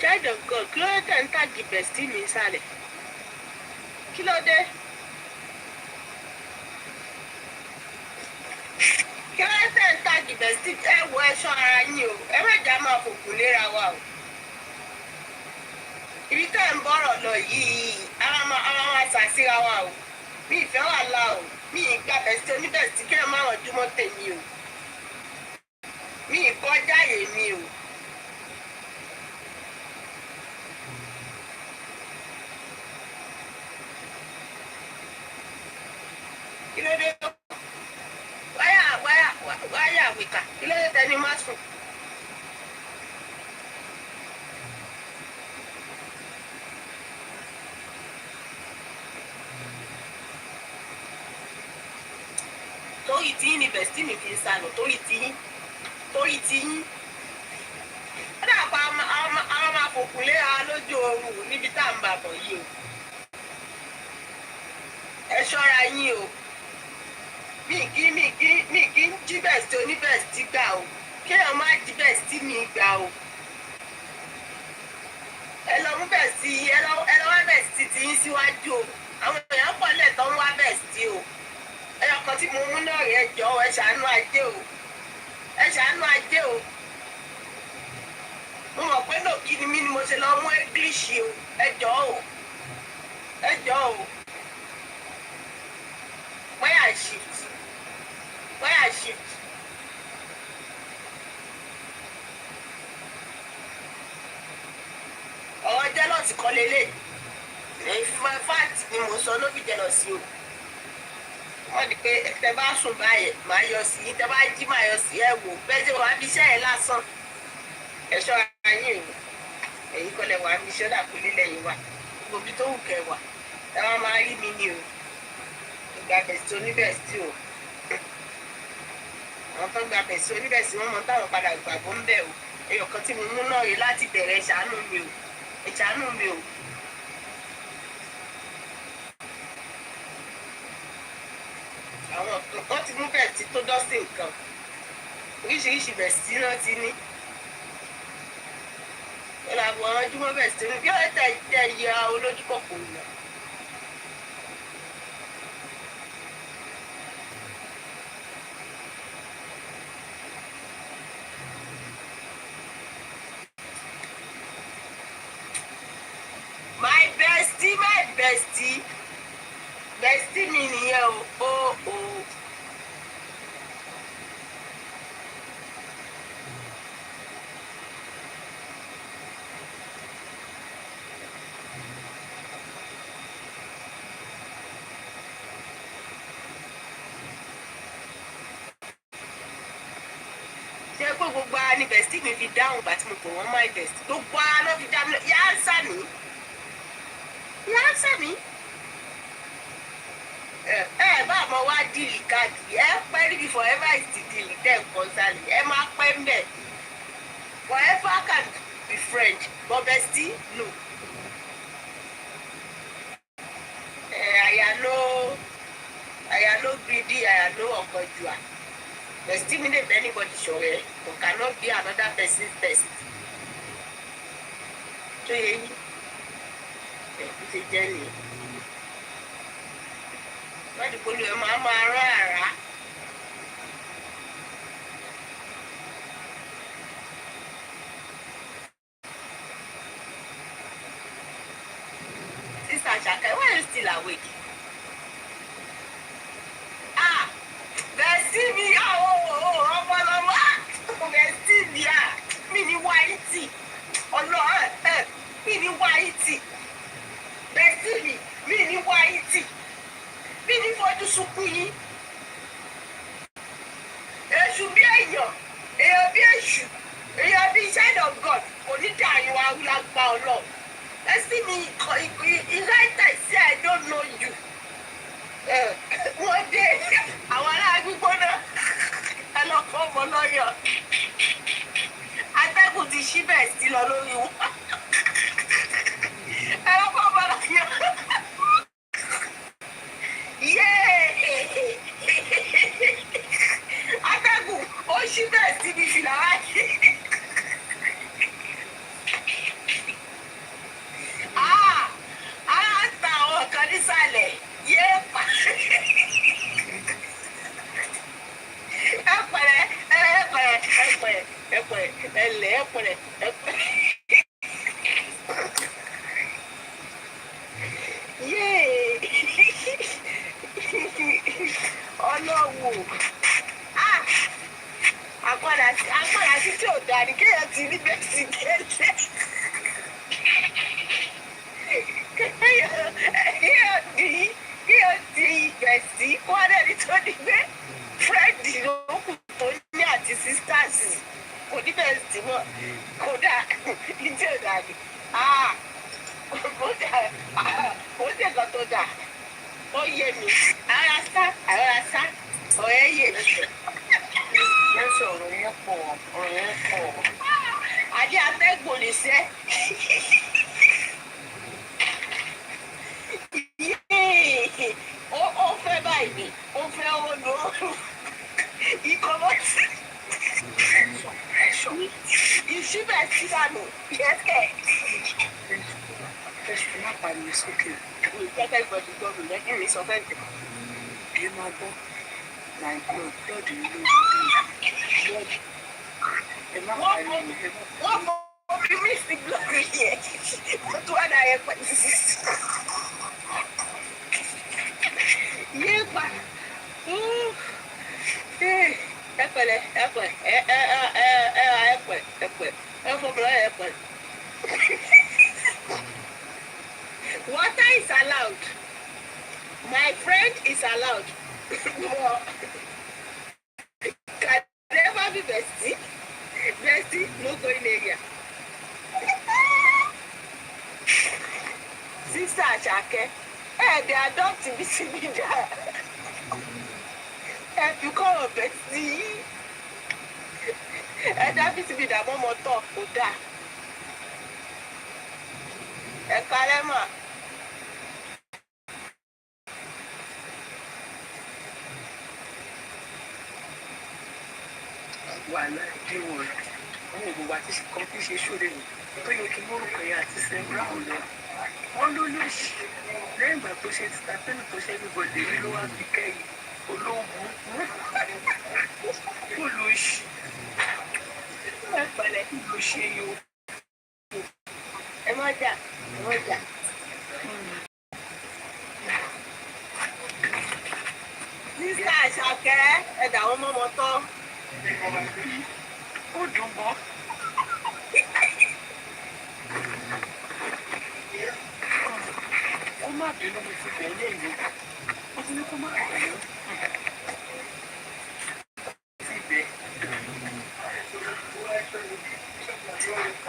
Child of God, kí ló dé tẹ̀ ń tàgì bestie mi sálẹ̀? Kí ló dé? Kí ló dé tẹ̀ ń tàgì bestie? Ẹ wo ẹṣọ́ ara yín o, ẹ má jà máa fòkùn léra wa o. Ibi tẹ́ ń bọ̀rọ̀ lọ yìí, ara máa ṣàṣírà wa o. Mi ìfẹ́ wà lá o, mi ìgbà bestie oníbestie kí ẹ má rànjú mọ́ tèmi o. Mi ìkọjá yè mi o. Kí ló dé? Wáyà àwìkà, kí ló dé tẹni má sùn? Torí tí yín ni bestie mi fi ń sànù, torí tí yín. Ó dàpọ̀ àwọn máa fòkùn léra lójú oorun níbi tá à ń bàbọ̀ yìí o. Ẹ ṣọ́ra yín o. Mi kì í jí bestie oníbestie gbà o. Kéèyàn má jí bestie mi gbà o. Ẹ lọ mú bestie, ẹ lọ wá bestie tí yín síwájú o. Àwọn èèyàn pọ̀ lẹ̀ tó ń wá bestie o. Ẹyọ kan tí mo mú náà rí ẹ jọ̀ọ́ ẹ ṣàánú ajé o. Ẹ ṣàánú ajé o. Mo mọ̀ pé lòkì ni mí ni mo ṣe lọ mú English o. Ẹ jọ̀ọ́ o. Ẹ jọ̀ọ́ o. Wire shift. Ọ̀rọ̀ jealous kọ́ lélẹ̀. Fact ni mo sọ ló fi jealous o. Wọ́n ní pé tẹ bá sùn báyẹn máa yọ sí, tẹ bá jí máa yọ sí ẹ wò. Bẹ́ẹ̀ ṣe wàá bí iṣẹ́ yẹn lásán. Ẹ ṣọ́ra yín o. Èyí kọ́ lẹ wàá bí iṣẹ́ dàpọ̀ lílẹ̀ yìí wà. Gbogbo tó wù kẹ́ wà. Ẹ máa rí mi ni o. Ìgbà bestie oníbestie o. Àwọn tó ń gba bestie oníbestie wọ́n mọ táwọn padà gbàgbọ́ ń bẹ̀ o. Ẹyọ kan tí mo mú náà rí láti bẹ̀rẹ̀ ẹ ṣàánú mi o. Ẹ ṣàánú mi o. Àwọn kan ti mú bestie tó dọ́sìn nǹkan. Oríṣiríṣi bestie náà ti ní. Ó làwọn ọjọ́mọ́ bestie ní bí ó tẹ̀ yẹ olójú kòkòrò náà. Bestie mi nìyẹn o. Ṣé pé gbogbo ara ni bestie mi fi dáhùn gbà tí mo pè wọ́n my bestie? Gbogbo ara ló fi dá mi lọ. Yá ánsà mi. Ẹ bá àmọ́ wá dìlì káàkiri. Ẹ pẹ́ níbi forever is the deal tẹ̀ kọ́nsálì. Ẹ máa pẹ́ ń bẹ̀. Forever can be friend, but bestie no. Àyà ló greedy, àyà ló ọ̀kọ̀jùà. Bestie mi lè bẹ́ anybody ṣọ̀rẹ́, but cannot be another person's best. Tó yẹ yín, ẹ̀kú ti jẹ́ nìyẹn. Wọ́n ti polú ẹ̀ máa rán àrá. Sister Ashake, why are you still awake? Bestie mi, ọmọlọmọ, bestie mi, mi ni wáìtì. Ọlọ́run, mi ni wáìtì. Bestie mi, mi ni wáìtì. Mi ni fojú sunkún yín. Èṣù bí èèyàn bí èṣù, èèyàn bí child of God, kò ní dàrí wa lágbá Ọlọ́run. Bestie mi, ìrántí sí I don't know you. Wọ́n dé àwọn ará gbígbóná ẹ lọ kọ́ ọmọ lọ́yọ̀. Atẹ́gùn ti ṣí bestie lọ lórí wọn. Ẹ lọ kọ́ ọmọ lọ́yọ̀. Atẹ́gùn ó ṣí bestie bí fìlà wáyé. ni ó jẹ́ kan tó dà ó yé mi ara sá ọ̀rẹ́ yé mi. Lẹ́sẹ̀ ọ̀rọ̀ yẹn pọ̀. Adé atẹ́gùn lè sẹ́. Ó fẹ́ báyìí ni ó fẹ́ olú ìkọ́mọ́tì. Ìṣíbẹ̀ sídànù yẹ́kẹ̀. Ẹ̀sùn má pariwo sókè. Ìjẹ́kẹ́ ìgbọ̀dù gbọ́dù lẹ́kìn mi sọ fẹ́ tẹ̀. Ẹ máa gbọ́. My blood, blood yìí ló ń bí. Ẹ má pariwo. Wọ́n mọ omi mi sí blọọkì yẹn. Ó tún wá dà yẹn pẹ̀lú. Yé pa. Ẹ̀pẹ̀lẹ̀ ẹ̀pẹ̀. Water is allowed. My friend is allowed. Can never be bestie. Bestie, no going area. Sister Achake, they adopt me to be there. You call a bestie. That be to be the mom or talk or that. Kalema. Wàhálà ìdíwọ̀n rẹ̀. Àwọn òbí wa ti ṣe kan tí ṣe ṣóre nì. Tó yẹ kí mórúkọ yẹn àti sẹ́ńgbà ò lọ. Wọ́n ló lóṣì. Lẹ́yìn ìgbà tó ṣe ti tàpẹ́nù tó ṣe ní bọ̀dé rí ló wá fi kẹ́yìn. Olóògùn. Ó lóṣì. Ẹ̀pẹ̀lẹ̀ Ló ṣe yóò. ẹ má jà. Sísá Àṣàkẹ́ ẹ̀dà àwọn ọmọ tán. Ó dùn mọ́. Ó má bínú mi ti bẹ̀ẹ́ lé ìlú. Ó ti ní kó má bẹ̀ẹ́. Ti bẹ̀ẹ́.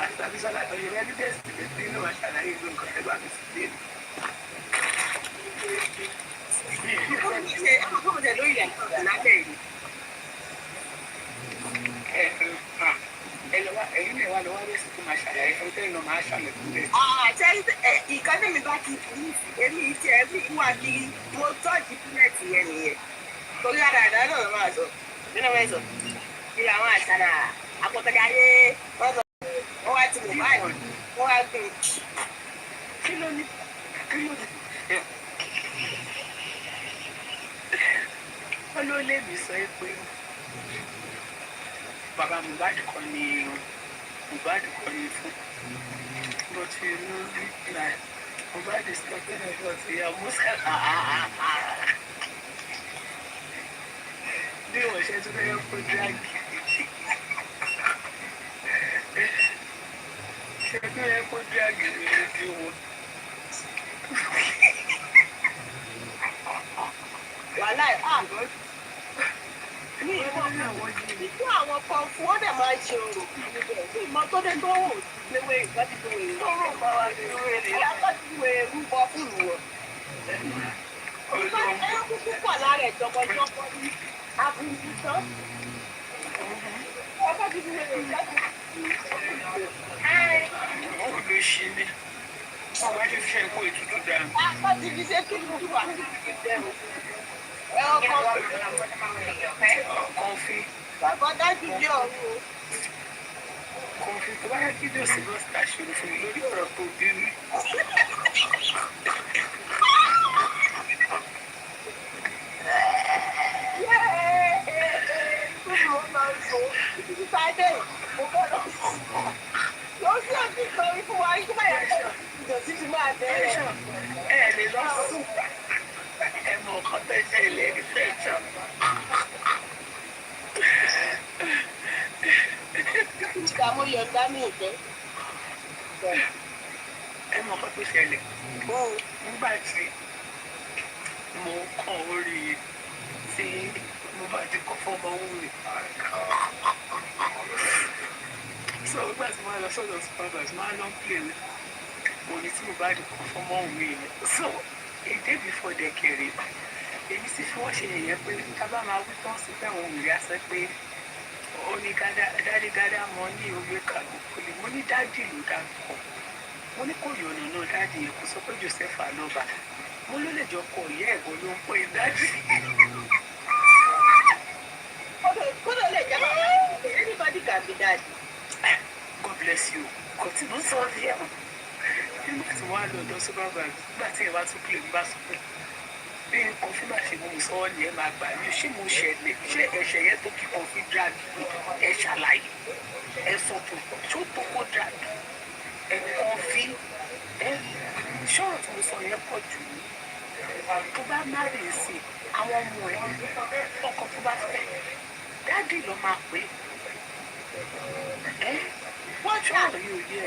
Àtàbí sọ́lá ọ̀yẹ́ rẹ̀ ní bẹ́ẹ̀sì lè dín ní wàá ṣàlàyé ìlú nǹkan tẹ́gbà mi sí dé. Ọkùnrin lórí ilẹ̀ lábẹ́ ìlú. Ẹ̀yin lè wá lọ́wọ́ lẹ́sìn tó máa ṣàlàyé fún tẹ́yìn náà máa ṣàlẹ̀ fún bẹ́ẹ̀. Ìkànnì mi bá ti kú èmi ti ẹbí wà kiri mo tọ́jú pínlẹ̀tì yẹn nìyẹn. Torí àdàdà náà ló máa sọ. Nínú wọn sọ, kí làwọn àṣàlà àpótọ́jáde wọ́n sọ wọ́n wá ti mú báyìí wọ́n wá gbé. Kí ló ní? Wọ́n ló lé mi sọ pé bàbá Mohbad kọ́ ni fún. Mo ti rí ìlà Mohbad is talking about ìyá Musa. Bí wọ́n ṣe tún fẹ́ kó dírágì. Ṣé kí wọ́n kó dírágì mi lójú wọn? Wàhálà ní àwọn kan fún ó dẹ̀ máa ń ṣe òrò ní ìmọ́tódé tó wò léwé ìgbàdìgbò èyí tó rò bá wa ní ìwé alágbàdìgbò rúbọ fún wọn. Ẹ̀rọ kúkú pọ̀ lára ìjọpọ̀jọpọ̀ ní abúlé tán. Alágbàdìgbò ìgbàdìgbò. Wọ́n kò lè ṣe ní. Wọ́n wá ṣe fẹ́ kó ètùtù dànù. Alágbàdìgbò ṣe kí ló wà ní ìdẹ̀rù. Kọ̀ǹfì. Bàbá dájú jẹ́ ọ̀run. Kọ̀ǹfì tó bá yẹ kí Jọ́sìn lọ sí àṣírí fún mi lórí ọ̀rọ̀ tó bí mi. Ẹ lè lọ sùn. Ẹ mọ ọkọ tẹ́sẹ̀ ilé ní fẹ́ẹ̀tọ̀. Ìdààmú yọ̀ǹda ní ìfẹ́. Ẹ mọ ọkọ tó ṣẹlẹ̀. Nígbà tí mo kàn orí tí mo bá ti kọ́ fọ́mọ wúre. So nígbà tí wọ́n lọ sọ́dọ̀ supervisor máa lọ play orin tí mo bá di kọ́ fọ́mọ òun mi ni. So a day before the kẹrì èmi sì fi wọ́n ṣe yẹ̀yẹ́ pé tábà máa wí tán sí pé àwọn òmìnira sọ pé ó ní dádì gádà mọ́ ní òwe kàlùkù ni mo ní dádì ló dárúkọ mo ní kò yọ̀nà náà dádì yẹn kò sọ pé Joseph Alọba mo ló lè jọ kọ ìyá ẹ̀gbọ́n ló ń pè dádì. kódò lè jẹ́ bàbá anybody can be daddy. God bless you kò tí mo sọ ọ́ yẹn nígbà tí wọ́n á lọ ọ̀dọ̀ supervisor nígbà tí ẹ bá tún kílè nígbà sọ pé bí nǹkan fún bá ṣe mú mi sọ́wọ́ ni ẹ máa gbà mí ṣé mo ṣẹlẹ̀ ṣé ẹ̀ṣẹ̀ yẹn tó kíkan fi drag ẹ ṣàlàyé ẹ sọ tó ṣó tó kó drag ẹ kàn fi ẹ ṣọ́rọ̀ tí mo sọ yẹn pọ̀ jù ní tó bá má rè é sí àwọn ọmọ ẹ ọkọ tó bá fẹ́ dáàdì ló máa pè é wọ́n ṣọ́rọ̀ yóò yẹ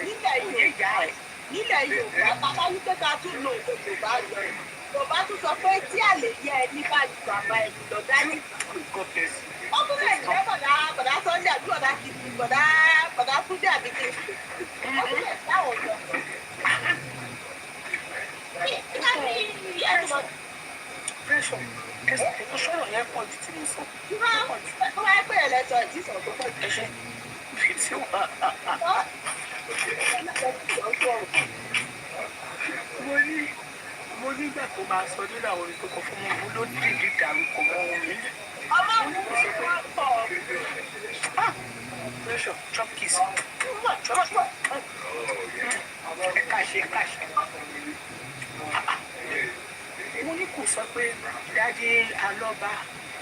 òye ìyá ẹ̀. nílẹ̀ Yorùbá bàbá wípé ká tún lo Yorùbá lọ Yorùbá tún sọ pé tí àlè yẹ ẹ ní bá ju bàbá ẹ lọ dání. ọdún lè jẹ́ bọ̀dá Sunday àbí bọ̀dá kìkì bọ̀dá Túndé àbí kìkì ọdún lè dáwọ̀ lọ. Pressure ẹ̀sìn sọ̀rọ̀ yẹn pọ̀ jù tí mo sọ. Ó máa ń pè é lẹ́tọ̀ ìjísọ̀ tó pọ̀ jù. Ẹ̀ṣẹ̀ fi tí ó bá mo nígbà tó máa sọ nínú àwọn orin tó kọ fún mi ló dìde dárúkọ mọ́ omi. ọmọ mi kò ṣe wá pọ̀. Pressure chop kiss. Káṣe. Mo ní kò sọ pé dádì Alọba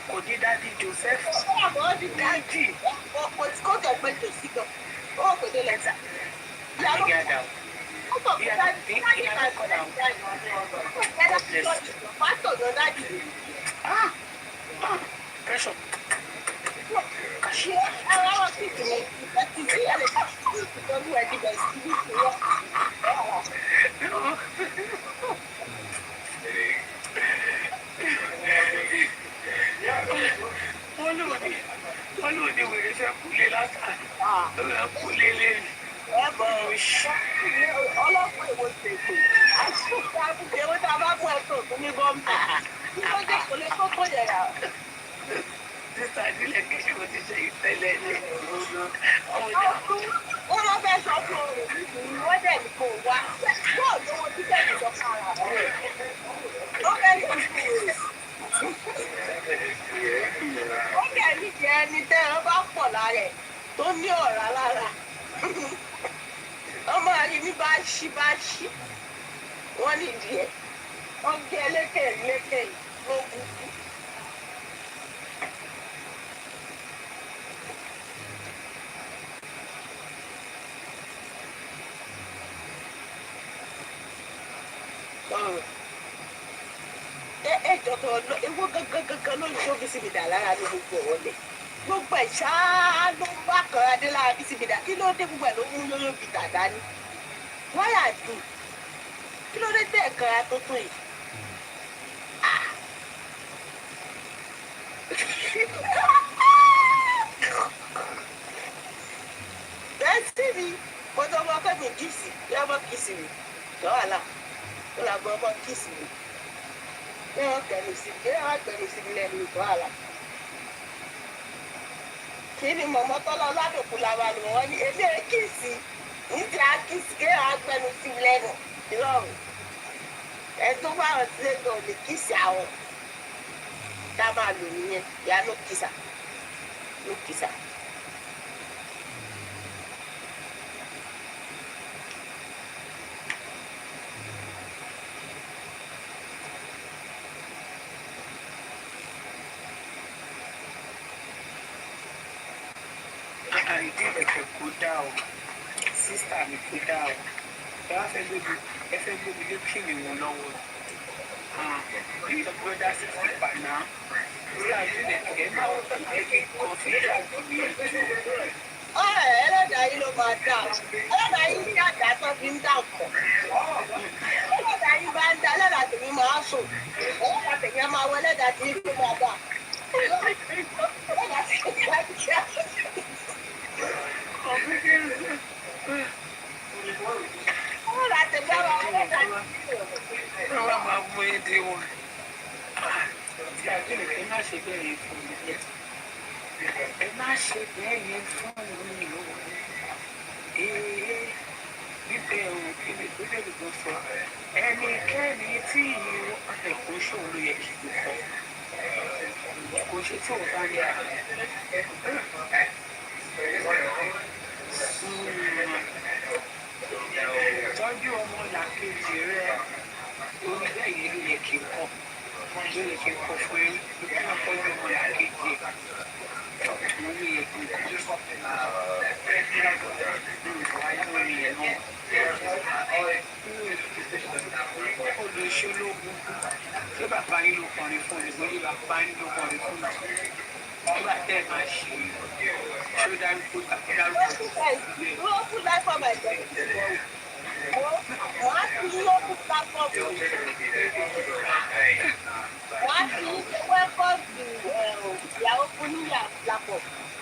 kò dé dádì Joseph. Dádì. Kó tẹ̀ pé tòsí gan. Ó kò dé lẹ́tà. Ìyá Pressure. Wọ́n lò ní wèrè fẹ́ kúlé látà. Kúlé lẹ́nu. Ọlọ́pàá èwo ṣètò. Àṣìṣe owó tá a bá mú ẹ̀sùn òkú ní bọ́m̀bà. Ó jẹ́ kò lè kókó yẹ̀yà. Sísá nílẹ̀ kẹ́kẹ́ mo ti ṣe ìtẹ́lẹ̀ ní. Wọ́n lọ fẹ́ sọ fún òun wọ́n dẹ̀ ní kò wá. Yóò lówó títẹ̀ ní sọ fún ara rẹ̀. Ó fẹ́ sọ fún òun. Ó kẹ̀ nídìí ẹni tẹ́ ẹ bá pọ̀ lára ẹ̀ tó ní ọ̀rá lára. Ọmọ àyíní bá ṣí wọ́n nídìí ẹ̀ wọ́n gé lékè ló bukú. Ẹjọ́ tó lọ ewu gangan ló ń ṣó bísí dà lára ní gbogbo ọ̀lẹ̀ gbogbo ẹ̀ ṣáá ló bá kan adé lára bísí dà kí ló dé gbogbo ẹ̀ ló mú yóyó bí dàda ní wáyà dùn kí ló dé tẹ̀ ẹ̀kan ara tó tó yìí. Bẹ́ẹ̀sì mi mo tọ́ ọmọ ọkọ mi kìsì yá ọmọ kìsì mi lọ́wọ́lá ó là gbọ́ ọmọ kìsì mi yá ọ gbẹ̀rù sí mi lẹ́nu lọ́wọ́lá. Kí ni mọ̀mọ́ tọ́lọ́ ládùúgbò làwọn àlùmọ́ wọn ní èmi ẹ̀ kìsì ní ti àkìsì kí ẹ̀ gbẹ̀rù sí mi lẹ́nu ìrọ̀rùn ẹ̀ tó bá wọn ti lé gan ò lè kìsì àwọn tá a máa lò nìyẹn yá ló kìsà. Ìdí ẹ̀fẹ̀ kò dá o, sísá mi kò dá o, ẹ wá fẹ́ gbé mi lé kíni wọn lọ́wọ́. Bí ìjọba sí pípa náà, sí àdúgbò ẹ̀ máa ń ẹgbẹ́ kan sí ìdájọ́ mi jù. Ẹlẹ́dàá yìí ló máa dà ẹlẹ́dàá yìí ní àdá tó fi ń dà pọ̀. Ẹlẹ́dàá yìí bá ń dá ẹlẹ́dàá tèmi máa sùn. Ẹlẹ́dàá tèmi máa wọ ẹlẹ́dàá tí yìí tó máa dà. Ẹlẹ́dàá tèmi máa dà. wá máa mú èdè wọn. Tí a kéde ẹ má ṣe bẹ́ẹ̀ yẹn fún mi. Ẹ má ṣe bẹ́ẹ̀ yẹn fún mi o. Níbẹ̀ o, kí ni ìgbésẹ̀ gbogbo sọ? Ẹnikẹ́ni tí ìwọ ẹ̀kọ́ ṣòro yẹ kí n kọ́. Kò ṣe tí ò bá ní àná. Tọ́jú ọmọ làkejì rẹ̀ orí bẹ́ẹ̀ yẹn ló yẹ kí n kọ́. Ló yẹ kí n kọ́ fún ẹ. Ìgbà náà tọ́jú ọmọ làkejì rẹ̀. Mo ní yẹ kí n kọ́. Olùṣèlógún ṣé bàbá yín ló kọrin fún mi? Lórí bàbá yín ló kọrin fún mi. Nígbà tẹ́ ẹ máa ṣe ṣó dárúkọ tàbí dárúkọ. Wọ́n kú láìpọ̀ bàjẹ́. Wọ́n á fi lókù lápọ̀ bò. Wọ́n á fi wẹ́kọ̀ọ̀dù ìyàwó fún níyà lápọ̀.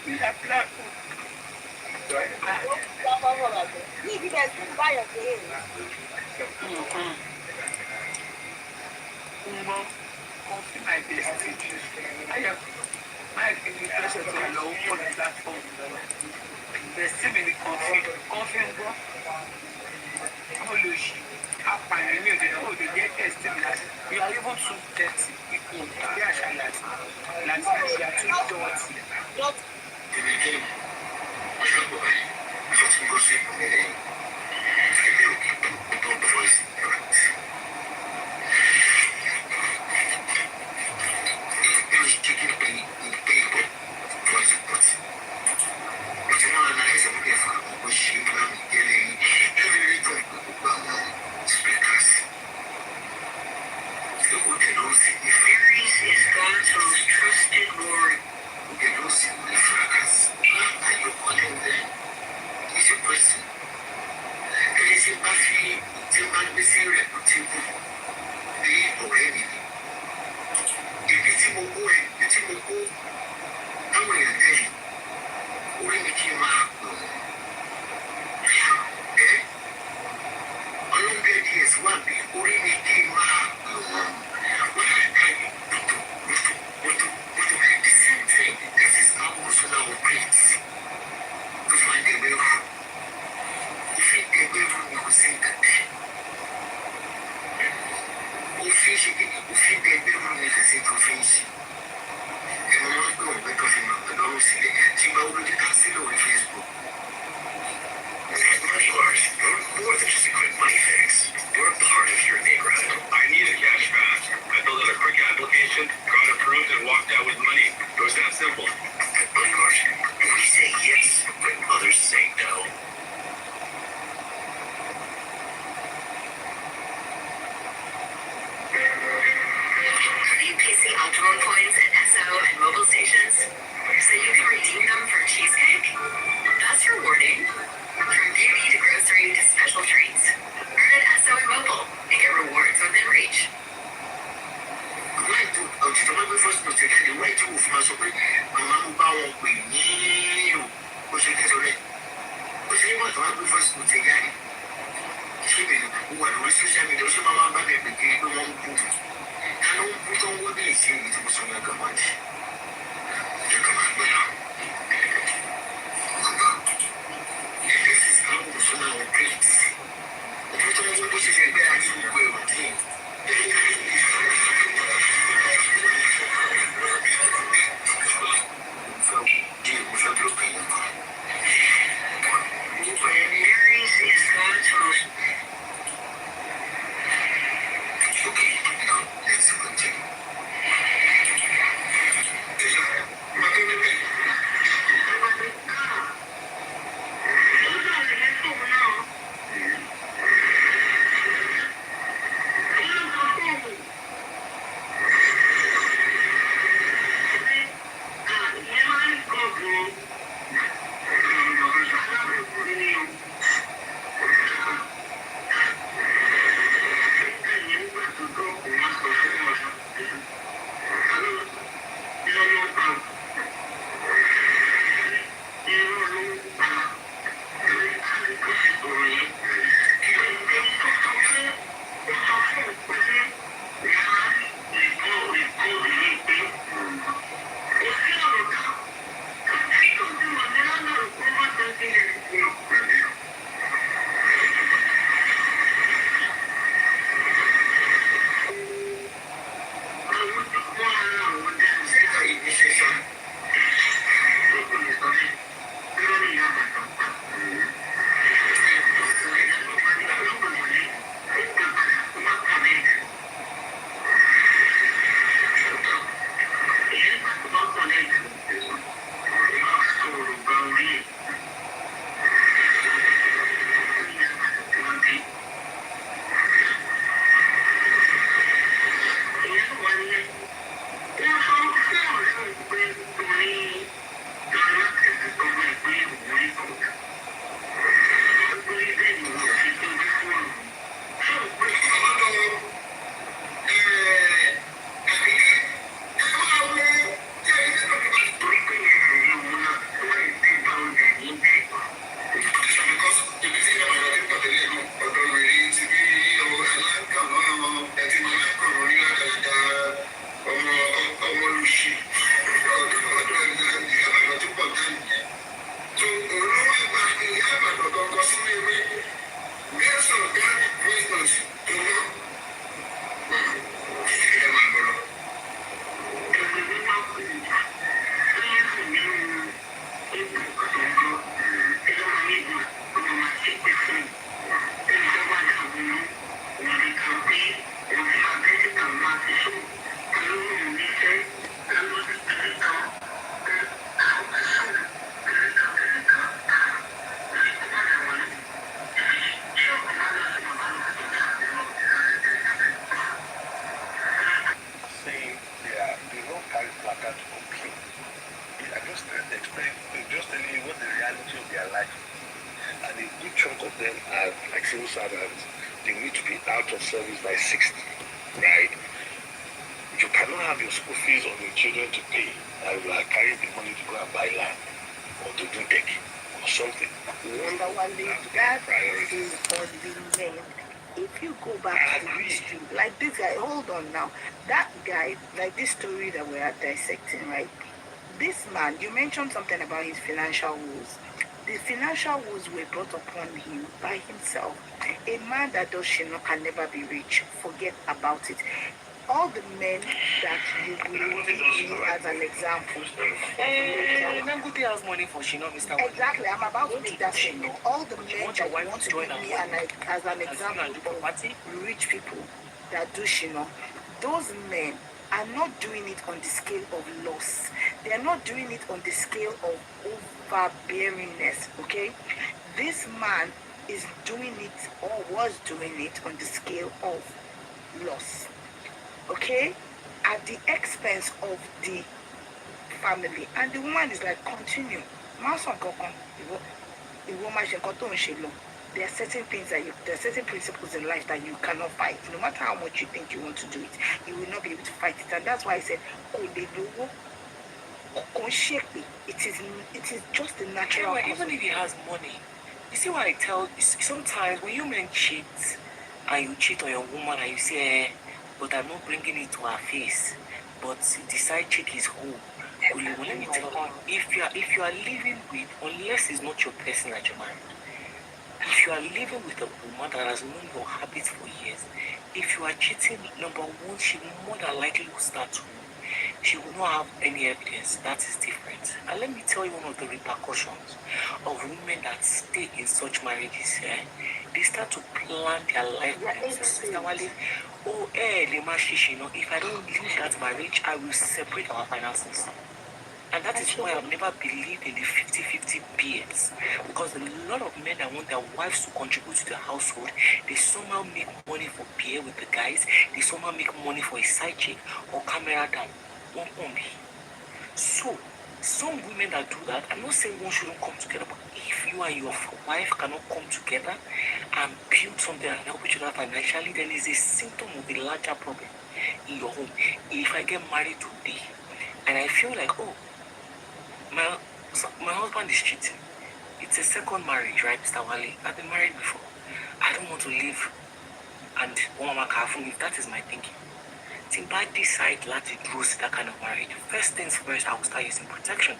Nígbà pílàpù. Lápọ̀ bọ̀ bàjẹ́. Ní ibi bẹ́ẹ̀ sí báyọ̀ pé èrè. Mọ confie my destiny. Ayọ̀ máa fi ní pẹ́sẹ̀ tó lọ ó pọ̀ ní platform. Bẹ̀sí mi ni confie ń gbọ́. Mo lè ṣe apààyàn ní òde náà òde jẹ́ tẹ̀sí mi láti. We are able to tẹ̀sí ipò bí àṣà láti ṣe àtúntò ọtí. saying they don't carry placard to complain. I just explain, just telling you what the reality of their life is. And a good chunk of them are like civil servants. They need to be out of service by 60, right? You cannot have your school fees on your children to pay, and you are carrying the money to go and buy land or to do decking or something. Number one, that is on the men. If you go back to the history, like this guy, hold on now. That guy, like this story that we are dissecting, right? This man, you mentioned something about his financial woes. The financial woes were brought upon him by himself. A man that does shino can never be rich. Forget about it. All the men that you will use as an example. Nanguti has money for Shino, Mr. Exactly, I'm about to make that shino. All the men that want to give me as an example of rich people that do shino, those men are not doing it on the scale of loss. They are not doing it on the scale of overbearingness, okay? This man is doing it or was doing it on the scale of loss, okay? At the expense of the family. And the woman is like, continue. There are certain things there are certain principles in life that you cannot fight. No matter how much you think you want to do it, you will not be able to fight it. And that's why I said, it is just the natural. Anyway, even if he has money, you see what I tell you, sometimes when you men cheat and you cheat on your woman and you say, but I'm not bringing it to her face, but the side chick is home. Let me tell you, if you are living with, unless it's not your person that you're married, if you are living with a woman that has known your habits for years, if you are cheating, number one, she more than likely will start to know. She will not have any evidence. That is different. And let me tell you one of the repercussions of women that stay in such marriages. They start to plan their life by themselves. If I don't leave that marriage, I will separate our finances. And that is why I've never believed in the 50-50 BS. Because a lot of men that want their wives to contribute to the household, they somehow make money for beer with the guys, they somehow make money for a side chick or camera down. So, some women that do that, I'm not saying one shouldn't come together, but if you and your wife cannot come together and build something and help each other financially, then it's a symptom of a larger problem in your home. If I get married today and I feel like, oh, my husband is cheating. It's a second marriage, right, Mr. Wale? I've been married before. I don't want to live and if that is my thinking. If I decide to do that kind of marriage, first things first, I will start using protection.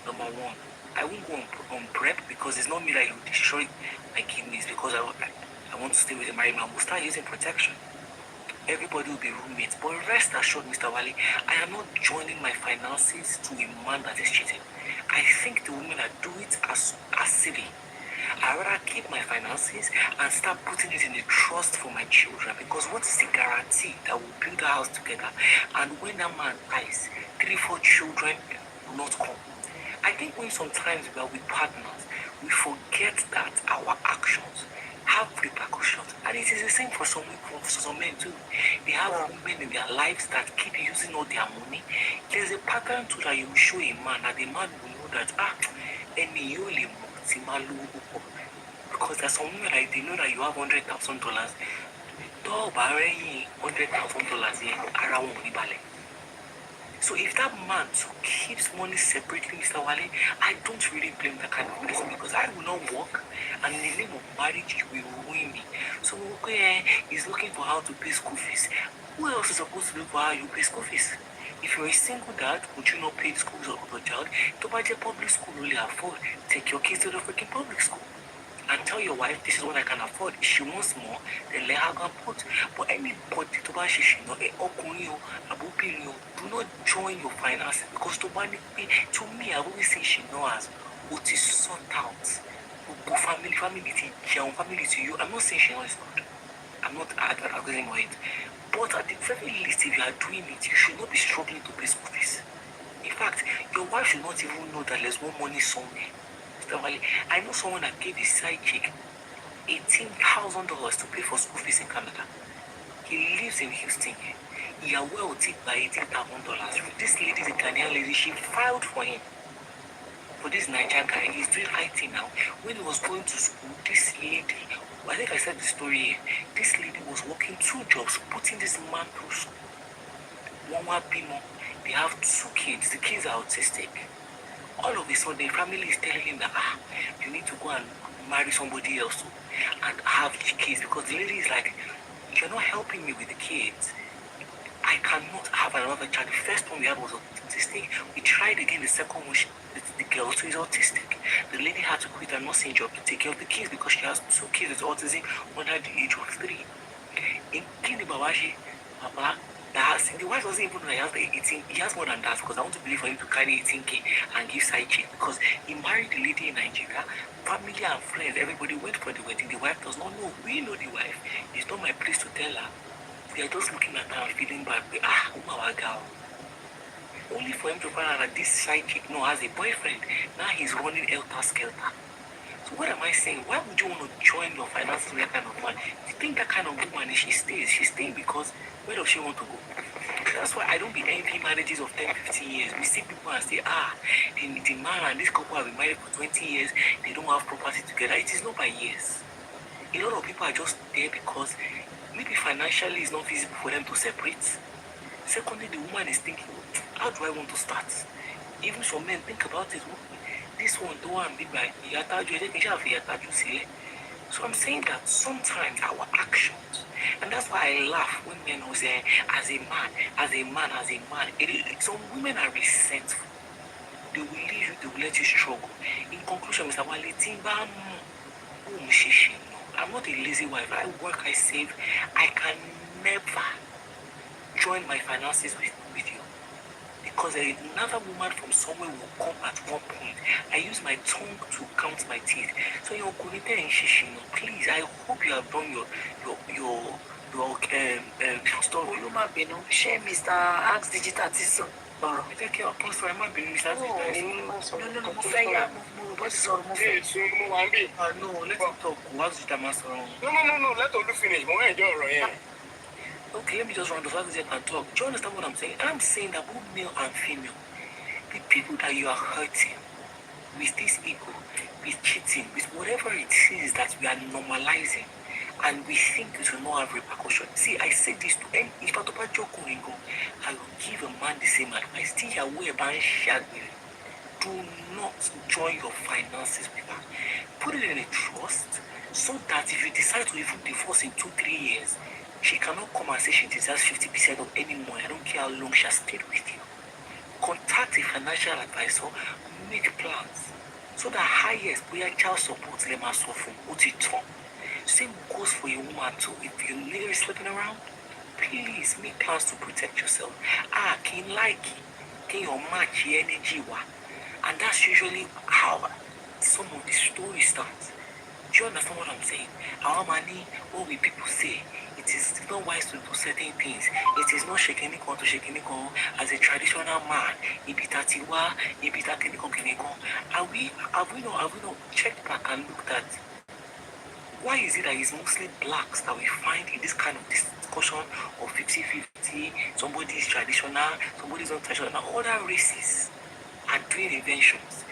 Number one, I won't go on prep because it's not me that will destroy my kidneys because I want to stay with a married man. I will start using protection. Everybody will be roommates. But rest assured, Mr. Wale, I am not joining my finances to a man that is cheating. I think the women that do it are silly. I rather keep my finances and start putting it in a trust for my children, because what is the guarantee that we'll build a house together and when that man dies, 3-4 children will not come? I think when sometimes we are with partners, we forget that our actions have repercussions, and it is the same for some men too. They have women in their lives that keep using all their money. There's a pattern too that you show a man, and the man will know that because there's some women like they know that you have $100,000. So if that man keeps money separately, Mr. Wale, I don't really blame that kind of person, because I will not work, and in the name of marriage, you will ruin me. So he's looking for how to pay school fees. Who else is supposed to look for how you pay school fees? If you're a single dad, would you not pay the school fees of your child? To buy your public school, really afford. Take your kids to the freaking public school. and tell your wife, this is what I can afford. If she wants more, then let her go and put. But anybody to buy she know, do not join your finances because to me, I've always seen she know as what is sought out. Family to you. I'm not saying she knows good. I'm not advocating for it. But at the very least, if you are doing it, you should not be struggling to pay school fees. In fact, your wife should not even know that there's more money somewhere. I know someone that gave his side chick $18,000 to pay for school fees in Canada. He lives in Houston. He is well tipped by $18,000. This lady is a Ghanaian lady. She filed for him. For this Nigerian guy, he's doing IT now. When he was going to school, this lady, I think I said the story here, this lady was working 2 jobs, putting this man through school. They have 2 kids. The kids are autistic. All of a sudden, the family is telling him that, you need to go and marry somebody else and have the kids, because the lady is like, you're not helping me with the kids. I cannot have another child. The first one we had was autistic. We tried again, the second one, the girl also is autistic. The lady had to quit her nursing job to take care of the kids because she has 2 kids with autism under the age of 3. In Kini Babaji, Papa, the wife doesn't even know he has the 18. He has more than that because I want to believe for him to carry 18K and give side chick because he married the lady in Nigeria. Family and friends, everybody went for the wedding. The wife does not know. We know the wife. It's not my place to tell her. We are just looking at her and feeling bad. My girl. Only for him to find out that this side chick now has a boyfriend. Now he's running helter-skelter. So what am I saying? Why would you want to join your finances with that kind of man? You think that kind of woman, if she stays, she's staying because where does she want to go? That's why I don't be envying marriages of 10, 15 years. We see people and say, the man and this couple have been married for 20 years, they don't have property together. It is not by years. A lot of people are just there because maybe financially it's not feasible for them to separate. Secondly, the woman is thinking, how do I want to start? Even some men think about it. This one don't want to be by so I'm saying that sometimes our actions, and that's why I laugh when men who say, as a man, some women are resentful. They will leave you, they will let you struggle. In conclusion, Mr. Wale, I'm not a lazy wife. I work, I save. I can never join my finances with you. Because another woman from somewhere will come at one point. I use my tongue to count my teeth. So your please, I hope you have done your story. Share Mr. Ask Digital Tiso. Take care of us. I'm not being Mr. No, what is all no, let him talk. What's the master? No, let Olu finish. Okay, let me just round off so and talk. Do you understand what I'm saying? I'm saying that both male and female, the people that you are hurting with this ego, with cheating, with whatever it is that we are normalizing, and we think it will not have repercussions. See, I say this to any, if I will give a man the same advice. Do not join your finances with her. Put it in a trust so that if you decide to even divorce in 2-3 years, she cannot come and say she deserves 50% of any money. I don't care how long she has stayed with you. Contact a financial advisor, make plans so that highest where child support them as from Otito. Same goes for a woman too. If your nigger is sleeping around, please make plans to protect yourself. Can your match energy? And that's usually how some of the stories start. Do you understand what I'm saying? Our money, what will people say? It is not wise to do certain things. It is not shaking to shaking as a traditional man. Have we not checked back and looked at why is it that it's mostly blacks that we find in this kind of discussion of 50-50, somebody is traditional, somebody is not traditional, other races are doing inventions.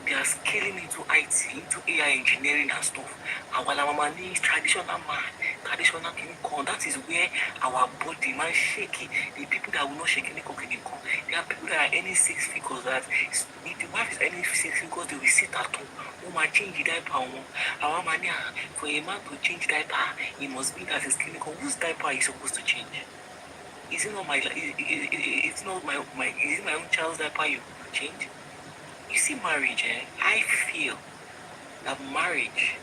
They are scaling into IT, into AI engineering and stuff. And while our man is traditional man, traditional kinikon, that is where our body man shaky. The people that will not shake kinikon. There are people that are earning 6 figures that if the wife is earning 6 figures, they will sit at home. Woman change the diaper. Our man, for a man to change diaper, he must be that his kinikon. Whose diaper is supposed to change? Is it not my? It's not my. Is it my own child's diaper you change? You see, marriage, I feel that marriage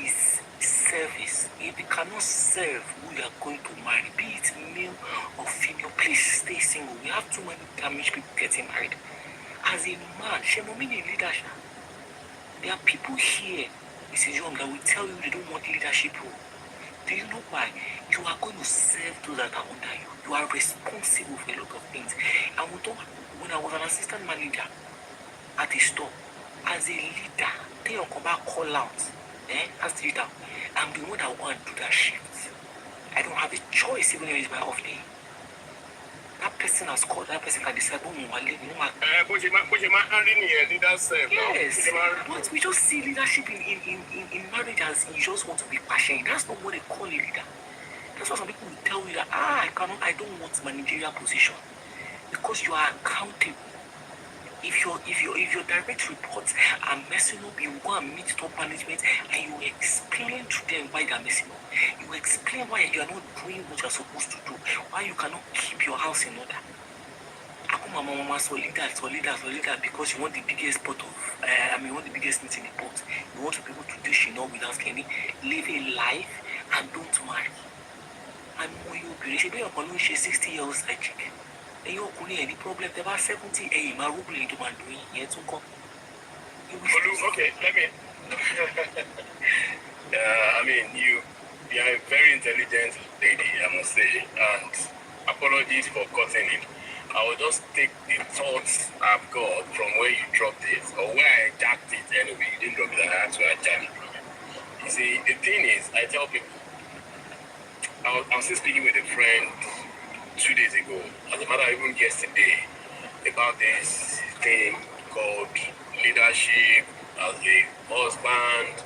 is service. If you cannot serve who you are going to marry, be it male or female, please stay single. We have too many damaged people getting married. As a man, Shemomini leadership. There are people here, Mrs. Young, that will tell you they don't want leadership role. Do you know why? You are going to serve those that are under you. You are responsible for a lot of things. And when I was an assistant manager at a store, as a leader, they will come back call out. As the leader, I'm the one that want to do that shift. I don't have a choice even if it's my off day. That person has called, that person can decide what we Yes, but we just see leadership in marriage as you just want to be passionate. That's not what they call a leader. That's why some people will tell you that I don't want managerial position. Because you are accountable. If your direct reports are messing up, you go and meet top management and you explain to them why they are messing up. You explain why you are not doing what you are supposed to do, why you cannot keep your house in order. Mama, so leader, because you want the biggest pot of, you want the biggest meat in the pot. You want to be able to dish without any, live a life and don't marry. And when you should be up on 60 years like chicken. And you couldn't any problem. There are 70 a maruble into my doing yet to come. Okay, let me. I mean, you are a very intelligent lady, I must say, and apologies for cutting it. I will just take the thoughts I've got from where you dropped it, or where I jacked it anyway. You didn't drop it, that's where I jacked it from. You see, the thing is, I tell people, I was still speaking with a friend 2 days ago, as a matter of even yesterday, about this thing called leadership as a husband,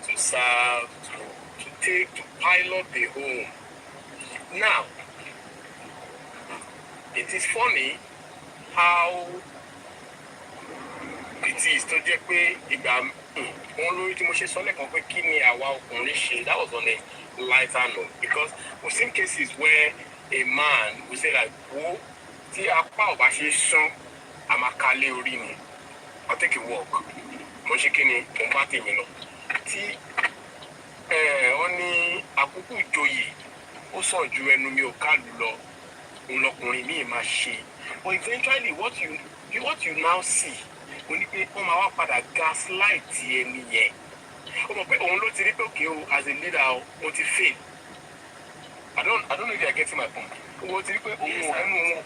to serve, to pilot the home. Now, it is funny how it is to jẹ́ pé ìgbà òun lórí tí mo ṣe sọ lẹ́kàn pé kí ni àwa ọkùnrin ṣe. That was on a lighter note, because we've seen cases where a man will say like, wo tí apá ò bá ṣe sán a máa kalẹ̀ orí ni, I'll take a walk, mo ṣe kí ni mo bá tèmi lọ. Tí wọ́n ní àkókò ìjòyè ó sàn ju ẹnu mi ò kálù lọ, òun lọkùnrin míì máa ṣe. But eventually what you now see ó ní pé wọ́n máa wá padà gaslight ẹni yẹn. Ó mọ̀ pé òun ló ti rí pé òkè o as a leader o mo ti fail. I don't know if you are getting my point. Owó ti rí pé òun ò ẹnu wọn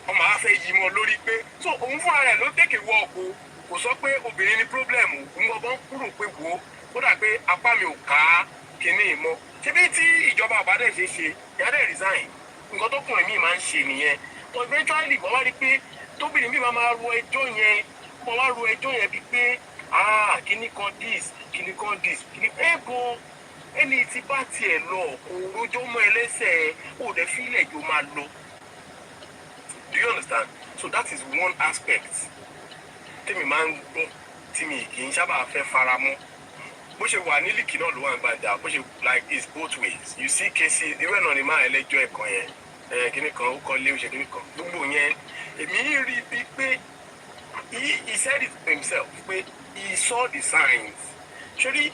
ọmọ afẹ́ yìí mọ́ lórí pé so òun fúnra rẹ̀ ló tèkè wọ ọkọ̀ kò sọ pé obìnrin ní problem òun ọgbọ́n kúrò pé wo ó dà pé apá mi ò ká kíní mọ́. Ṣé bí tí ìjọba àbádẹ́ ṣe ìyádẹ́ resign nǹkan tó kùnrin míì máa ń ṣe nìyẹn. But eventually wọ́n wá rí pé tóbìnrin míì máa ro ẹjọ́ yẹn wọ́n wá ro ẹjọ́ yẹn bíi pé kíní kan this kíní kan this kíní gan ẹni tí bá tiẹ̀ lọ kò rojọ́ mọ́ ẹlẹ́sẹ̀ ó dẹ̀ fílẹ̀ yóò máa lọ. Do you understand? So that is one aspect. Tèmi máa ń gbọ́ tí mi kì í sábà fẹ́ fara mọ́. Bó ṣe wà ní líkì náà ló wà ń gbàdá bó ṣe like it's both ways. You see cases irú ẹ̀ náà ni máa ẹlẹ́jọ́ ẹ̀kan yẹn kíní kan ó kọ́ lé ó ṣe kíní kan gbogbo yẹn èmi rí bíi pé he said it himself pé he saw the signs. Ṣé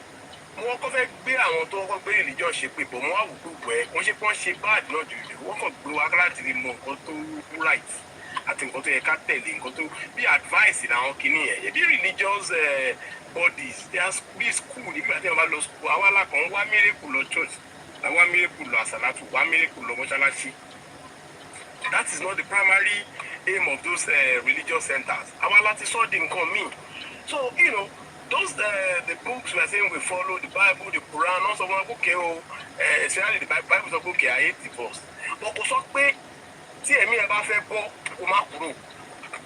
wọ́n kọ́ fẹ́ gbé àwọn tó kọ́ gbé religion ṣe pé bọ̀ wọ́n wá wò gbogbo ẹ̀ wọ́n ṣe pé wọ́n ṣe bad náà jù wọ́n kàn gbé wa láti rí mọ nǹkan tó right àti nǹkan tó yẹ ká tẹ̀lé nǹkan tó bí advice làwọn kìíní yẹn ẹbí religious bodies bí school nígbà tí wọ́n bá lọ school àwa alákan wá miracle lọ church àwa miracle lọ àsàlátù wá miracle lọ mọ́ṣáláṣí. That is not the primary aim of those religious centers. Àwa láti sọ di nǹkan míì. So you know those the books we are saying we follow, the Bible, the Quran, also okay, especially the Bible is okay, I hate divorce. But kò sọ pé tí ẹ̀mí ẹ bá fẹ́ bọ́ kó má kúrò.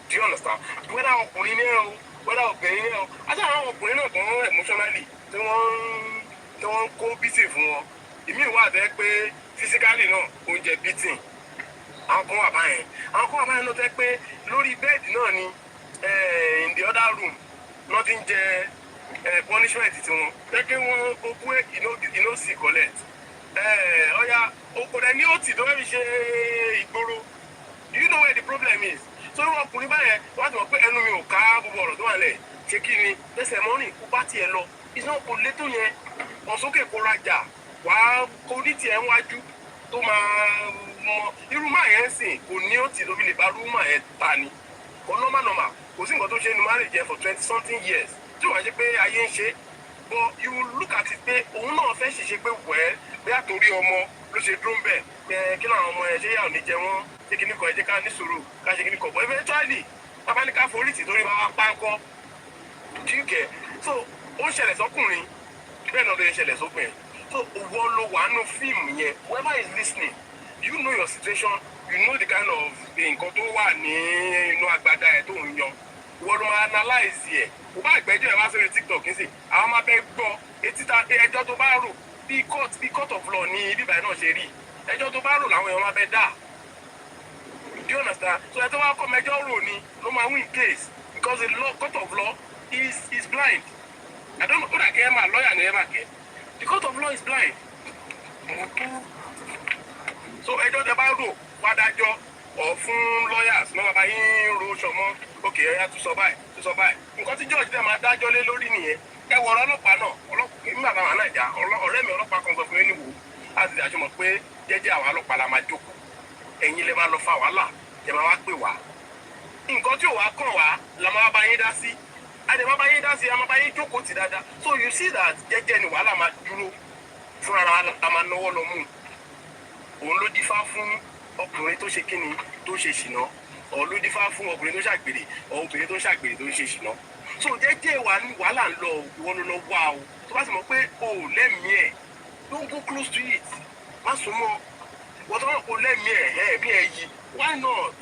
Do you understand? Whether ọkùnrin ní ẹ o, whether obìnrin ní ẹ o, àti àwọn ọkùnrin náà gan emotionally tí wọ́n kó beating fún wọn. Ìmí wà bẹ́ẹ̀ pé physically náà oúnjẹ beating. Àwọn kan wà báyẹn. Àwọn kan wà báyẹn náà tẹ́ pé lórí bẹ́ẹ̀dì náà ni in the other room nothing jẹ punishment tí wọn pẹ́kẹ́ wọn okú iná sì collect ọ̀ya okòrè ní òtì tó fẹ́ fi ṣe ìgboro. Do you know where the problem is? So ọkùnrin báyẹn wọ́n ti mọ̀ pé ẹnu mi ò ká gbogbo ọ̀rọ̀ tó wà lẹ̀ ṣé kí ni tẹsẹ̀ mọ́rin kó bá tiẹ̀ lọ iná kò létò yẹn wọn sókè kó rajà wàá kó ní tiẹ̀ wájú tó máa mọ irú máa yẹn sìn kò ní ó tì lóbi lè bá rú máa yẹn ta ni kò normal kò sí nǹkan tó ṣe nu marriage yẹn for 20-something years tí wàá ṣe pé ayé ń ṣe but you look at it pé òun náà fẹ́ ṣèṣe pé wẹ́ẹ́ bí àtòrí ọmọ ló ṣe dúró ń bẹ̀ pé kí làwọn ọmọ ẹ̀ ṣe yà ò ní jẹ wọ́n ṣé kíní kan ẹ jẹ́ ká ní sùúrù ká ṣe kíní kan but eventually bàbá ní ká forí tì torí bàbá pánkọ́ do you get so ó ṣẹlẹ̀ sọ́kùnrin bẹ́ẹ̀ náà ló yẹ ṣẹlẹ̀ sóbìnrin so òwò ló wà nù fíìmù yẹn whoever is listening you know your situation you know the kind of nǹkan tó wà ní inú agbada ẹ̀ tó ń yan ìwọ ló máa analyse ẹ̀ kò bá ìgbẹ́jọ́ ẹ̀ wá sórí TikTok nísìn àwọn máa bẹ́ gbọ́ etí ta ẹjọ́ tó bá rò bí court of law ní bíbá náà ṣe rí ẹjọ́ tó bá rò làwọn èèyàn máa bẹ́ dà do you understand so ẹ tó wá kọ́ mẹjọ́ rò ni ló máa win case because the law court of law is blind I don't know who that get my lawyer never get the court of law is blind so ẹjọ́ tẹ bá rò wádájọ́ ọ̀ fún lawyers náà bàbá yín ro ṣọmọ òkè ẹ̀yà tó sọ báyìí nǹkan tí george dẹ̀ máa dájọ́ lé lórí nìyẹn ẹ wọ ọlọ́pàá náà nígbà táwọn anáìjà ọ̀rẹ́ mi ọlọ́pàá kan sọ fún yín níwò láti dájú mọ̀ pé jẹ́jẹ́ àwọn ọlọ́pàá la máa jókòó ẹ̀yin lè máa lọ fa wàhálà ẹ máa wá pè wá nǹkan tí ò wá kàn wá la máa bá yín dá sí àdè máa bá yín dá sí a máa bá yín jókòó tì dáadáa so you see that jẹ́jẹ́ ni wàhálà máa dúró fúnra la máa náwó lọ mú òun ló dífá fún ọkùnrin tó ṣe kíni tó ṣe ṣìnà ọ̀ ló dífá fún ọkùnrin tó ṣàgbèrè ọ̀ obìnrin tó ṣàgbèrè tó ń ṣe ṣìnà so jẹ́jẹ́ wàhálà ń lọ ìwọ ló lọ wá o tó bá sì mọ̀ pé o ò lẹ́mìí ẹ̀ don't go close to it má sún mọ́ wọ́n tó o lẹ́mìí ẹ̀ bí ẹ yí why not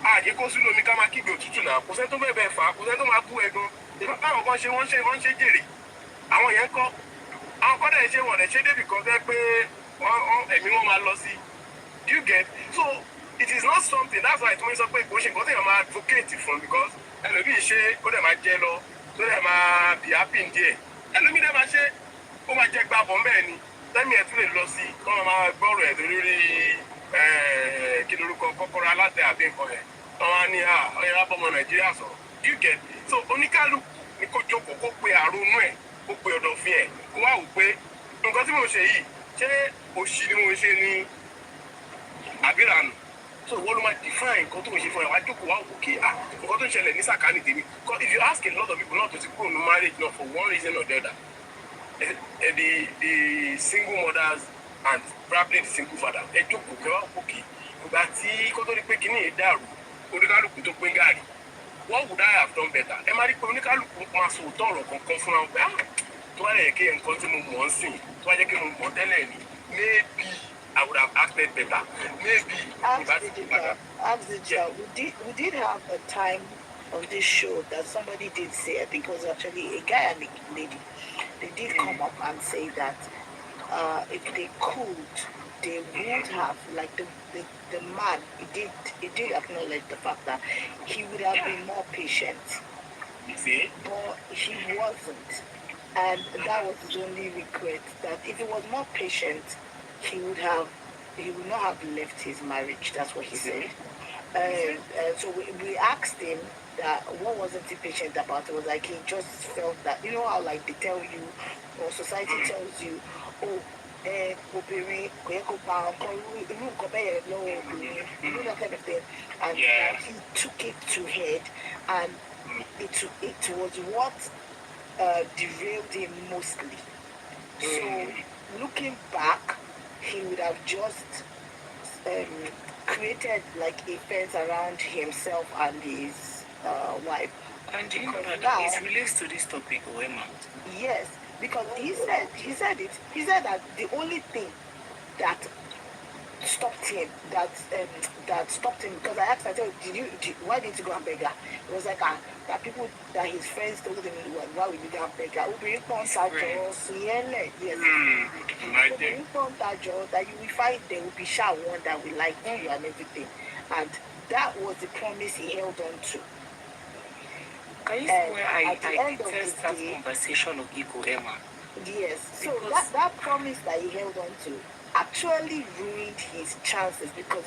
àjẹ́ kó sínú omi ká máa kígbe òtútù náà kò sẹ́ni tó bẹ́ẹ̀ bẹ́ẹ̀ fà á kò sẹ́ni tó máa bú ẹ̀gbọ́n báwọn kan ṣe wọ́n ṣe jèrè àwọn yẹn kọ́ àwọn kọ́ dẹ̀ ṣe wọ̀n dẹ̀ ṣe débì kan fẹ́ pé ẹ̀mí wọn máa lọ sí do you get so it is not something that's why ìtumọ̀ sọ pé kò ṣe nǹkan tó yàn máa advocate fún because ẹlòmíì ṣe ó dẹ̀ máa jẹ lọ tó dẹ̀ máa bì happy díẹ̀ ẹlòmíì dẹ̀ máa ṣe ó máa jẹ gbàbọ̀ mbẹ́ẹ̀ ni tẹ́mi ẹ̀ tún lè lọ sí kí wọ́n máa gbọ́rọ̀ ẹ̀ lórí kí lorúkọ kọ́kọ́rọ́ alátẹ àbí nǹkan yẹn wọ́n á ní ọ̀yẹ́ abọ́mọ nàìjíríà sọ̀rọ̀ do you get so oníkálukú ni kò jókòó kó pe àrònú ẹ̀ kó pe ọ̀dọ̀fin ẹ̀ kó wá wò pé nǹkan tí mo ṣe yìí ṣé òṣì ni mo ṣe ní àbírànù so wọ́n ló máa define nǹkan tó ń ṣe fún ẹ̀ wá jókòó wá òkè nǹkan tó ń ṣẹlẹ̀ ní sàkánì tèmi because if you ask a lot of people not to ti kúrò ní marriage náà for one reason or the other the single mothers and probably the single father ẹ jókòó kẹwàá òkè ìgbà tí kó tó di pé kíní yẹn dàrú oníkálukú tó pín gàrí what would I have done better ẹ máa rí pé oníkálukú máa sọ òótọ́ ọ̀rọ̀ kankan fúnra wọn pé tó wá lẹ̀ kí nǹkan tí mo mọ̀ ọ́n sìn tó wá jẹ́ kí mo mọ̀ tẹ́lẹ̀ ni maybe I would have acted better. Maybe. We did have a time on this show that somebody did say, I think it was actually a guy and a lady, they did come up and say that if they could, they would have, like the man, he did acknowledge the fact that he would have been more patient. You see? But he wasn't. And that was his only regret, that if he was more patient, he would not have left his marriage. That's what he said. So we asked him that what wasn't he patient about. It was like he just felt that, you know how like they tell you, or society tells you, oh, that kind of thing. And he took it to head, and it was what derailed him mostly. So looking back, he would have just created like a fence around himself and his wife. And you know that it relates to this topic, Emma. Yes, because he said that the only thing that stopped him, because I asked, I said, why didn't you go and beg her? It was like that people, that his friends told him, why would you go and beg her? That you will find there will be one that will like you and everything. And that was the promise he held on to. Can you see where I test that conversation of Ego, Emma? Yes. So that promise that he held on to actually ruined his chances, because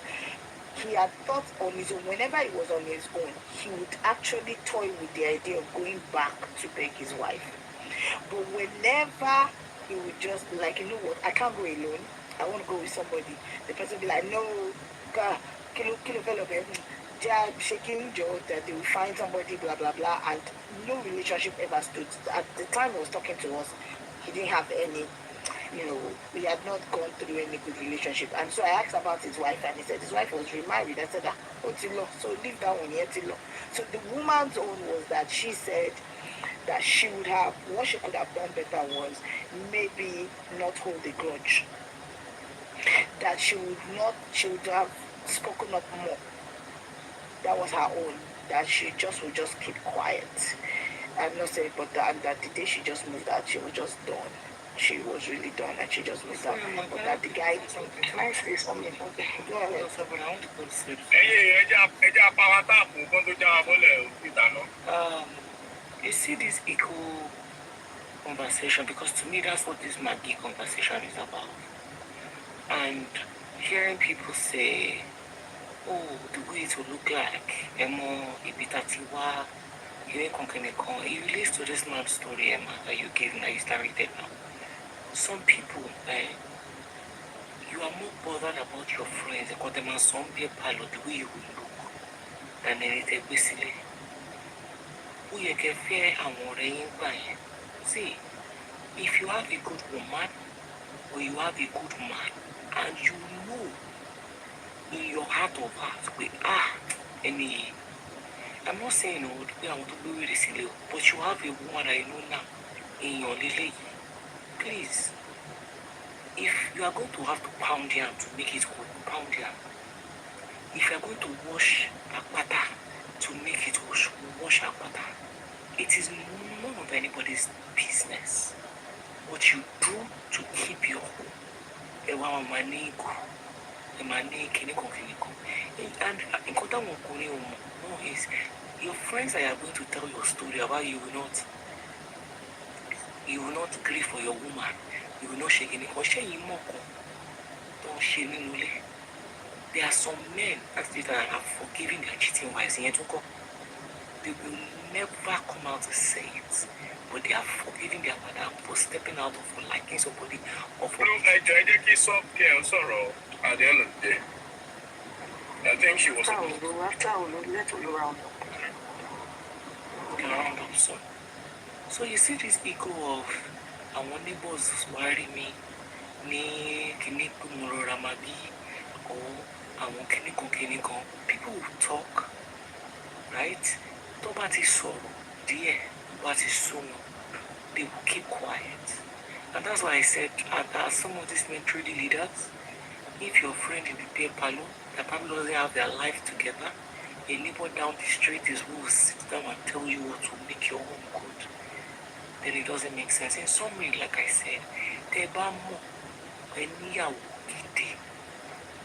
he had thought on his own, whenever he was on his own, he would actually toy with the idea of going back to beg his wife. But whenever he would just be like, you know what, I can't go alone, I want to go with somebody, the person would be like, no, God, kilo fellow, jab, shaking jaw, that they will find somebody, blah, blah, blah, and no relationship ever stood. At the time he was talking to us, he didn't have any, you know, he had not gone through any good relationship. And so I asked about his wife, and he said his wife was remarried. I said, oh, Tilo, so leave that one here, Tilo. So the woman's own was that she said that she would have, what she could have done better was maybe not hold a grudge. That she would have spoken up more. That was her own. That she just would just keep quiet. I'm not saying, but that the day she just moved out, she was just done. She was really done, and she just moved out. But that the guy, can I say something? Go ahead. You see this eco conversation, because to me that's what this Maggie conversation is about. And hearing people say, oh, the way it will look like, Emo, Ibitatiwa, it relates to this man's story, Emma, that you gave now, you started now. Some people, you are more bothered about your friends, because them are some people, the way you will look, than anything basically. Who you can fear and worrying by. See, if you have a good woman, or you have a good man, and you know in your heart of hearts, any, I'm not saying I want to do it, but you have a woman I know now in your lily. Please, if you are going to have to pound yam to make it good, pound yam. If you are going to wash akpata to make it wash akpata. It is none of anybody's business. What you do to keep your home. And is your friends that are going to tell your story about you will not grieve for your woman. You will not shake any. Don't shame me. There are some men that are forgiving their cheating wives. They will never come out to say it, but they are forgiving their mother for stepping out of liking somebody or for. At the end of the day, I think she was. So you see this ego of our neighbors worry me, or people will talk, right? They will keep quiet. And that's why I said, as some of these mentally leaders, if your friend in the beer parlor that probably doesn't have their life together, a neighbor down the street is who will sit down and tell you what will make your home good, then it doesn't make sense. In summary, like I said,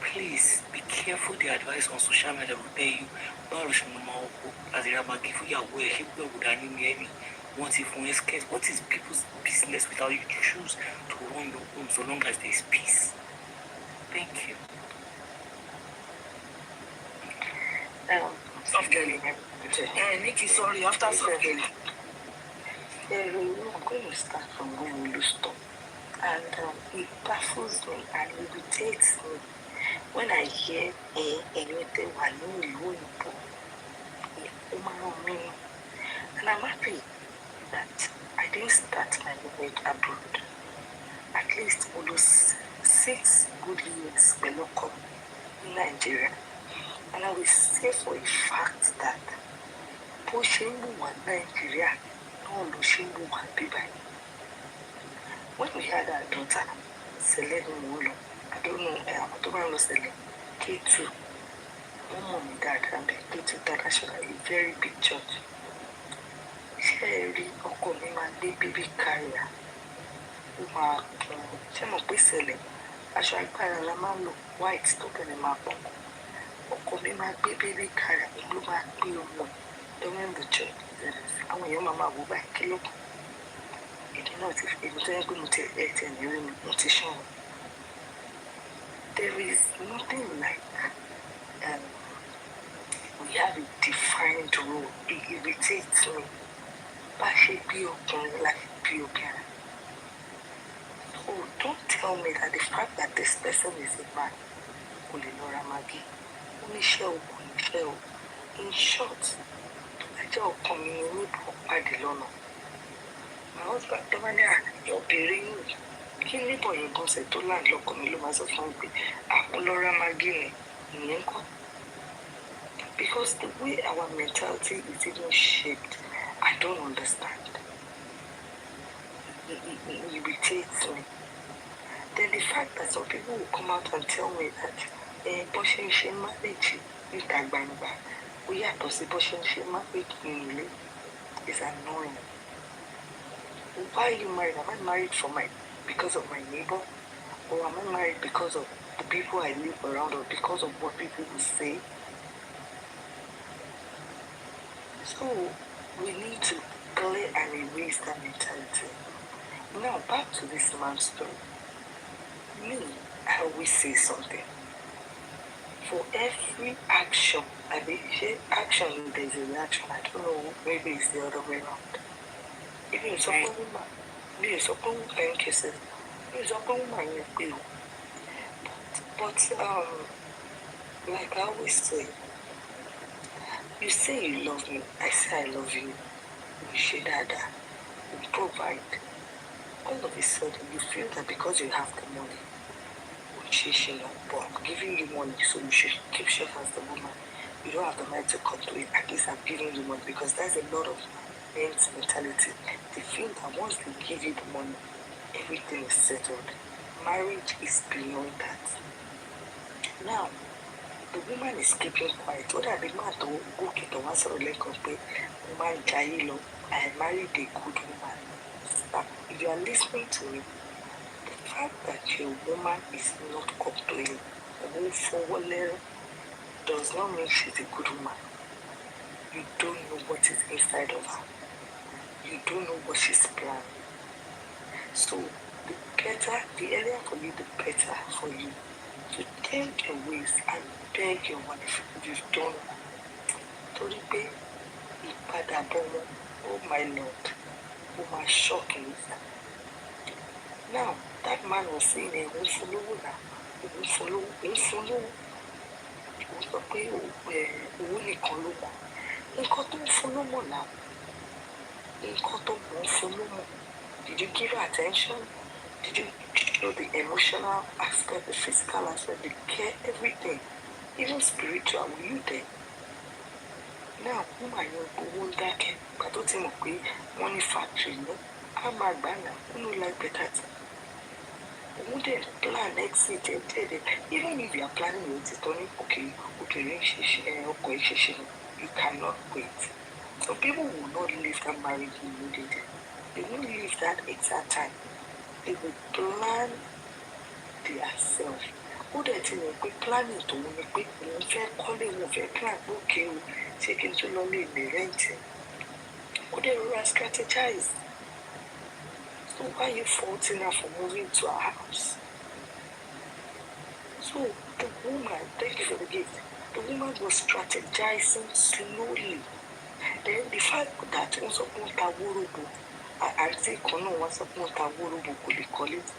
please be careful the advice on social media will tell you, what is people's business without you choose to run your home so long as there is peace? Thank you. Soft girl. Nikki, sorry, after soft girl. I'm going to start from where we will stop. And it baffles me and irritates me when I hear anything I know you and I'm happy that I didn't start my movement abroad. At least for those 6 good years welcome in Nigeria. And I will say for a fact that Nigeria, when we had our daughter, Selene Molo, I don't know, K2, mom and dad, and K2 International, a very big church. Sherry, baby carrier. Some of this selling, I shall acquire a man white stopping in my book. Baby carrier, blue back, blue moon. Don't remember the church. I want your mamma go back, kill. It is not if it was going to take 18 years nutrition. There is nothing like we have a defined role. It irritates me. Bá ṣe bí ọkùnrin la ṣe bí obìnrin. Oh, don't tell me that the fact that this person is a man kò lè lọ ra magi. Ó ní iṣẹ́ o, kò ní iṣẹ́ o. In short, ẹjọ́ ọkàn mi ní níbo pàdé lọ́nà. My husband tó bá ní obìnrin yìí kí níbọ̀ yẹn gan ṣe tó láǹdì lọ́kàn mi ló máa sọ fún mi pé àpò lọ ra magi ni ìyẹn kọ́. Because the way our mentality is even shaped, I don't understand. It irritates me. Then the fact that some people will come out and tell me that bó ṣe ń ṣe marriage níta gbangba ó yàtọ̀ sí bó ṣe ń ṣe marriage ní ilé is annoying. Why are you married? Am I married because of my neighbor? Or am I married because of the people I live around or because of what people will say? So we need to clear and erase that mentality. Now back to this man's story. Me, I always say something. For every action, action there's a reaction. I don't know, maybe it's the other way around. If you support woman, you support woman cases, you support woman you feel. But like I always say, you say you love me, I say I love you. We share that, we provide. All of a sudden, you feel that because you have the money, but I'm giving you money, so you should keep short as the woman. You don't have the right to complain. At least I'm giving you money, because that's a lot of men's mentality. They feel that once they give you the money, everything is settled. Marriage is beyond that. Now, the woman is keeping quiet. What are the man to go to the one sort of like woman Jailo? I married a good woman. If you are listening to me, the fact that your woman is not complaining or move forward does not mean she's a good woman. You don't know what is inside of her. You don't know what she's planning. So the earlier for you, the better for you to take your ways and beg your wife if you've done torí pé ìpadàbọ̀ wọn, oh my Lord, oh my shocking. Now that man was saying òun fún lówó náà, òun fún lówó, òun sọ pé owó nìkan ló mọ̀. Nǹkan tó ń fún ló mọ̀ náà, nǹkan tó ń fún ló mọ̀. Did you give her attention? Did you show the emotional aspect, the physical aspect, the care, everything, even spiritual? Were you there? Now, who are you going back? But don't think of money factory, no? I'm a banner, who like better. Who did plan exit? Even if you are planning it, okay, you cannot wait. So people will not leave that marriage immediately. They won't leave that exact time. They will plan themselves. Who they think we planning to make fair calling of a plan, okay, taking too long in the renting. Who they will strategize. So why are you faulting her for moving to our house? So the woman, thank you for the gift. The woman was strategizing slowly. Then the fact that once upon I say once upon could call it,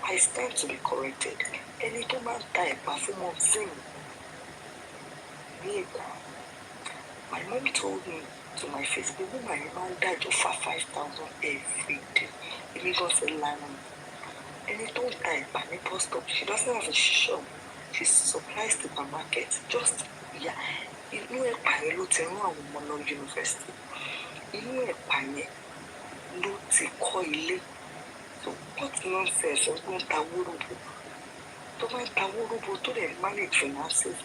I stand to be corrected. Any woman type performance thing. My mom told me to my face, the woman man died for 5,000 every day. If you go say land, any don't type any post stop. She doesn't have a shop. She supplies to the market. Just inú ẹ̀pà yẹn ló ti rán àwọn ọmọ lọ yunifásitì. Inú ẹ̀pà yẹn ló ti kọ́ ilé. So what nonsense ló ń ta wóróbo? Tó bá ń ta wóróbo tó dẹ̀ manage finances,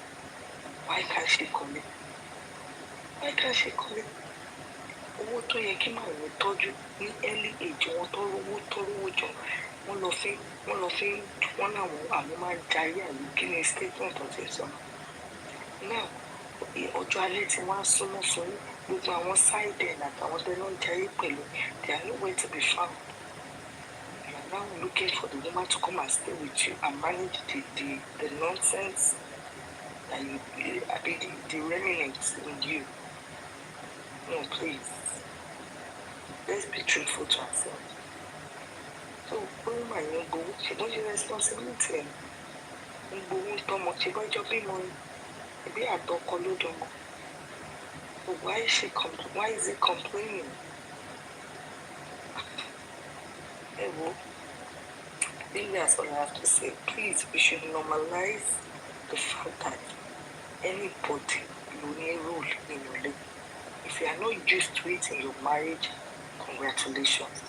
why can't she come in? Why can't she come in? Owó tó yẹ kí màá wọ́n tọ́jú ní early age wọn tó rówó jọ. Wọ́n láwọn àwọn máa ń jayé àyè kí ni statement ọ̀tẹ̀ sọ. Now, ọjọ́ alẹ́ tí wọ́n á súnmọ́ fún gbogbo àwọn side àtàwọn tẹ́ ló ń jayé pẹ̀lú, they are nowhere to be found. You are now looking for the woman to come and stay with you and manage the nonsense. and the remnants in you. No, please. Let's be truthful to ourselves. So, who am I going to go? She don't have responsibility. Gbogbo ohun tọmọ ṣe bọ́jọ́ bímọ ẹbí àtọkọ ló dọmọ. So why is he complaining? Ewo, I think that's all I have to say. Please, we should normalize the fact that anybody will need a role in your life. If you are not used to it in your marriage, congratulations.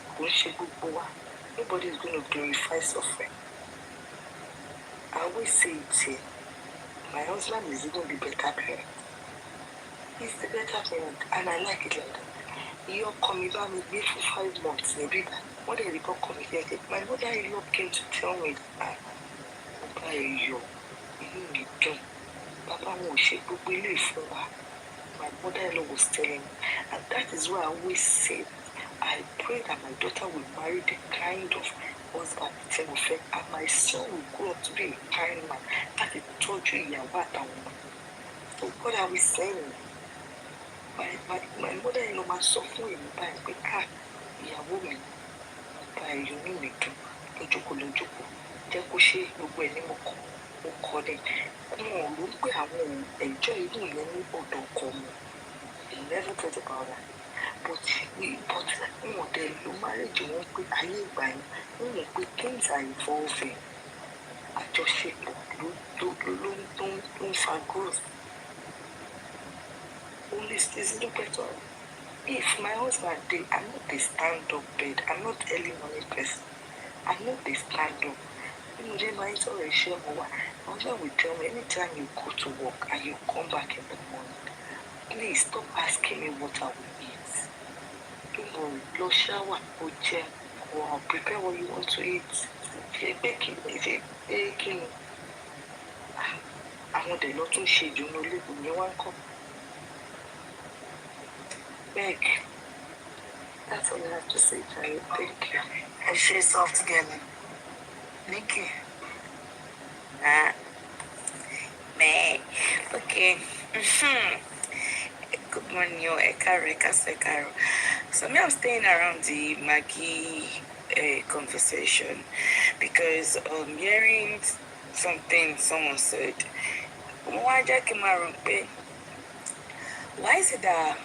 Nobody is going to glorify suffering. I always say it here. My husband is even the better parent. He's the better parent, and I like it like that. You're coming back with me for 5 months, maybe. What did you come here? My mother-in-law came to tell me that Papa, you need to. Papa won't shake for my mother-in-law was telling me, and that is why I always say, I pray that my daughter will marry the kind of husband and my son will grow up to be a kind man. That is totally so what are we saying? My mother-in-law must suffer in the back, but ìyàwó mi, by you need me to lójúkò. Jẹ́ kó ṣe gbogbo ẹ̀ ní mo kọ́ ni. Mo rò pé àwọn ẹ̀jọ́ inú ìyẹn ní ọ̀dọ̀ ọkọ mi. I never thought about that. But wọn dẹ̀ lo marriage wọn pé ayé ìgbà yẹn wọn mọ̀ pé things are evolving. Àjọṣepọ̀ ló ń fa growth. Only is no better. If my husband did, I'm not a stand-up bed. I'm not early morning person. I'm not a stand-up. My husband will tell me anytime you go to work and you come back in the morning, please stop asking me what I will eat. Don't worry, go shower, go check, or prepare what you want to eat. If you're baking, I want a lot of shade, you know, live in your one cup. Beg. That's all I have to say, Charlie. Thank you. And share soft together. Thank you. Man. Okay. Good morning, yo. Ekaro. So me, I'm staying around the Maggie conversation because hearing something someone said, why is it that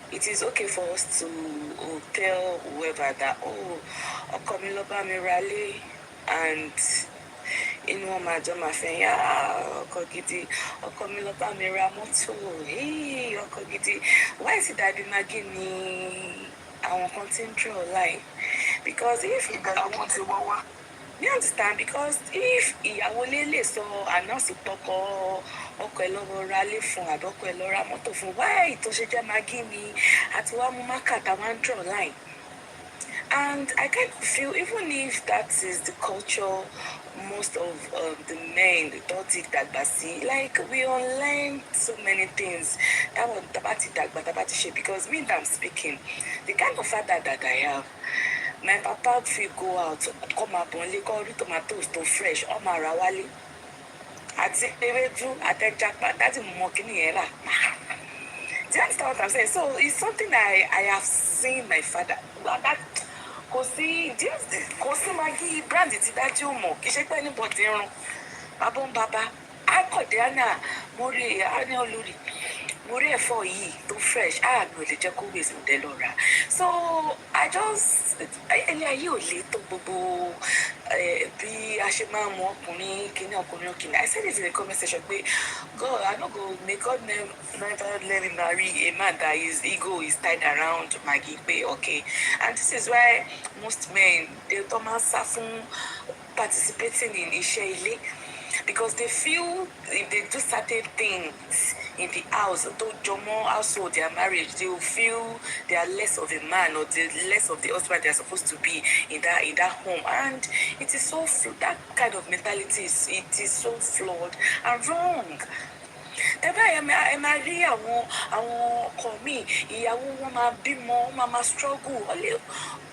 it is okay for us to tell whoever that, Okomiloba Mirale and inú ọmọ àjọ máa fẹ́ yá ọkọ gidi ọkọ mi lọ bá mi ra mọ́tò ọkọ gidi. Why is it that the Maggie ni àwọn kan ti ń draw line? Because if àwọn ti wọ́ wá, you understand? Because if ìyàwó lè sọ announce tọkọ ọkọ ẹ lọ́wọ́ ra lé fún àbọ̀kọ ẹ lọ ra mọ́tò fún, why tó ṣe jẹ́ Maggie ni àti wá mú mákàtà wá ń draw line? And I kind of feel, even if that is the culture, most of the men don't take that basi. Like, we unlearn so many things. That was tabati shape. Because me, I'm speaking, the kind of father that I have, my papa, if you go out, come up only call tomatoes to fresh, or marawali. Àti ewedu, àti japa, that's mocking here. Do you understand what I'm saying? So it's something I have seen my father. That kò sí Maggie brand ti dájú mọ̀ kì í ṣe pé anybody run bàbá akọ̀dé àná mo rí olórí mo rí ẹ̀fọ́ yìí tó fresh mi ò lè jẹ́ kó waste mo dé lọ rà. So I just ẹni ayé ò lè tó gbogbo bí a ṣe máa mú ọkùnrin kìíní. I said it in the comment section pé God, I no go may God never let me marry a man that his ego is tied around Maggie pé okay. And this is why most men they don't fún participating in iṣẹ́ ilé, because they feel if they do certain things in the house, household, their marriage, they will feel they are less of a man or less of the husband they are supposed to be in that home. And it is so that kind of mentality is so flawed and wrong. Tẹ́bá ẹ máa rí àwọn ọkọ mi, ìyàwó wọn máa bímọ, wọn máa struggle,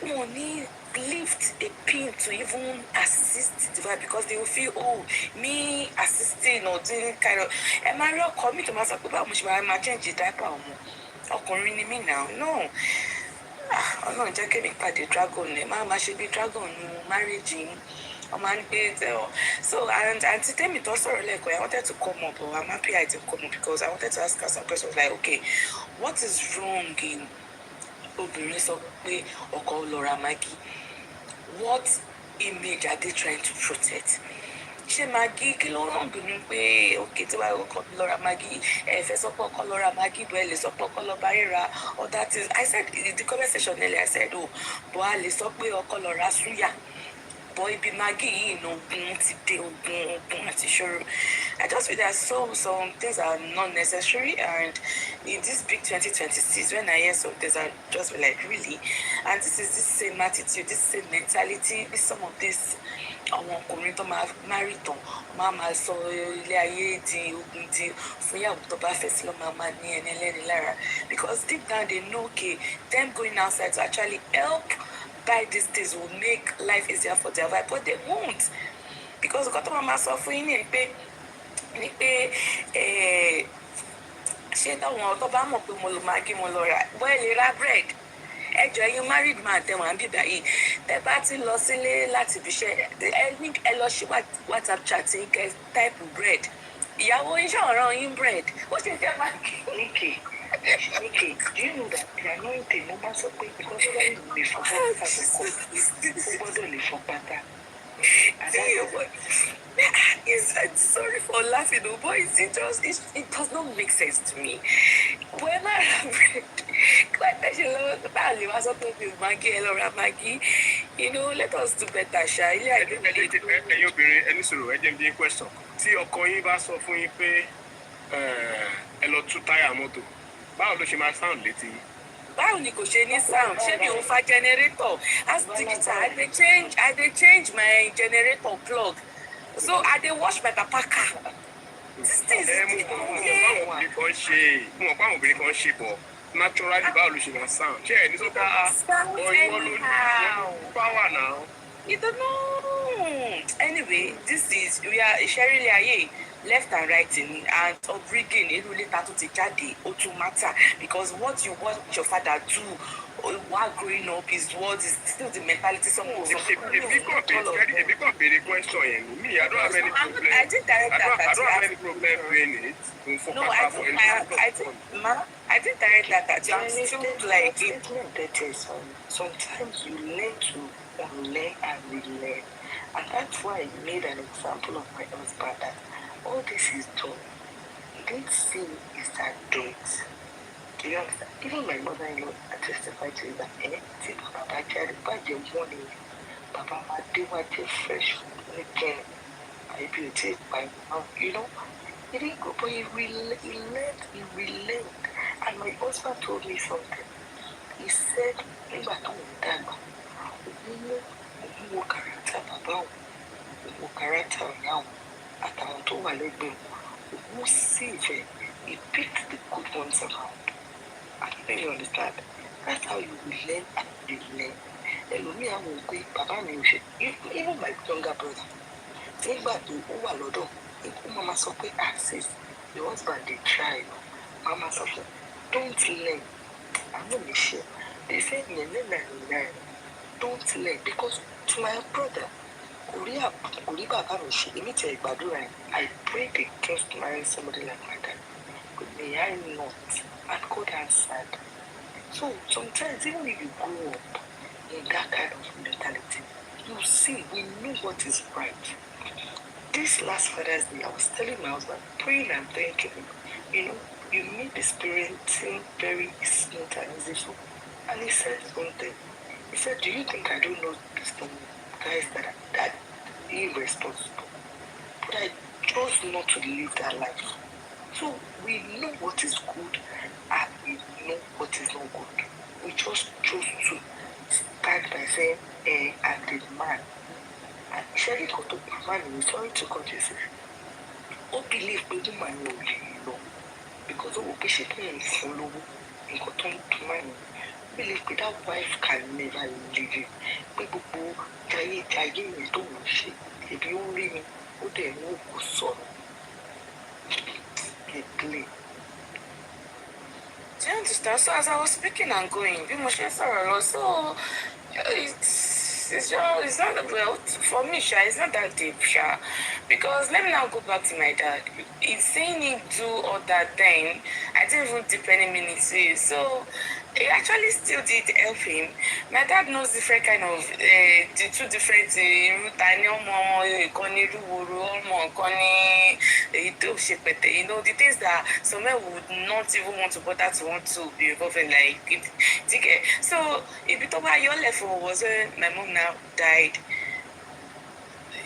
wọn ní lift a pin to even assist the wife because they will feel, oh, me assisting or doing kind of. Ẹ máa rí ọkọ mi tó máa sọ pé báwo mo ṣe máa change diaper ọmọ. Ọkùnrin ni mí now. No. Ọlọ́run jẹ́ kí mi pàdé dragon ẹ̀ máa ṣe bí dragon nu marriage yìí. So, and T3àm tó sọ̀rọ̀ lẹ́kọ̀ọ́, I wanted to come up, but I'm happy I didn't come up because I wanted to ask her some questions like, okay, what is wrong in obìnrin sọ pé ọkọ lọ ra Maggi? What image are they trying to protect? Ṣé Maggi kí ló wrong nínú pé okay tí wàá ọkọ lọ ra Maggi ẹ fẹ́ sọ pé ọkọ lọ ra Maggi bẹ́ẹ̀ lè sọ pé ọkọ lọ bá yín ra all that is I said in the comment section earlier I said oh but a lè sọ pé ọkọ lọ ra suya. Boy, be Maggie, you know, today, àti ṣòro. I just feel that some things are not necessary, and in this big 2026, when I hear some things, I just be like, really? And this is this same attitude, this same mentality, some of this. Àwọn ọkùnrin tó máa marry tán máa sọ ilé ayé di ogun di fún ìyàwó tó bá fẹ́ sí lọ́ máa ní ẹni ẹlẹ́ni lára because deep down they know okay them going outside to actually help buy these things will make life easier for their wife, but they won't because nǹkan tó máa sọ fún yín ni pé ṣé táwọn tó bá mọ̀ pé mo lọ Maggi mo lọ rà bóyá lè ra bread ẹjọ́ ẹ̀yin married man tẹ̀wọ̀n àbí báyìí tẹ́ bá ti lọ sílé láti ibi iṣẹ́ ẹ lọ ṣí WhatsApp chat yín kẹ́ type bread ìyàwó yín ṣọ̀rọ̀ yín bread ó ṣe jẹ́ Maggi. Okay, do you know that the anointing no matter what because when you live for pata. Sorry for laughing, but it does not make sense to me. When I read, Maggi, you know, let us do better, Sha. Ẹ̀yin obìnrin ẹni sọ̀rọ̀ ẹ jẹ́ n bí question. Tí ọkọ yín bá sọ fún yín pé ẹ lọ tú táyà mọ́tò, báwo ló ṣe máa sound létí yín? Báwo ni kò ṣe ní sound? Ṣé mi ò fa generator? As digital, I dey change my generator plug. So I dey wash my tapaka. This thing is mo pa àwọn obìnrin kan ṣe bọ̀ naturally báwo ló ṣe máa sound? Ṣé ẹ ní sọ pé ọyún ló ní power now? You don't know. Anyway, we are sharing aye left and right in and upbringing really start to jáde ó tún matter because what you watch your father do while growing up is what is still the mentality some of them. If you come be question me, I don't have any problem. I did direct that. I don't have any problem doing it. No, I did direct that at you. I'm still like it. Sometimes you learn to unlearn and relearn. And that's why I made an example of my husband that all this is done. This sin is that death. Do you understand? Even my mother-in-law testified to that anything Baba carried by the morning, Baba Madiwa fresh again. I beauty by mouth, you know. He didn't go, but he learned. And my husband told me something. He said, wo character Baba, wo character now. Àtàwọn tó wà lẹ́gbẹ̀ẹ́ who save he picked the good ones around. I think you understand. That's how you will learn and you learn. Ẹlòmíì àwọn ògbé bàbá mi ò ṣe even my younger brother nígbà tó ó wà lọ́dọ̀ ikú mama sọ pé access the husband dey try mama sọ pé don't learn àwọn ò lè ṣe they say nìyẹn don't learn because to my brother kò rí bàbá mi ṣe èmi tẹ̀ gbàdúrà ẹ̀ I prayed against marrying somebody like my dad but may I not and God answered. So sometimes even if you grow up in that kind of mentality you see we know what is right. This last Father's Day I was telling my husband praying and thanking him, you know, you made this parenting very smooth and easy and he said something. He said, do you think I don't know some guys that are that irresponsible? But I chose not to live that life. So we know what is good and we know what is not good. We just chose to start by saying, I'm the man. And Sherry got to man is sorry to God, you say, oh, believe me, woman will know. Because oh, be shaking and follow and got to man. believe that wife can never leave him. Pé gbogbo jayé yẹn tó ń ṣe, ebi ó ń rí mi, ó dẹ̀ ní òkú sọnù. Play. Do you understand? So as I was speaking and going, bí mo ṣe ń sọ̀rọ̀ lọ, so it's not, well, for me, Sha, it's not that deep, Sha. Because let me now go back to my dad. He's saying he do all that thing. I didn't even dip any minutes to it. So it actually still did help him. My dad knows different kind of the two different route. You know, the things that some men would not even want to be involved in, like so if you talk about your level was when my mom now died,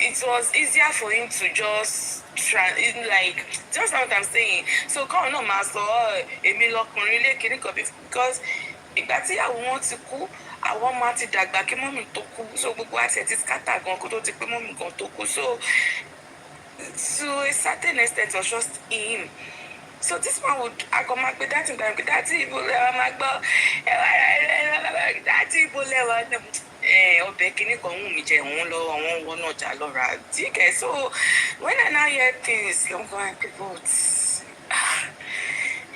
it was easier for him to just just what I'm saying. So come on, master, because ìgbà tí àwọn wọn ti kú, àwọn máa ti dàgbà kí mọ́mì tó kú, so gbogbo àti ẹ̀ ti scatter gan kó tó ti pé mọ́mì gan tó kú, so to a certain extent it was just him. So this man would agoma pe that time pe that ibo le ma gbo that ibo le wa ọbẹ̀ kini kan wù mí jẹ wọ́n lọ àwọn wọ́n náà jà lọ ra ticket. So when I now hear things I'm going but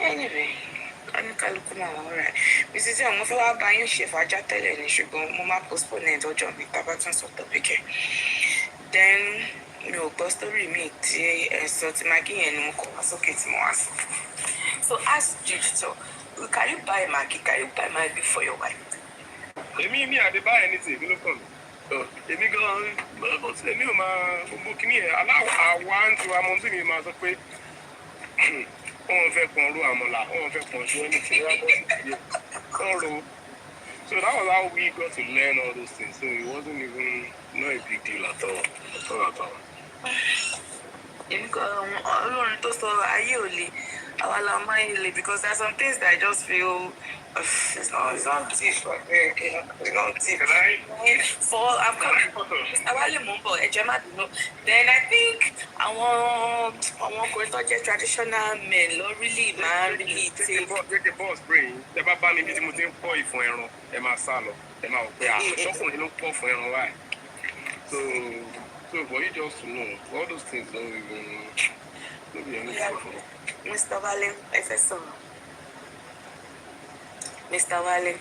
anyway oníkálukú náà wọ́n rà Mrs. T mo fẹ́ wá bá yín ṣe fàájà tẹ́lẹ̀ ní ṣùgbọ́n mo máa postpone ẹ̀ ọjọ́ mi tá bá tún sọ topic ẹ̀. Then mi ò gbọ́ story mi tí ẹ̀sọ́ tí Maggie yẹn ni mo kọ̀ wá sókè tí mo wá sí. So ask digital, can you buy Maggie? Can you buy Maggie for your wife? Èmi mi àdé buy anything kí ló kàn mí. Èmi gan-an lọ́dọ̀ tí èmi ò máa gbogbo kíní ẹ̀ àwa ń tiwa mọ́ tí mi máa sọ pé wọ́n fẹ́ pọn ru àmọ̀là, wọ́n fẹ́ pọn ṣú ẹni tí wọ́n bọ́ sí ìdílé kán ro. So that was how we got to learn all those things. So it wasn't even not a big deal at all. Ọlọ́run tó sọ ayé ò le, àwa la máa ń le, because there are some things that I just feel it's not deep. It's not deep. I'm coming. Mr. Wale Mumbo, Ejemadu. Then I think àwọn ọkùnrin tó jẹ́ traditional men ló really máa ń really take. The boss brain, the bá bá mi bí tí mo ti ń pọ̀ ìfún ẹran, ẹ máa sá lọ, ẹ máa wò pé àṣọkùnrin ló pọ̀ fún ẹran wáyé. So for you just to know, all those things don't be anything. Mr. Wale, FSO. Mr. Wale.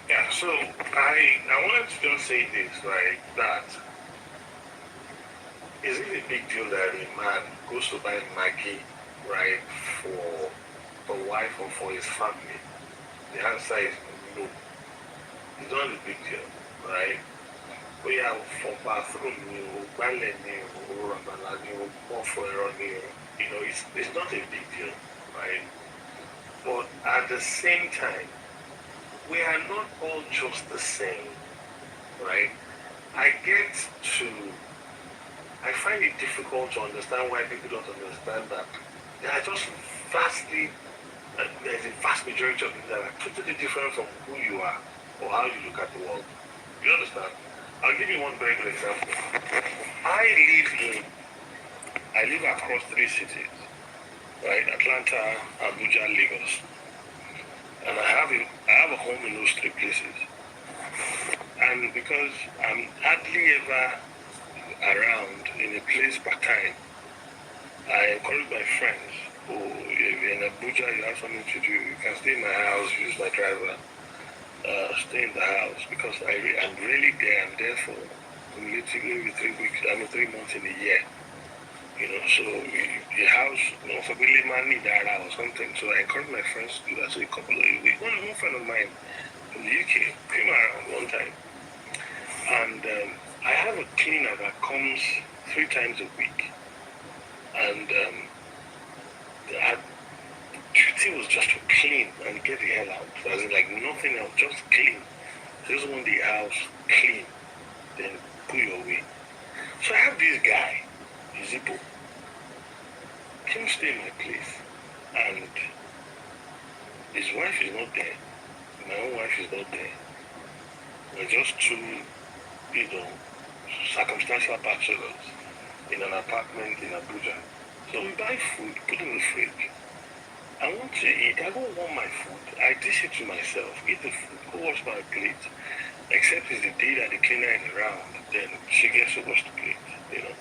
Yeah, so I wanted to just say this, right, that is it a big deal that a man goes to buy Maggie, right, for a wife or for his family? The answer is no. It's not a big deal, right? We have for bathroom, it's not a big deal, right? But at the same time, we are not all just the same, right? I find it difficult to understand why people don't understand that there are just there's a vast majority of people that are totally different from who you are or how you look at the world. You understand? I'll give you one very good example. I live across 3 cities, right? Atlanta, Abuja, Lagos. And I have a home in those 3 places. And because I'm hardly ever around in a place per time, I encourage my friends, if you're in Abuja, you have something to do, you can stay in my house, use my driver, stay in the house, because I'm really there. I'm there for literally 3 weeks, 3 months in a year. You know, so the house, for really man need that or something. So I encourage my friends to do that. So a couple of one friend of mine from the UK came around one time, and I have a cleaner that comes 3 times a week, and her duty was just to clean and get the hell out. As in, like nothing else, just clean. Just want the house clean, then put your way. So I have this guy. Zippo came stay in my place, and his wife is not there. My own wife is not there. We're just 2, circumstantial bachelors in an apartment in Abuja. So we buy food, put in the fridge, I want to eat. I don't want my food. I dish it to myself. Eat the food. Go wash my plate. Except it's the day that the cleaner is around, then she gets to wash the plate. You know.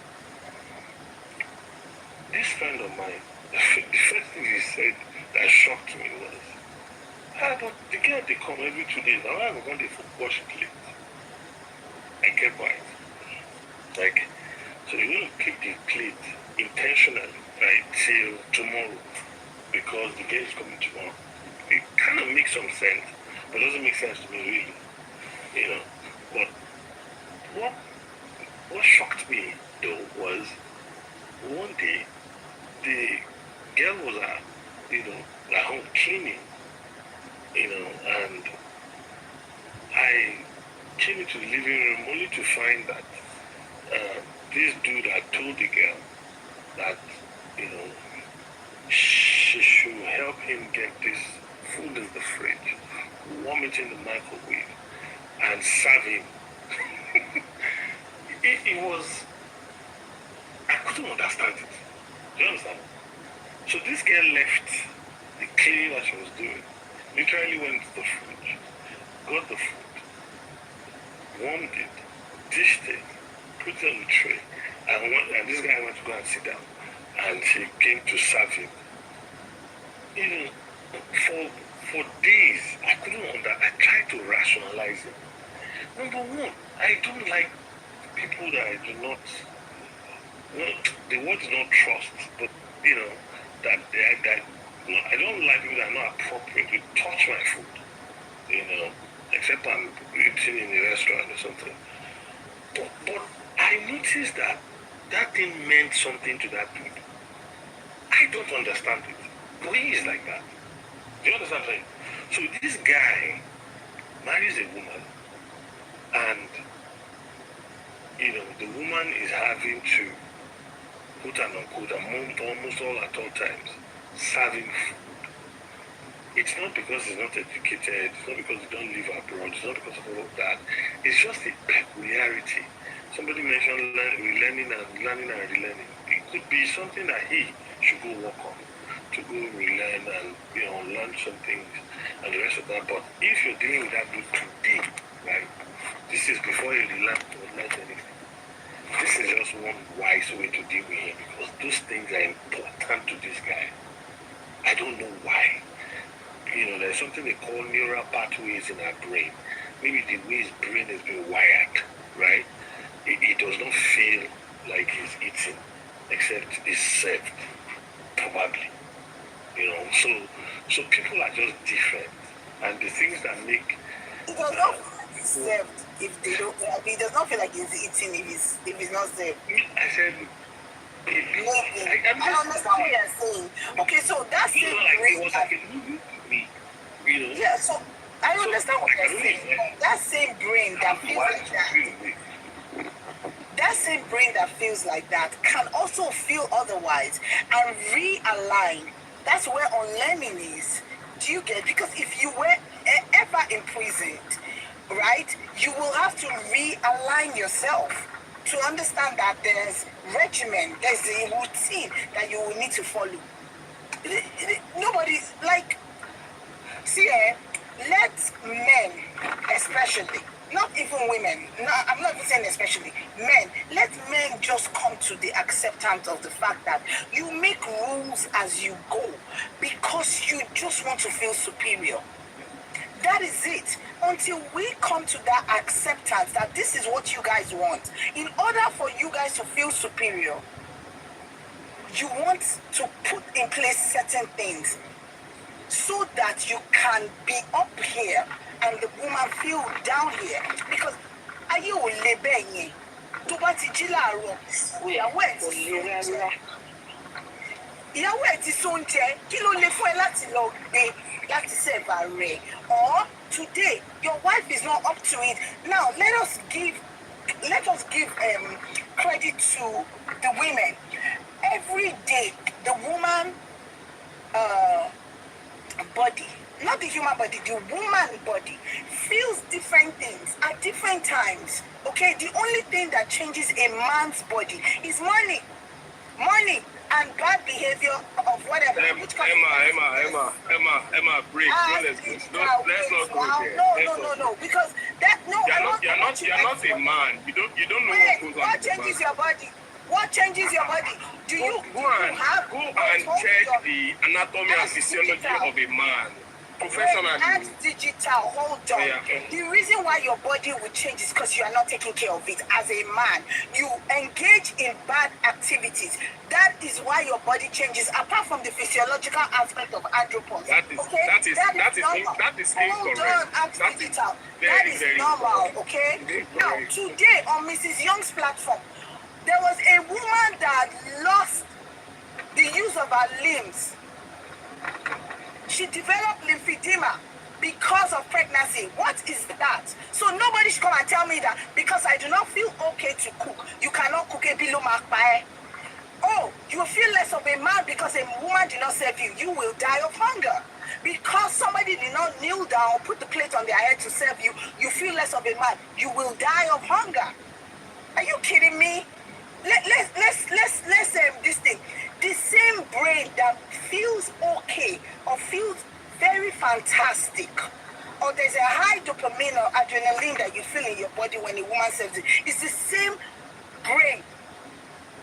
This friend of mine, the first thing he said that shocked me was, but the girl they come every 2 days. Now I'm going to wash the plate. I kept quiet. Like, so you're going to keep the plate intentionally, right, till tomorrow because the girl is coming tomorrow. It kind of makes some sense, but it doesn't make sense to me really, you know. But what shocked me though was one day the girl was at home cleaning, and I came into the living room only to find that this dude had told the girl that, she should help him get this food in the fridge, warm it in the microwave, and serve him. it was, I couldn't understand it. Do you understand? So this girl left the cleaning that she was doing, literally went to the fridge, got the food, warmed it, dished it, put it on the tray, and this guy went to go and sit down, and she came to serve him. For days, I I tried to rationalize it. Number one, I don't like people that I do not, the word is not trust, but, that I don't like people that are not appropriate to touch my food, except I'm eating in a restaurant or something. But I noticed that thing meant something to that dude. I don't understand it. But he is like that. Do you understand what I'm saying? So this guy marries a woman, and the woman is having to, quote and unquote, almost all at all times, serving food. It's not because he's not educated, it's not because he don't live abroad, it's not because of all of that. It's just a peculiarity. Somebody mentioned learning and relearning. It could be something that he should go work on, to go relearn and learn some things and the rest of that. But if you're dealing with that dude today, right, this is before you learn anything. This is just one wise way to deal with him, because those things are important to this guy. I don't know why. There's something they call neural pathways in our brain. Maybe the way his brain has been wired, right? It does not feel like he's eating, except it's served, probably. So people are just different, and the things that make It does not feel like it's served if they don't. It does not feel like he's eating if it's not served. I said, I understand what you're saying. Okay, so that same brain. It was like a movie to me, Yeah, so I understand what you're saying. That same brain that feels like that. That same brain that feels like that can also feel otherwise and realign. That's where unlearning is. Do you get? Because if you were ever imprisoned, right, you will have to realign yourself to understand that there's regimen, there's a routine that you will need to follow. Nobody, like, see, let men, especially, not even women, no, I'm not even saying especially, men, let men just come to the acceptance of the fact that you make rules as you go because you just want to feel superior. That is it. Until we come to that acceptance that this is what you guys want, in order for you guys to feel superior, you want to put in place certain things so that you can be up here and the woman feel down here. Because ayé ò lè bẹ́ẹ̀ yẹn tó bá ti jí láàárọ̀ ìyàwó ẹ̀ ti sóúnjẹ kí ló lè fún ẹ láti lọ gbé láti sẹ́ẹ̀bà rẹ̀. Or today your wife is not up to it. Now let us give credit to the women. Every day the woman body, not the human body, the woman body feels different things at different times. Okay, the only thing that changes a man's body is money. and bad behavior of whatever. Emma, break. Let's not go there. No. Because that You're not a man. You don't know what goes on. What changes your body? What changes your body? Do you go and check the anatomy and physiology of a man professionally? Act digital. Hold on. Yeah, okay. The reason why your body will change is because you are not taking care of it. As a man, you engage in bad activities. That is why your body changes. Apart from the physiological aspect of andropause. That is normal. That is Hold incorrect. on, act digital. That is normal. Okay. Now today on Mrs. Young's platform, there was a woman that lost the use of her limbs. She developed lymphedema because of pregnancy. What is that? So nobody should come and tell me that because I do not feel okay to cook, you cannot cook a below makpae. Oh, you feel less of a man because a woman did not serve you. You will die of hunger. Because somebody did not kneel down, put the plate on their head to serve you, you feel less of a man. You will die of hunger. Are you kidding me? Let's this thing. The same brain that feels okay or feels very fantastic, or there's a high dopamine or adrenaline that you feel in your body when a woman serves it. It's the same brain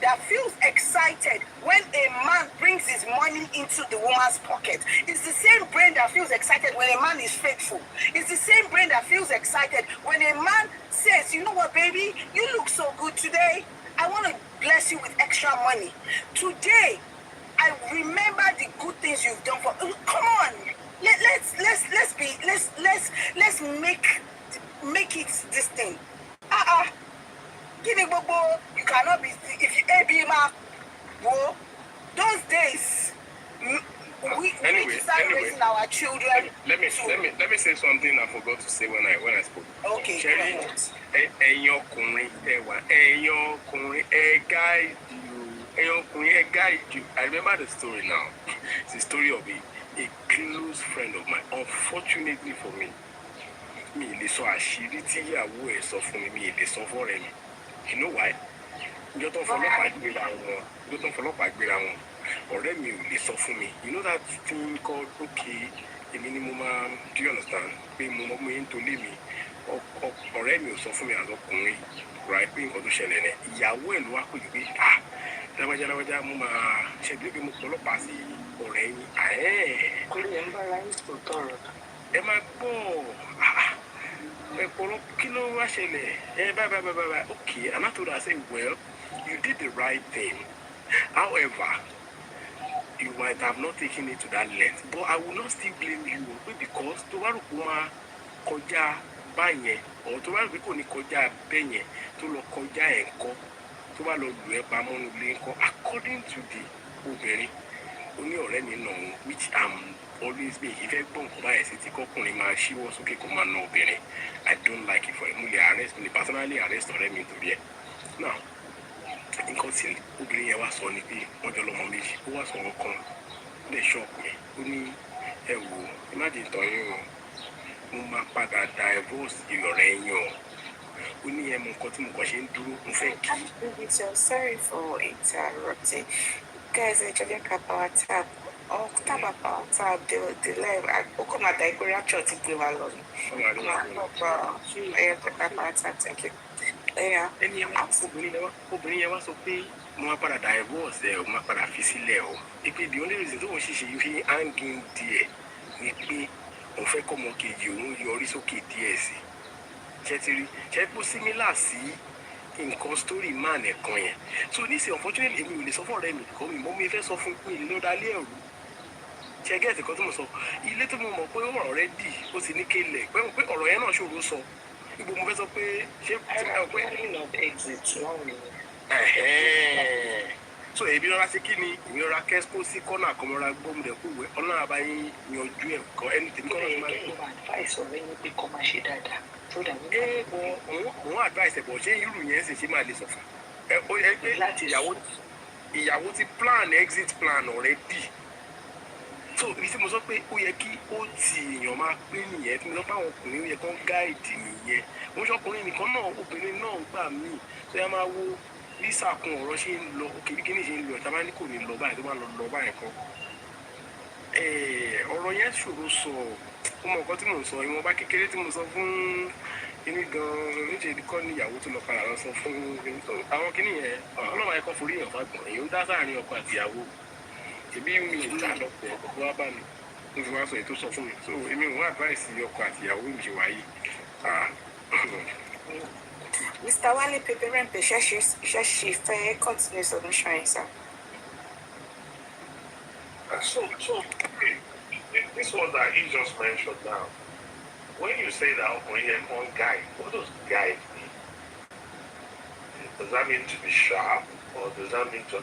that feels excited when a man brings his money into the woman's pocket. It's the same brain that feels excited when a man is faithful. It's the same brain that feels excited when a man says, you know what, baby, you look so good today. I want to bless you with extra money. Today, I remember the good things you've done for. Come on, let's make it this thing. You cannot be if you be mark. Whoa, those days we start raising our children. Let me say something I forgot to say when I spoke. Okay. Cherry, guide you. I remember the story now. It's the story of a close friend of mine. Unfortunately for me, they saw a shitty away so for me, they saw for him. You know why? You don't follow back ground. Or let me they saw for me. You know that thing called okay, a minimum, do you understand? Being more to leave me. Or let me suffer me as a right being for the shell. Yahweh, what could you be? Raja Muma, she gave him a passy or any. Am I poor? Kilo Rashele. Okay, and I told her, I said, well, you did the right thing. However, you might have not taken it to that length. But I will not still blame you because to Warukuma Koja Banye or to Waruko Nikoja Benye to Lokoja Enko. According to the Uberi, only already know which I'm always being if I don't buy a city company, she was okay, command no penny. I don't like it for a movie arrest me personally arrest or me to be. Now, in conceal Uberi was on the Odolomami, who was on they shocked me. Only imagine to you, Muma Paga divorce your reign. Sorry for interrupting. Guys, I just got our tab. Oh, tab about tab, the live. I open my diagram rapture to give a lot. Thank you. Yeah. And you was okay. Mapa divorce there, Mapa Fisileo. If the only reason why she you hanging dear, maybe on Fecomoki, you always okay, DSC. Chepo similar see in story man a coin. So this unfortunately me will suffer them come mommy first of me no dalio. Check get the customer so he let me already was in leg. When we or not sure so you will move up a shape of exit long. So if you're a kidney, you're a case post corner, come around boom the pool, or not buying your dream or anything. Advice or any commercial data. More advice about you, yes, she might listen. Ìyàwó ti plan exit plan already. So this must not pay oyeki oti èèyàn máa pé nìyẹn tí mo sọ pé àwọn ọkùnrin yẹ kán guide nìyẹn. Mo sọ ọkùnrin nìkan náà obìnrin náà gbà mí. So ẹ máa wo Lisa kun ọ̀rọ̀ ṣe ń lọ òkè bí kíní ṣe ń lọ tá bá ní kò ní lọ báyìí tó bá lọ báyìí kan ọ̀rọ̀ yẹn ṣòro sọ ó mọ nǹkan tí mò ń sọ ìwọ̀nba kékeré tí mo sọ fún kíní gan-an níṣẹ́ kọ́ ní ìyàwó tó lọ padà lọ sọ fún àwọn kíní yẹn ọlọ́wà ẹ̀kọ́ forí yàn fagbọ̀n èyí ń dá sáàrin ọkọ àti ìyàwó èmi mi ò dá lọ́pọ̀ ọkọ̀ wá bá mi tó fi wá sọ èyí tó sọ fún mi so èmi ò wá advice ọkọ àti ìyàwó mi ṣe wáyé. Mr. Wale Peperempe ṣe fẹ́ continue submission yẹn sir. So this one that he just mentioned now, when you say that when you're one guide, what does guide mean? Does that mean to be sharp or does that mean to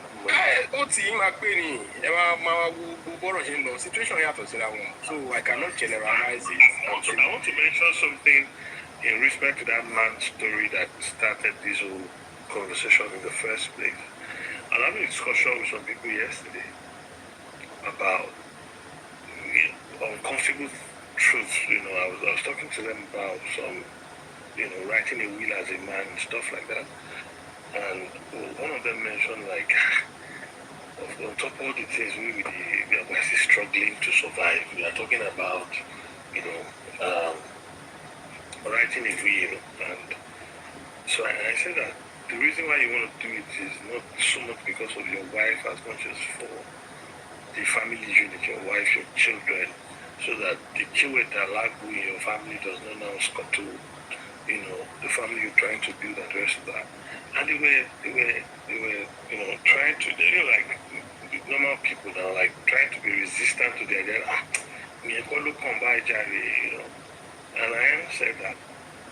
ó ti í máa pé ni ẹ máa wo bọ́rọ̀ ṣe ń lọ situation yàtọ̀ síra wọn so I cannot generalize it. I want to mention something in respect to that man's story that started this whole conversation in the first place. I had a discussion with some people yesterday about uncomfortable truths. I was talking to them about some, writing a will as a man and stuff like that. And one of them mentioned like, on top of all the things we are actually struggling to survive. We are talking about, writing a will, and so I said that the reason why you want to do it is not so much because of your wife as much as for the family unit, your wife, your children, so that the children that lack in your family does not now scuttle, the family you're trying to build and the rest of that. And they were, trying to, like normal people now, like trying to be resistant to the idea. And I answered that,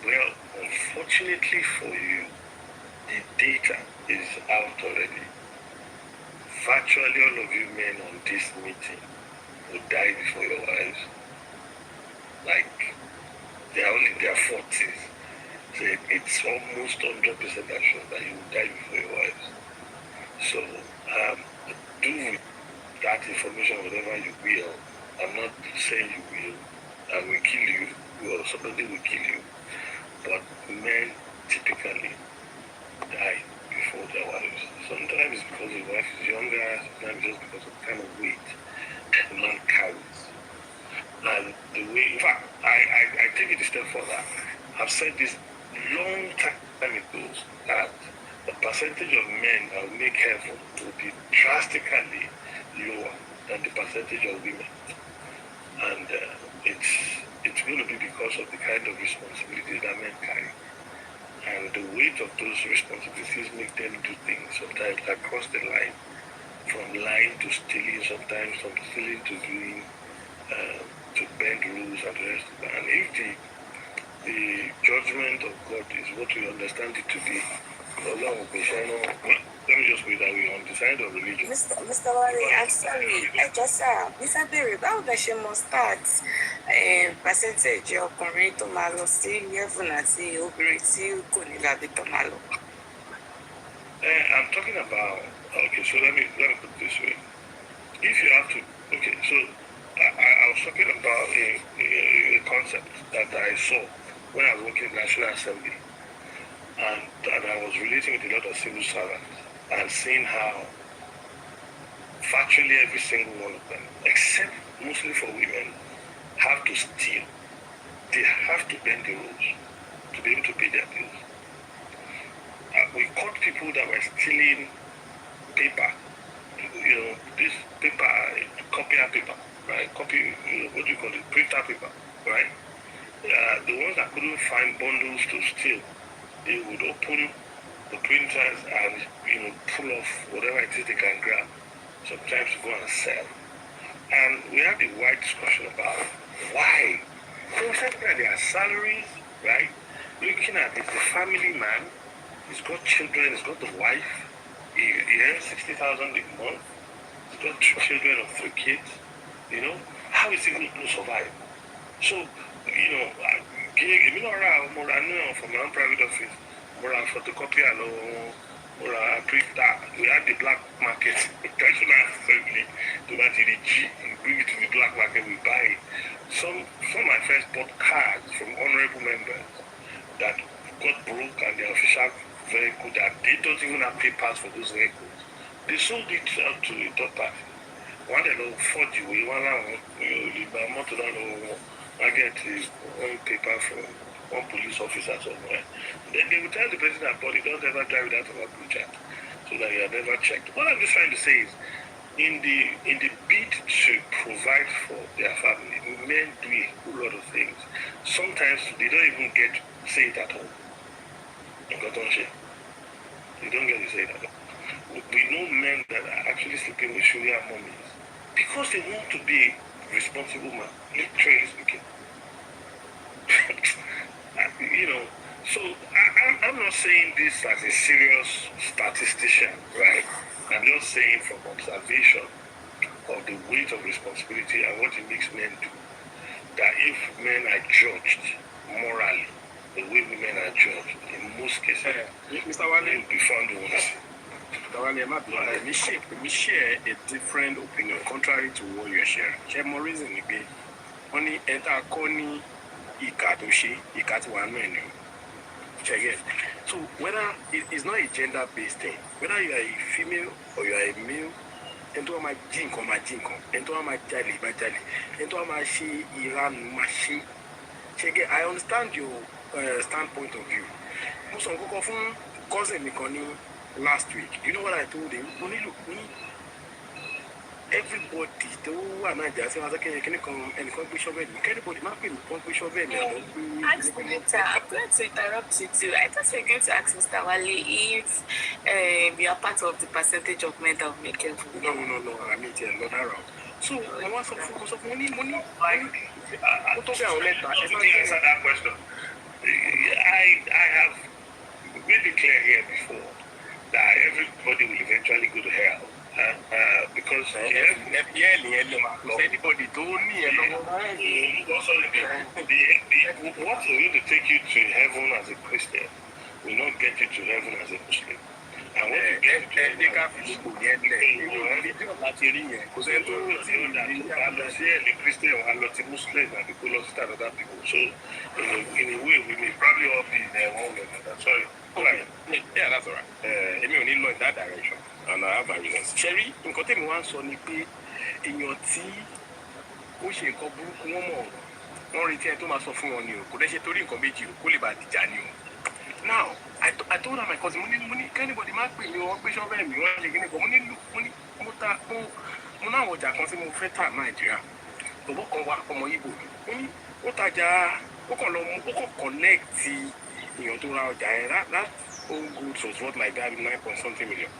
well, unfortunately for you, the data is out already. Virtually all of you men on this meeting will die before your wives. Like, they are only in their 40s. So it's almost 100% assured that you will die before your wives. So, do with that information whatever you will. I'm not saying you will. I will kill you. Well, somebody will kill you. But men typically die before their wives. Sometimes because the wife is younger, sometimes just because of the kind of weight the man carries. And the way, in fact, I take it a step further. I've said this long time ago that the percentage of men that will make heaven will be drastically lower than the percentage of women. And it's going to be because of the kind of responsibility that men carry. And the weight of those responsibilities make them do things sometimes that cross the line, from lying to stealing, sometimes from stealing to doing, to bend rules and the rest of that. And if the judgment of God is what we understand it to be, let me just put it that way, on the side of religion. Mr. Wale, I'm sorry. Mr. Berry, báwo lẹ ṣe mọ start percentage ọkùnrin tó máa lọ sí heaven àti obìnrin tí kò ní lábẹ́ tó máa lọ? I'm talking about, okay, so let me put it this way. If you have to, okay, so I was talking about a concept that I saw when I was working in the National Assembly, and I was relating with a lot of civil servants and seeing how virtually every single one of them, except mostly for women, have to steal. They have to bend the rules to be able to pay their bills. We caught people that were stealing paper, this paper, copier paper, right? What do you call it? Printer paper, right? The ones that couldn't find bundles to steal, they would open the printers and, pull off whatever it is they can grab, sometimes to go and sell. And we had a wide discussion about why. So we're looking at their salaries, right? Looking at it's a family man, he's got children, he's got the wife, he earns 60,000 a month, he's got 2 children of 3 kids, how is he going to survive? So, from my own private office, photocopier, printer, we had the black market, National Assembly, to bring it to the black market, we buy it. Some of my friends bought cards from honorable members that got broke and the official vehicle that they don't even have papers for those vehicles. They sold it out to a third party. One they don't forge away, one motor I get one paper from one police officer somewhere. Then they will tell the person that body don't ever drive without a blue chat, so that you have never checked. What I'm just trying to say is, in the bid to provide for their family, men do a whole lot of things. Sometimes they don't even get to say it at home. They don't get to say it at home. We know men that are actually sleeping with sugar mummies because they want to be a responsible man, literally speaking. So I'm not saying this as a serious statistician, right? I'm just saying from observation of the weight of responsibility and what it makes men do, that if men are judged morally, the way women are judged, in most cases, Mr. Wale will be found honest. Let me share a different opinion contrary to what you're sharing. Share more reason to be only enter Koni Ikatoshi, Ikatuan. Check it. So whether it's not a gender-based thing, whether you are a female or you are a male, into my jinko, into my jali, into my she Iran machine. Check it. I understand your standpoint of view. Most of the cousin Mikoni last week, you know what I told him? Only look, everybody, the one I just said, can you come and come shovel? Everybody, my people, come shovel. Ask Benita, I'm going to interrupt you too. I thought we were going to ask Mr. Wale if you are part of the percentage of men that will make it. No, I mean, not around. So, I want some focus of money. To answer that question, I have made it clear here before that everybody will eventually go to hell. Because anybody don't need what is going to take you to heaven as a Christian will not get you to heaven as a Muslim. And what you get to heaven Christian and Muslim and people lost other people. So in a way we may probably all be there one way or another. Sorry. Yeah, that's all right. Let me only know in that direction. And I have my reasons. Sherry, in Kote mi wan sọ ni pé èèyàn tí ó ṣe nǹkan burúkú wọn mọ̀ wọ́n retí ẹni tó máa sọ fún wọn ni o kò dẹ́ ṣe torí nǹkan méjì o kó lè bá dìjà ni o. Now, I told her my cousin mo ní kẹ́nìbọ̀dì má pè mí wọ́n gbé ṣọ́fẹ́ mi wọ́n ṣe kíní kan mo ní mo ná àwọn ọjà kan tí mo fẹ́ tà Nàìjíríà bọ̀bọ̀ kan wá ọmọ Ìgbò mo ní ó tajà ó kàn connect èèyàn tó ra ọjà yẹn that own goods was worth like that 9 point something million.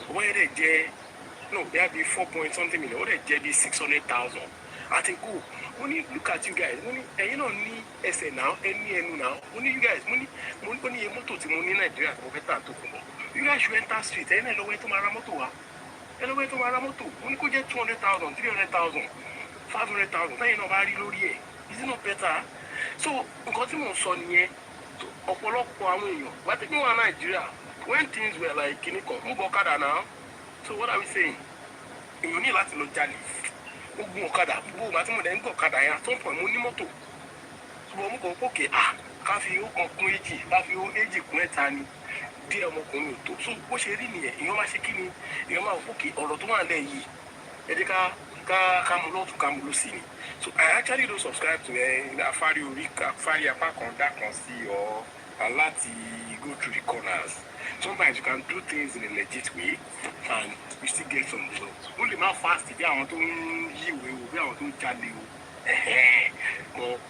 Why they jẹ́ no they have 4 point something million ó dẹ̀ jẹ́ 600,000. I think cool. Money look at you guys. Money you know ni ẹsẹ̀ now ẹnu now. Money you guys money a mọ́tò tí mo ní Nàìjíríà tí mo fẹ́ tà tó kù. You guys should enter street ẹ̀yin náà lọ́wọ́ ẹ̀ tó máa ra mọ́tò wa. Ẹ lọ́wọ́ ẹ̀ tó máa ra mọ́tò. Money kó jẹ́ 200,000 300,000 500,000 táyìn náà bá rí lórí ẹ̀. Is it not better? So nǹkan tí mo sọ nìyẹn ọ̀pọ̀lọpọ̀ àwọn èèyàn wá tí wọ́n wà Nàìjíríà when things were like kìnnìkan mo gbọ́ ọ̀kadà now. So what are we saying? Èèyàn ní láti lọ jalè. Mo gun ọ̀kadà gbogbo àti mo dẹ̀ ń gbọ́ ọ̀kadà yẹn àtọ́pọ̀ mo ní mọ́tò. Ṣùgbọ́n mo kàn pókè ká fi ó kan kún èjì ká fi ó èjì kún ẹ̀ta ni díẹ̀ ọmọkùnrin ò tó. So bó ṣe rí nìyẹn èèyàn máa ṣe kí ni èèyàn máa pókè ọ̀rọ̀ tó wà lẹ̀ yìí ẹ jẹ́ ká mú lọ́tún ká mú lọ́sì ni. So I actually don't subscribe to afárí orí afárí apá kan dá kan sí ọ láti go through the corners. Sometimes you can do things in a legit way and you still get some results. Ó lè má fast bí àwọn tó ń yíwèé o bí àwọn tó ń jalè o. But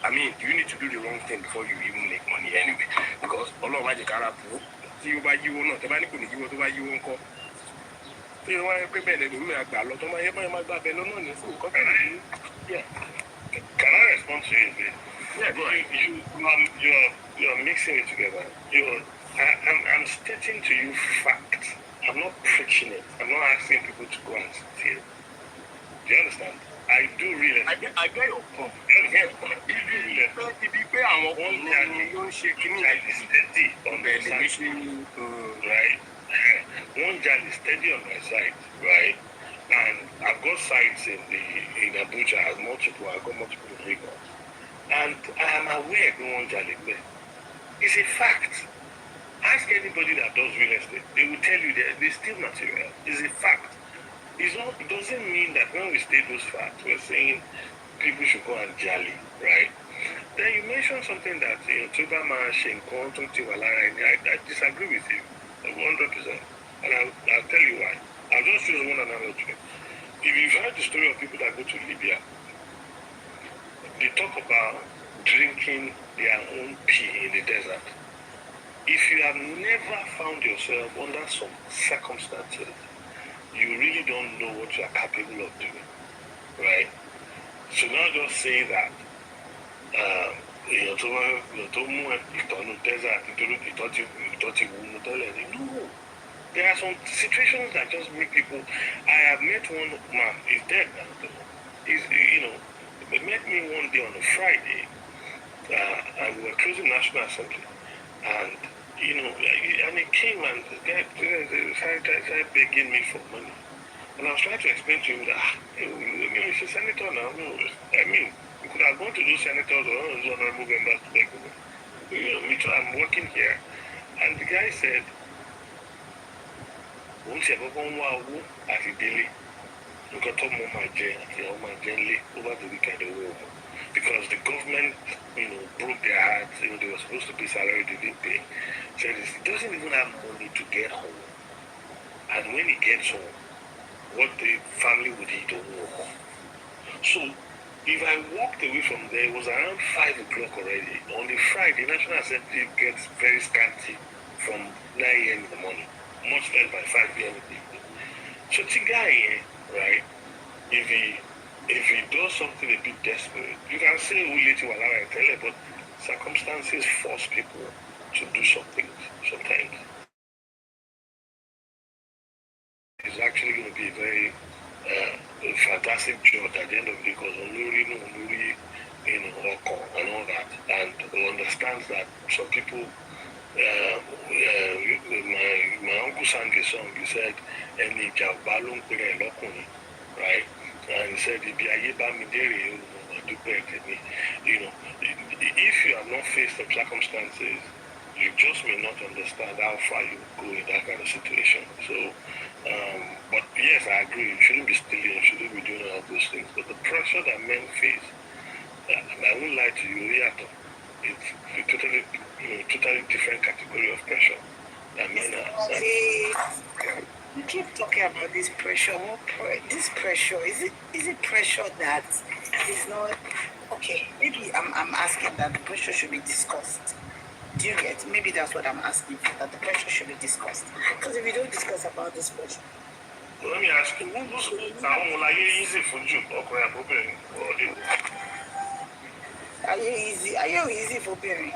I mean, you need to do the wrong thing before you even make money anyway. Because Ọlọ́run má jẹ́ kára bò ó tí ó bá yíwó náà tẹ́ bá ní kò ní yíwó tó bá yíwó ńkọ́. Tí wọ́n yẹ pé bẹ́ẹ̀ lẹ́nu mi àgbà lọ tó máa yẹ báyọ̀ máa gbà bẹ́ẹ̀ lọ́nà ní fún nǹkan bẹ́ẹ̀ ní. Can I respond to you a bit? Yeah, go ahead. You're mixing it together. I'm stating to you facts. I'm not preaching it. I'm not asking people to go and steal. Do you understand? I do really. I get your point. Ibi pé àwọn ọkùnrin ló ń ṣe kíní steady on my side, right? One child is steady on my side, right? And I've got sites in Abuja. I've got multiple in Lagos. And I am aware that one child is there. It's a fact. Ask anybody that does real estate. They will tell you that they steal material. It's a fact. It doesn't mean that when we state those facts, we're saying people should go and jolly, right? Then you mentioned something that T3àm I disagree with you 100%. And I'll tell you why. I'll just choose one analogy. If you've heard the story of people that go to Libya, they talk about drinking their own pee in the desert. If you have never found yourself under some circumstances, you really don't know what you are capable of doing, right? So now just say that no. There are some situations that just make people. I have met one man, he's dead now. They met me one day on a Friday, and we were closing National Assembly, and and he came and started begging me for money. And I was trying to explain to him that, he's a senator now. We could have gone to those senators or those honorable members to beg me. Me too, I'm working here. And the guy said, once you have gone wow at the daily, you got to move my jail over the weekend over. Because the government, broke their hearts, they were supposed to pay salary, they didn't pay. Said he doesn't even have money to get home. And when he gets home, what the family would eat or more. So if I walked away from there, it was around 5 o'clock already. On the Friday, National Assembly gets very scanty from 9 a.m. in the morning, much less by 5 p.m. in the evening. So the guy, right, if he does something a bit desperate, you can say I tell you, but circumstances force people to do something sometimes. It's actually going to be a very fantastic job at the end of the day because Onuri, and all that, and understands that some people. My uncle sang a song. He said, "Any jabalung right?" And he said, if you have not faced the circumstances, you just may not understand how far you go in that kind of situation. So, but yes, I agree. You shouldn't be stealing, you shouldn't be doing all those things. But the pressure that men face, I won't lie to you, it's a totally different category of pressure that men are. You keep talking about this pressure. This pressure, is it pressure that is not okay? Maybe I'm asking that the pressure should be discussed. Do you get? Maybe that's what I'm asking for, that the pressure should be discussed. Because if we don't discuss about this pressure. Well, let me ask you, are you easy for you? Are you easy for Barry?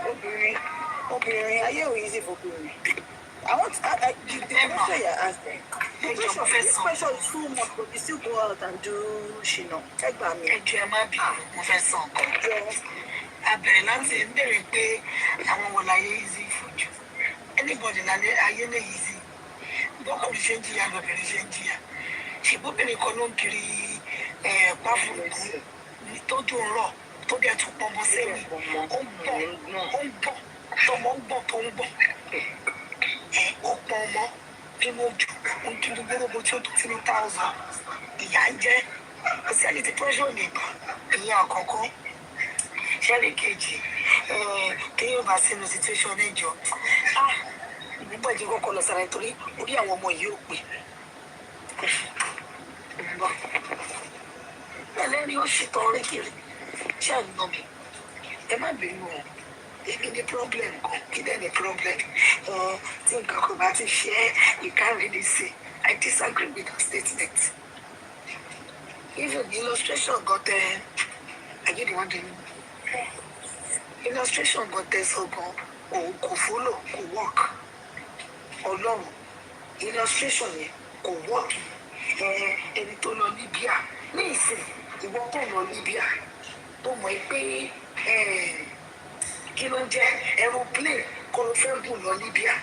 Are you easy for Barry? The question you're asking. This pressure is too much, but you still go out and do Shino. Take by me. Anybody easy. Bọ́kùn ṣe ń jìyà lọ́bìnrin ṣe ń jìyà. Ṣèbóbìnrin kan ló ń kiri pàfùrùkù tójú ń rọ̀ tó dẹ̀ tún pọnmọ sẹ́yìn. Ó ń bọ̀, tọmọ ń bọ̀ tó ń bọ̀. Ó pọn ọmọ nínú ojú, ó ń kiri gbogbo tí ó tó 3,000. Ìyá ń jẹ́, ó sì àyè tí pressure lè bà. Ìyẹn àkọ́kọ́. Ṣẹ́rí kejì, téèyàn bá sínú situation ẹjọ́. Nígbà tí kọ́kọ́ lọ sára nítorí orí àwọn ọmọ yìí ò pé. Ẹlẹ́rìí ó ṣètò orí kiri. Ṣé à ń nà mí? Ẹ má bínú o. Èmi ní problem kan, kí dẹ́ ní problem. Tí nǹkan kan bá ti ṣe é, you can't really say. I disagree with that statement. Even illustration got I get the one thing. Illustration got there so kò follow, kò work. Ọlọ́run illustration yẹn kò work. Ẹni tó lọ Libya ní ìsìn ìwọ tó lọ Libya tó mọ̀ pé kí ló ń jẹ́ aeroplane kó ló fẹ́ gùn lọ Libya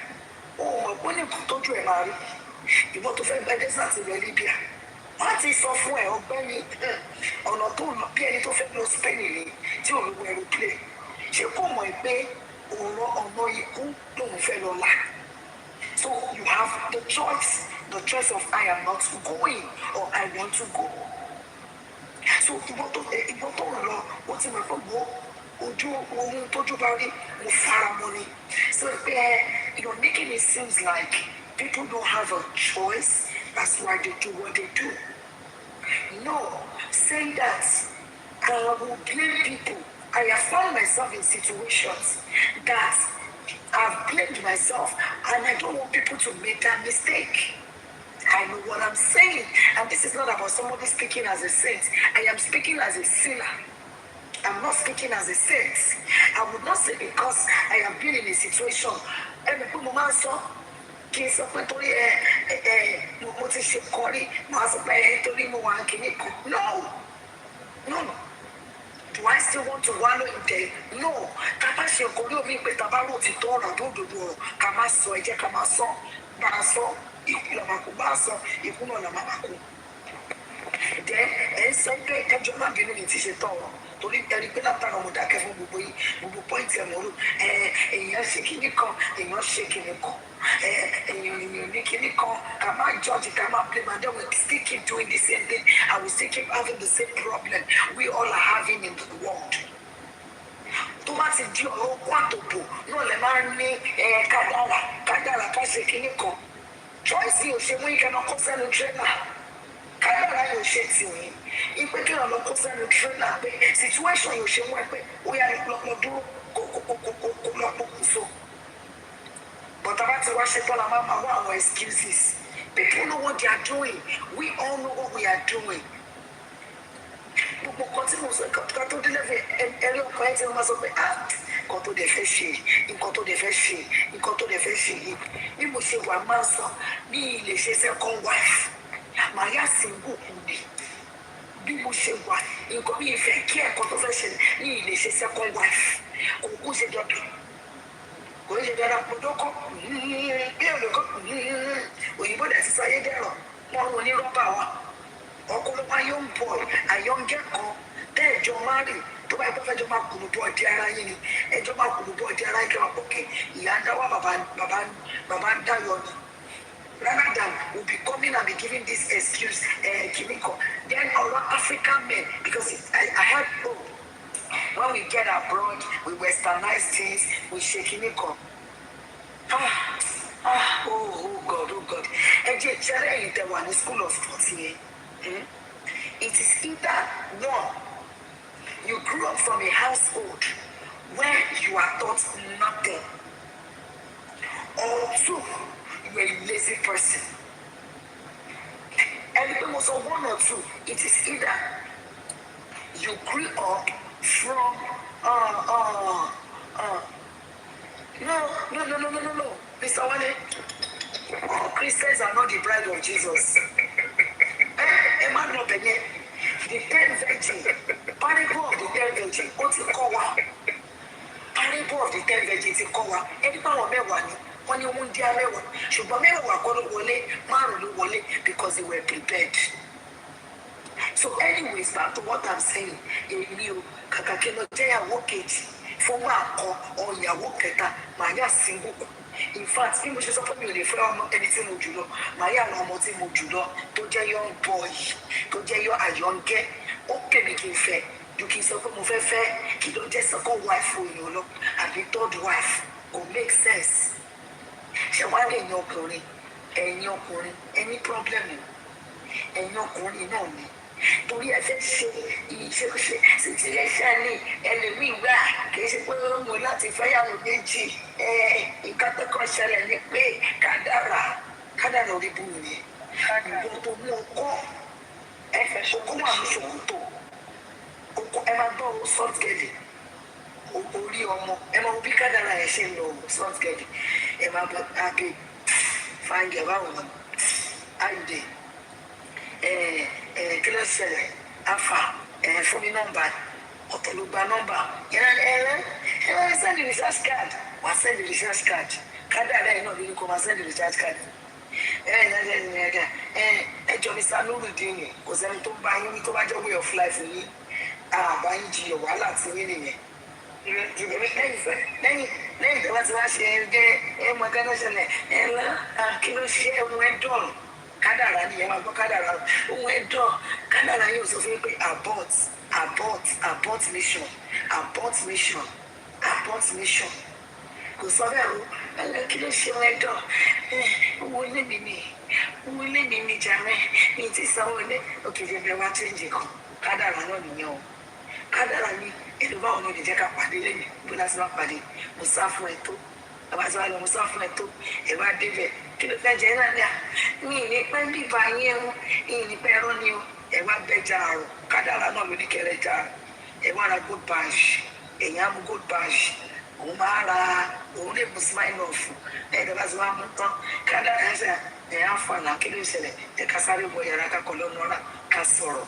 ó mọ̀ pé nìkan tójú ẹ̀ máa rí ìwọ tó fẹ́ gba desert lọ Libya wọ́n ti sọ fún ẹ ọgbẹ́ni ọ̀nà tó lọ bí ẹni tó fẹ́ lọ Spain ni tí ò ń wọ aeroplane ṣé kò mọ̀ pé òun ọ̀nà ikú lòun fẹ́ lọ là. So you have the choice of I am not going or I want to go. So ìwọ tó ń lọ ó ti mọ̀ pé ojú ohun tójú bá rí mo fara mọ́ ni. So you're making it seems like people don't have a choice, that's why they do what they do. No, saying that I will blame people. I have found myself in situations that I've blamed myself and I don't want people to make that mistake. I know what I'm saying, and this is not about somebody speaking as a saint. I am speaking as a sinner. I'm not speaking as a saint. I would not say because I have been in a situation. No. Do I still want to wallow in there? No. Kama ṣe nǹkan lómi pé tabarò ti tọ́ ọ̀rọ̀ àbódodo ọ̀rọ̀ ká má sọ ẹ jẹ́ ká má sọ bá a sọ ikú làmàkú bá a sọ ikú náà làmàkú. Then ẹ ń sọ pé ẹjọ́ má bínú mi ti ṣe tán ọ̀rọ̀ torí ẹni pé látara ọmọ dákẹ́ fún gbogbo yìí gbogbo pọ́ìntì ẹ̀mọ́ ló èèyàn ṣe kinní kan èèyàn ṣe kinní kan èèyàn ní kinní kan ká má judge ká má blame and then we still keep doing the same thing and we still keep having the same problem we all are having in the world. Tó bá ti di ọ̀rọ̀ okó àtòbò náà lè máa ń ní kádàrà ká ṣe kinní kan choice yóò ṣe mú ìkànnà kó sẹ́nu tírélà kádàrà yóò ṣe tì yín ipe kí ọ̀nà kó sẹ́nu tírélà pé situation yóò ṣe mú ẹ pé ó yá lọ́pọ̀ dúró kó lọ́pọ̀ kù so. But about to watch it, our excuses. People know what they are doing. We all know what we are doing. But continue to deliver every point in must be act. Nǹkan tó dẹ̀ fẹ́ ṣe, nǹkan tó dẹ̀ fẹ́ ṣe, nǹkan tó dẹ̀ fẹ́ ṣe. Bí mo ṣe wà máa sọ, bí ilé ṣe second wife, màá yá single kùdì. Bí mo ṣe wà, nǹkan bí ìfẹ́ kí ẹ̀kọ́ tó fẹ́ ṣe ní ilé ṣe second wife. Kò kú ṣe dọ́dọ̀. Kò ṣe dára pọ̀jọ́kọ́ bí olùkọ́ òyìnbó dẹ̀ ti sáyé dẹ̀rọ̀ wọ́n rún ní rọ́bà wa ọ̀pọ̀lọpọ̀ young boy àyọ̀ǹgẹ́ kan tẹ́ẹ̀jọ́ márì tó bá yẹ kó fẹ́jọ́ máa kùnú bọ́ ọdí ara yín ni ẹjọ́ máa kùnú bọ́ ọdí ara yín kí wọ́n pòkè ìyá ń dáwọ́ bàbá ń dáyọ̀ ni rather than we be coming and be giving this excuse kìnnìkan then our African men because I heard when we get abroad, we westernize things, we shake in it. Oh God. And yet, in the one school of 40, it is either one, you grew up from a household where you are taught nothing, or two, you are a lazy person. And it was one or two, it is either you grew up from no. Mr. Wale, Christians are not the bride of Jesus. Emmanuel Benye, the 10 virgin, parable of the 10 virgin, what's the call? Parable of the 10 virgin, it's a call. Anybody when you won't dear me, should be wale because they were prepared. So anyways, back to what I'm saying, you kakakeno jaya wokage for or ya woketa, Maya single. In fact, people should support me if I'm not anything mojulo, Maya no moti mojulo, to jay young boy, to jay you a young girl, okay, making fair. You can support me fair, you don't just second wife for you, look, and the third wife will make sense. She want in your corner, and your corner, any problem, and your corner, you know me. Torí ẹ fẹ́ ṣe ìṣekúṣe situation ní ẹlòmíì wá kì í ṣe pé ó mú láti fẹ́yàwó méjì nǹkan tó kàn ṣẹlẹ̀ ni pé kádàrà orí bú mi ìwọ tó mú ọkọ ẹ fẹ́ ṣokó wà ní ṣòkòtò ọkọ ẹ máa gbọ́ soft gẹ̀dẹ̀ orí ọmọ ẹ máa bí kádàrà ẹ ṣe ń lọ soft gẹ̀dẹ̀ ẹ máa bọ abẹ fáńgẹ̀ báwo ni àìdè kí ló ṣẹlẹ̀ afa fún mi nọ́mbà ọ̀tọ̀ ló gba nọ́mbà yẹn send the recharge card wá send the recharge card kádàrá ẹ̀ náà ló ní kó máa send the recharge card ẹjọ́ mi Sanurudeen kò sẹ́ni tó bá yín wí tó bá jẹ́ way of life yín àbá yín jiyàn wàhálà tí yín nìyẹn lẹ́yìn tó bá ti wá ṣe ẹmọ gánà ṣẹlẹ̀ ẹ̀rọ kí ló ṣe ohun ẹ̀dọ̀ kádàrá ni ẹ máa gbọ́ kádàrá ohun ẹ̀dọ̀ kádàrá yóò sọ fún mi pé abort mission kò sọ bẹ́ẹ̀ o kí ló ṣe ohun ẹ̀dọ̀ owó ilé mi ni jàre mi ti sanwó ilé òkèèrè bẹ́ẹ̀ wá change kan kádàrá náà nìyẹn o kádàrá ni èdè báwo ni ó lè jẹ́ ká pàdé lẹ́yìn bí láti má pàdé mo sá fún ẹ tó àbájá wa lọ mo sá fún ẹ tó ẹ bá débẹ̀ kí ló fẹ́ jẹ́ náà ní à ní ìní pẹ́ bíbá yín ẹ̀rún ìní pẹ́ ẹ̀rọ ni o ẹ wá bẹ́jà àrùn kádàrá náà ló ní kẹrẹ jà ẹ wá ra gold badge ẹ̀yìn á mú gold badge òun máa ra òun lè mú smile off ẹ̀ẹ́dẹ̀ bá ti wá mú tán kádàrá ẹ̀sẹ̀ ẹ̀yà àfààní kí ló ṣẹlẹ̀ ẹ̀ ká sáré wọ yàrá ká kọ́ lọ́nà ọ̀rá ká sọ̀rọ̀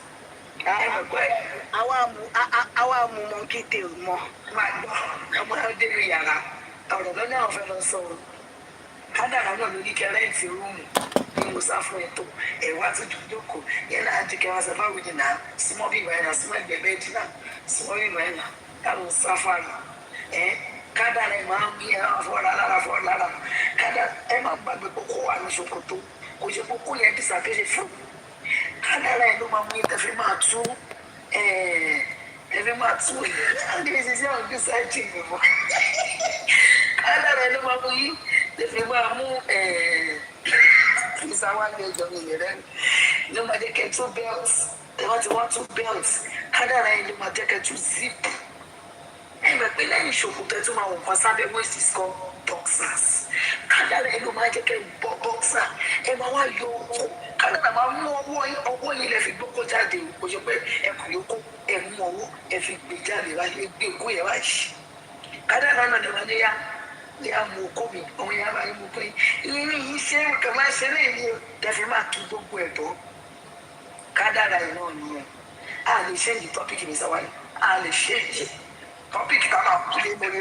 àwa mú monkey tail mọ́ máa gbọ́ ọmọ ọdẹ́rẹ́ yàrá ọ̀rọ̀ lọ́nà àwọn fẹ́ lọ sọ o kádàrá náà ló ní kẹrẹ́ǹtì rúùmù ní mo sá fún ẹ tó ẹ̀wá tó jókòó yẹn náà ti kẹwàá sọ fáwọn ìdìnnà súnmọ́ bí ìwà ẹ̀nà súnmọ́ ẹgbẹ́ bẹ́ẹ̀ dínà súnmọ́ bí ìwà ẹ̀nà káwọn sá fáwọn kádàrá ẹ̀ máa ń bí ẹ̀ fọ́ọ̀rọ̀ lára kádàrá ẹ̀ máa gbàgbé kókó wà ní ṣòkòtò kò ṣe kókó yẹn dìsàkéṣe fún kádàrá ẹ̀ ló máa mú ìtẹ̀fẹ́ máa tú àdéhùn sí àwọn gbèsè àjì ìgbìmọ̀ kádàrá ẹ̀ ló máa mú yí ìtẹ̀fẹ́ máa mú fisa wá ní ẹjọ́ mi rẹ̀ ló máa jẹ́ kẹ́ tú belt wọ́n ti wọ́n tú belt kádàrá ẹ̀ ló máa jẹ́ kẹ́ tú zip ẹ̀ mọ̀ pé lẹ́yìn ìṣòkòtò ẹ̀ tó máa wọ̀ kan sábẹ́ waist is called boxers kádàrá ẹ̀ ló máa jẹ́ kẹ́ bọ́ boxer ẹ̀ máa wá yọ owó kádàrá máa mú ọwọ́ yìí lẹ́ fi gbókó jáde kò ṣe pé ẹkùn yòókù ẹ̀ mú ọwọ́ ẹ̀ fi gbé jáde wá ẹ̀ gbé kó yẹ wá ṣì kádàrá náà ni wọ́n ní yá ní àmú okó mi òun yà máa ń mú pé ìrìn yìí ṣe é kàn máa ṣeré mi o tẹ̀fí máa tú gbogbo ẹ̀ bọ́ kádàrá yìí náà nìyẹn a lè ṣe èyí tọ́pìkì mi sáwáyé a lè ṣe èyí tọ́pìkì tá a máa kú lé lórí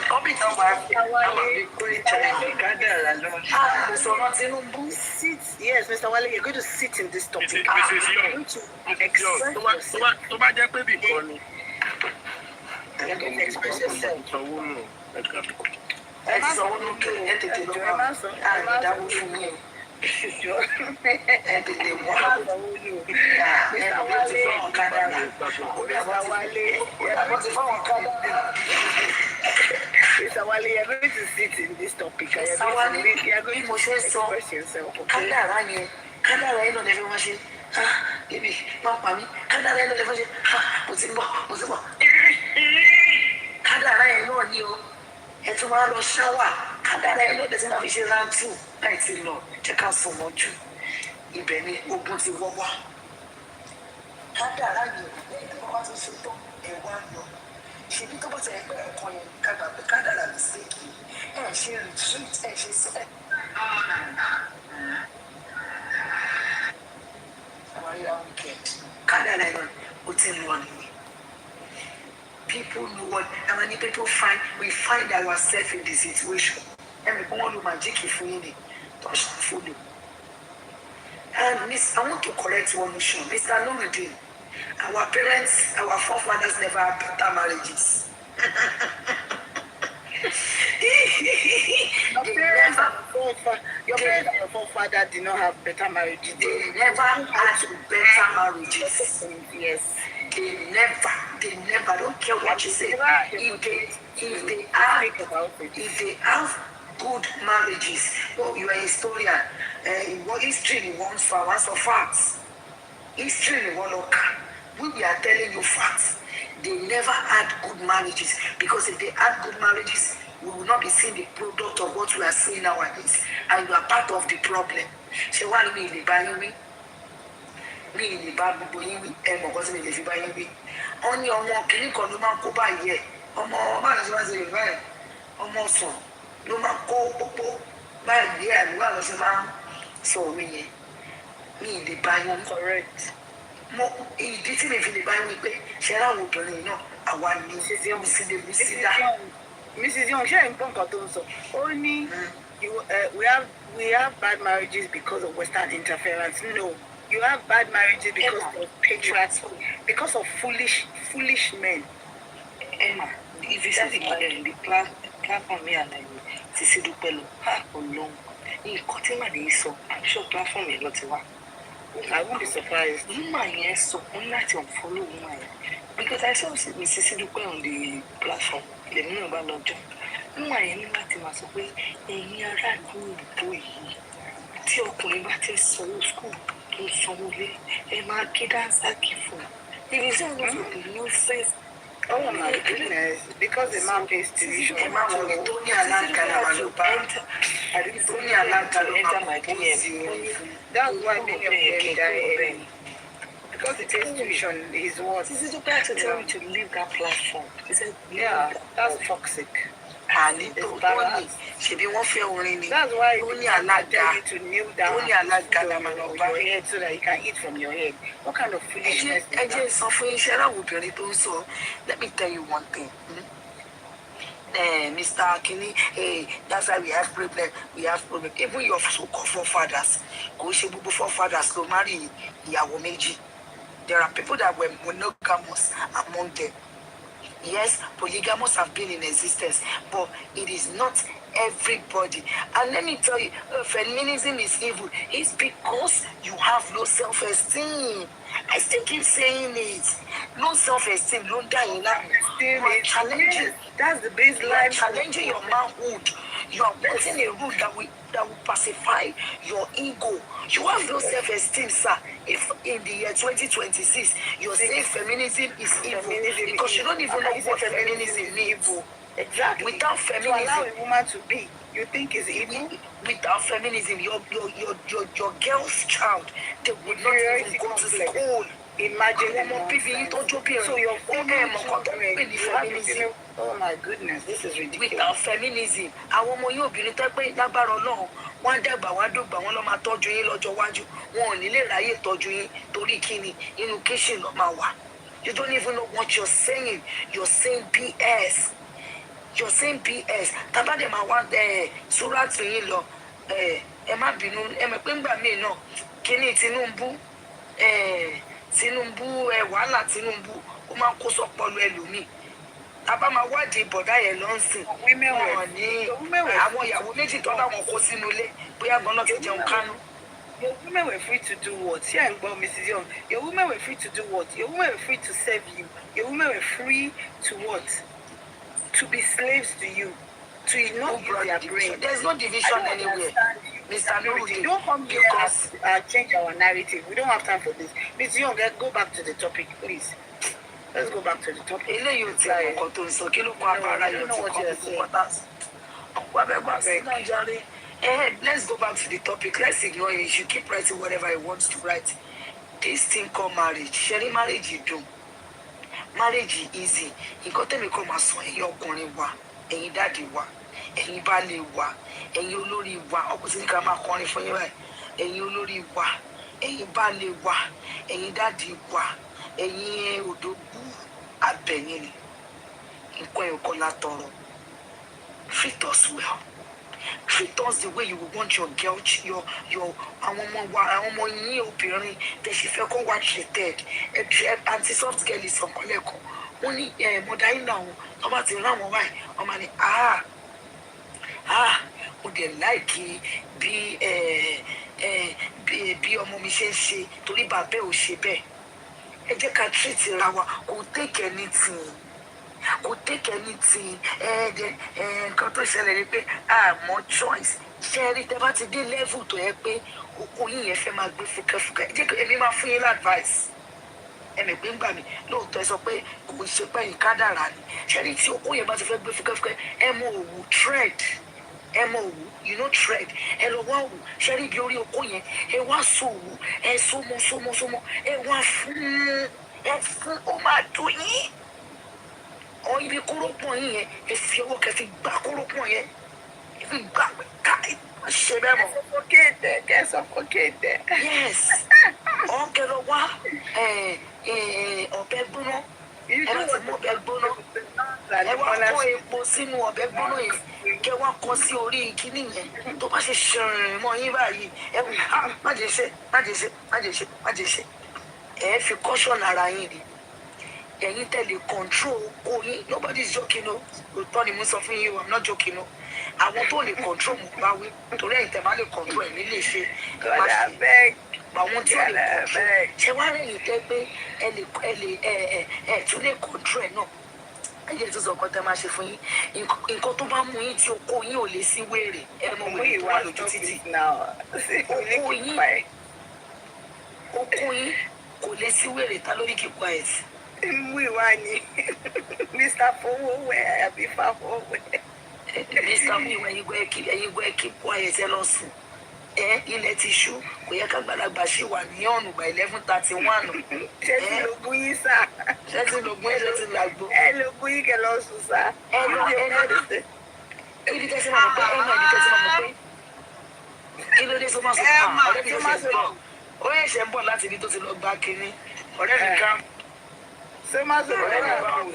tọ́pìkì tá a máa fi kó ìtẹ̀lẹ́ kádàrá lọ. a lè sọ̀rọ̀ Tinubu. Yes, Mr. Wale, you're going to sit in this topic. Mrs. Young, tó bá jẹ́ pé bìkan ni. Express yourself. ẹ ti sanwó lókè ẹ tètè lọ wá àmì ìdáwó fún mi ẹ tètè wá ẹ lọ ti fọwọ́n kádàrá ó ti fọwọ́n kádàrá. Mr. Wale, you're going to sit in this topic. Mr. Wale, bí mo ṣe sọ kádàrá yẹn ló lè fi wọ́n ṣe bíbí máa pa mí kádàrá yẹn ló lè fi wọ́n ṣe mo ti bọ̀ kádàrá yẹn náà ni o ẹ tún máa lọ ṣáwà kádàrá yẹn ló dé tí wọ́n fi ṣe rántù láì ti lọ jẹ́ ká sùn mọ́jú ibẹ̀ ni ogun ti wọ́ wá kádàrá yẹn lẹ́yìn tó bá ti ṣe tán ẹ̀ wá lọ ṣèbí tó bá ti ẹgbẹ́ ẹ̀kọ́ yẹn kàgbà pé kádàrá mi ṣèkì ẹ̀ ṣe retreat ẹ̀ ṣe sẹ́. kádàrá yẹn ó ti lọ nìyẹn. People know what, and many people we find ourselves in the situation. And we want to magic fún yín ni, touch the follow. And Miss, I want to correct one issue. Mr. Nuruddin, our parents, our forefathers never had better marriages. Your parents and your forefather did not have better marriages. They never had better marriages. Yes. They never, don't care what you say. If they have good marriages, oh, you are a historian. What history wants for once of facts. History won't look. We are telling you facts. They never had good marriages because if they had good marriages, we will not be seeing the product of what we are seeing nowadays, and you are part of the problem. So what do you mean by me? Mi lè bá gbogbo yín wí mọ̀ kọ́ sí mi lè fi bá yín wí wọ́n ní ọmọ kìíní kan ló máa ń kó báyìí ẹ̀ ọmọ báyìí ṣe máa ń ṣe yorùbá ẹ̀ ọmọ sùn ló máa ń kó pópó báyìí àdúrà ló ṣe máa ń sọ òwe yẹn mi lè bá yín correct mo ìdí tí mi fi lè bá yín wí pé ṣe láwọn obìnrin náà àwa ní sídà. Mrs. Young, ṣé nǹkan kan tó ń sọ ó ní we have bad marriages because of Western interference. No. You have bad marriages because of patriarchy, because of foolish men. Emma, if you see the platform me and Sisi Dupelo, alone, in Kotima so I'm sure platform a lot. I won't be surprised. Woman, yes, so only to follow woman. Because I saw Sisi Dupelo on the platform. They know about no job. Woman, any matter was away, and you are good boy. Tí ọkùnrin bá ti sanwó school tó sanwó lé ẹ máa kí dáńsá kì fún un. Ibi tí wọn fi obìnrin ó fẹ́. Oh my goodness, because the man pays tuition. Ẹ máa wọlé tó ní aláǹkàlà máa lọ bá tó ní aláǹkàlà enter my DM. That's why many of them die. Because it pays tuition, is what? This is the guy to tell me to leave that platform. He said, yeah, that's toxic. And it's balance. She be one fair winning. That's why only alaga to kneel down. Only alaga on your head so that you can eat from your head. What kind of foolishness is that? Let me tell you one thing. Mr. Akini, hey, that's why we have problem. We have problem. Even your so-called forefathers, forefathers, no marry Ìyàwó méjì. There are people that were monogamous among them. Yes, polygamous have been in existence, but it is not everybody. And let me tell you, feminism is evil. It's because you have low self-esteem. I still keep saying it. Low self-esteem, low dying. You are challenging. That's the baseline. You are challenging your manhood. You are putting a rule that will pacify your ego. You have low self-esteem, sir. If in the year 2026 you're saying feminism is evil, because you don't even know what feminism means. Exactly. Without feminism, to allow a woman to be, you think is evil? Without feminism, your girl's child, they would not even go to school. Imagine so your feminism. Oh my goodness, this is ridiculous. Without feminism, àwọn ọmọ yóò obìnrin tó pé lágbára Ọlọ́run wọ́n dàgbà wọ́n dògbà wọ́n lọ máa tọ́jú yín lọ́jọ́ iwájú wọn ò ní lè ráyè tọ́jú yín torí kíni inú kitchen ló máa wà. You don't even know what you're saying. You're saying BS. You're saying BS. Tabade ma wa surat yín lọ ẹ má bínú ẹ mọ̀ pé ńgbà míì náà kíní Tinubu wàhálà Tinubu ó máa ń kó sọ́pọ̀lọ ẹlòmíì. Tàbá máa wádìí bọ̀dá yẹn lọ́nsìn. Wọ́n ní àwọn ìyàwó méjì tó láwọn kó sínú ilé bóyá gan-an ti jẹun kánú. Your women were free to do what? Yeah, well, Mrs. Young. Your women were free to do what? Your women were free to serve you. Your women were free to what? To be slaves to you. To not use their brain. There's no division anywhere. Mr. Nurudi, don't come here and change our narrative. We don't have time for this. Mrs. Young, go back to the topic, please. Let's go back to the topic. I don't know what you're saying. Let's go back to the topic. Let's ignore it. You should keep writing whatever he wants to write. This thing called marriage. Sharing marriage you do. Marriage is easy. You got to become a son. You're going to wa. And you daddy wa. And you bali wa. And you lori wa. Opposite come out calling for you. And you lori wa. And you bali wa. And you daddy wa. And you do abenini. In Koyo Kolatoro. Treat us well. Treat us the way you would want your girl, your obìnrin that she felt quite treated. Anti-soft girl is from Koleko. Only mother in law, about the ram why, or money, would they like be a mommy she to live a bell she be. And you can treat her, could take anything. Could take anything and come to celebrate more choice. Share it about the level to help me. Who if I'm a good fuka. Take my free advice. And a bring by me. No, there's a way who should pay Kadaran. Share it your way about the fuka. Emo tread. Emo, you know, tread. And wow, share it your coin. And was so, and so more. And was oh my doing. Or you be corrupting here, if you work at the back corrupting here. If you got it, suffocate there, get suffocated. Yes. Okay, what? Ọbẹ̀ gbóná. Ẹ bá ti mú ọbẹ̀ gbóná. Ẹ wá kó epo sínú ọbẹ̀ gbóná yìí. Kẹ wá kọ sí orí kíní yẹn. Tó bá ṣe ṣẹ̀rìn mọ́ yín báyìí. Ẹ wí, má jẹ́ ṣe. Ẹ fi caution ara yín ni. ẹ̀yin tẹ̀lé control oko yín, nobody is joking o, òótọ́ ni mo sọ fún yín o, I'm not joking o, àwọn tó lè control mo bá wí torí ẹ̀yin tẹ̀ máa lè control ẹ̀ nílé ṣe má ṣe àwọn tí ó lè control ṣe wá rẹ̀yìn tẹ́ pé ẹ tún lè control ẹ̀ náà ẹ̀jẹ̀ tó sọ ọkọ tẹ́ máa ṣe fún yín nǹkan tó bá mú yín tí oko yín ò lè sí wèrè ẹ mọ wèrè tó wà lójú títì oko yín kò lè sí wèrè ta lórí keep quiet. mú ìwà ni Mr. Fowówẹ̀ àbí Fáfowówẹ̀. Mr. mú ìwà ẹ̀yin gbọ́ ẹ keep quiet ẹ lọ sùn ilẹ̀ ti ṣú kò yẹ ká gbàlagbà ṣì wà ní ọ̀nù by 11:31. ṣé ti lògùn yín sá. ṣé ti lògùn yín ṣé ti làgbo. ẹ lògùn yín kẹ lọ sùn sá. ibi tẹ́sí máa mọ̀ pé ibi tẹ́sí máa mọ̀ pé kí ló dé tó máa sọ fún ọ̀rẹ́ mi tó ṣe ń bọ̀ ó yẹ ṣe ń bọ̀ láti ibi tó ti lọ gba kínní ọ̀rẹ́ mi ká. ṣé má sọ ọ̀rẹ́ mi bá wù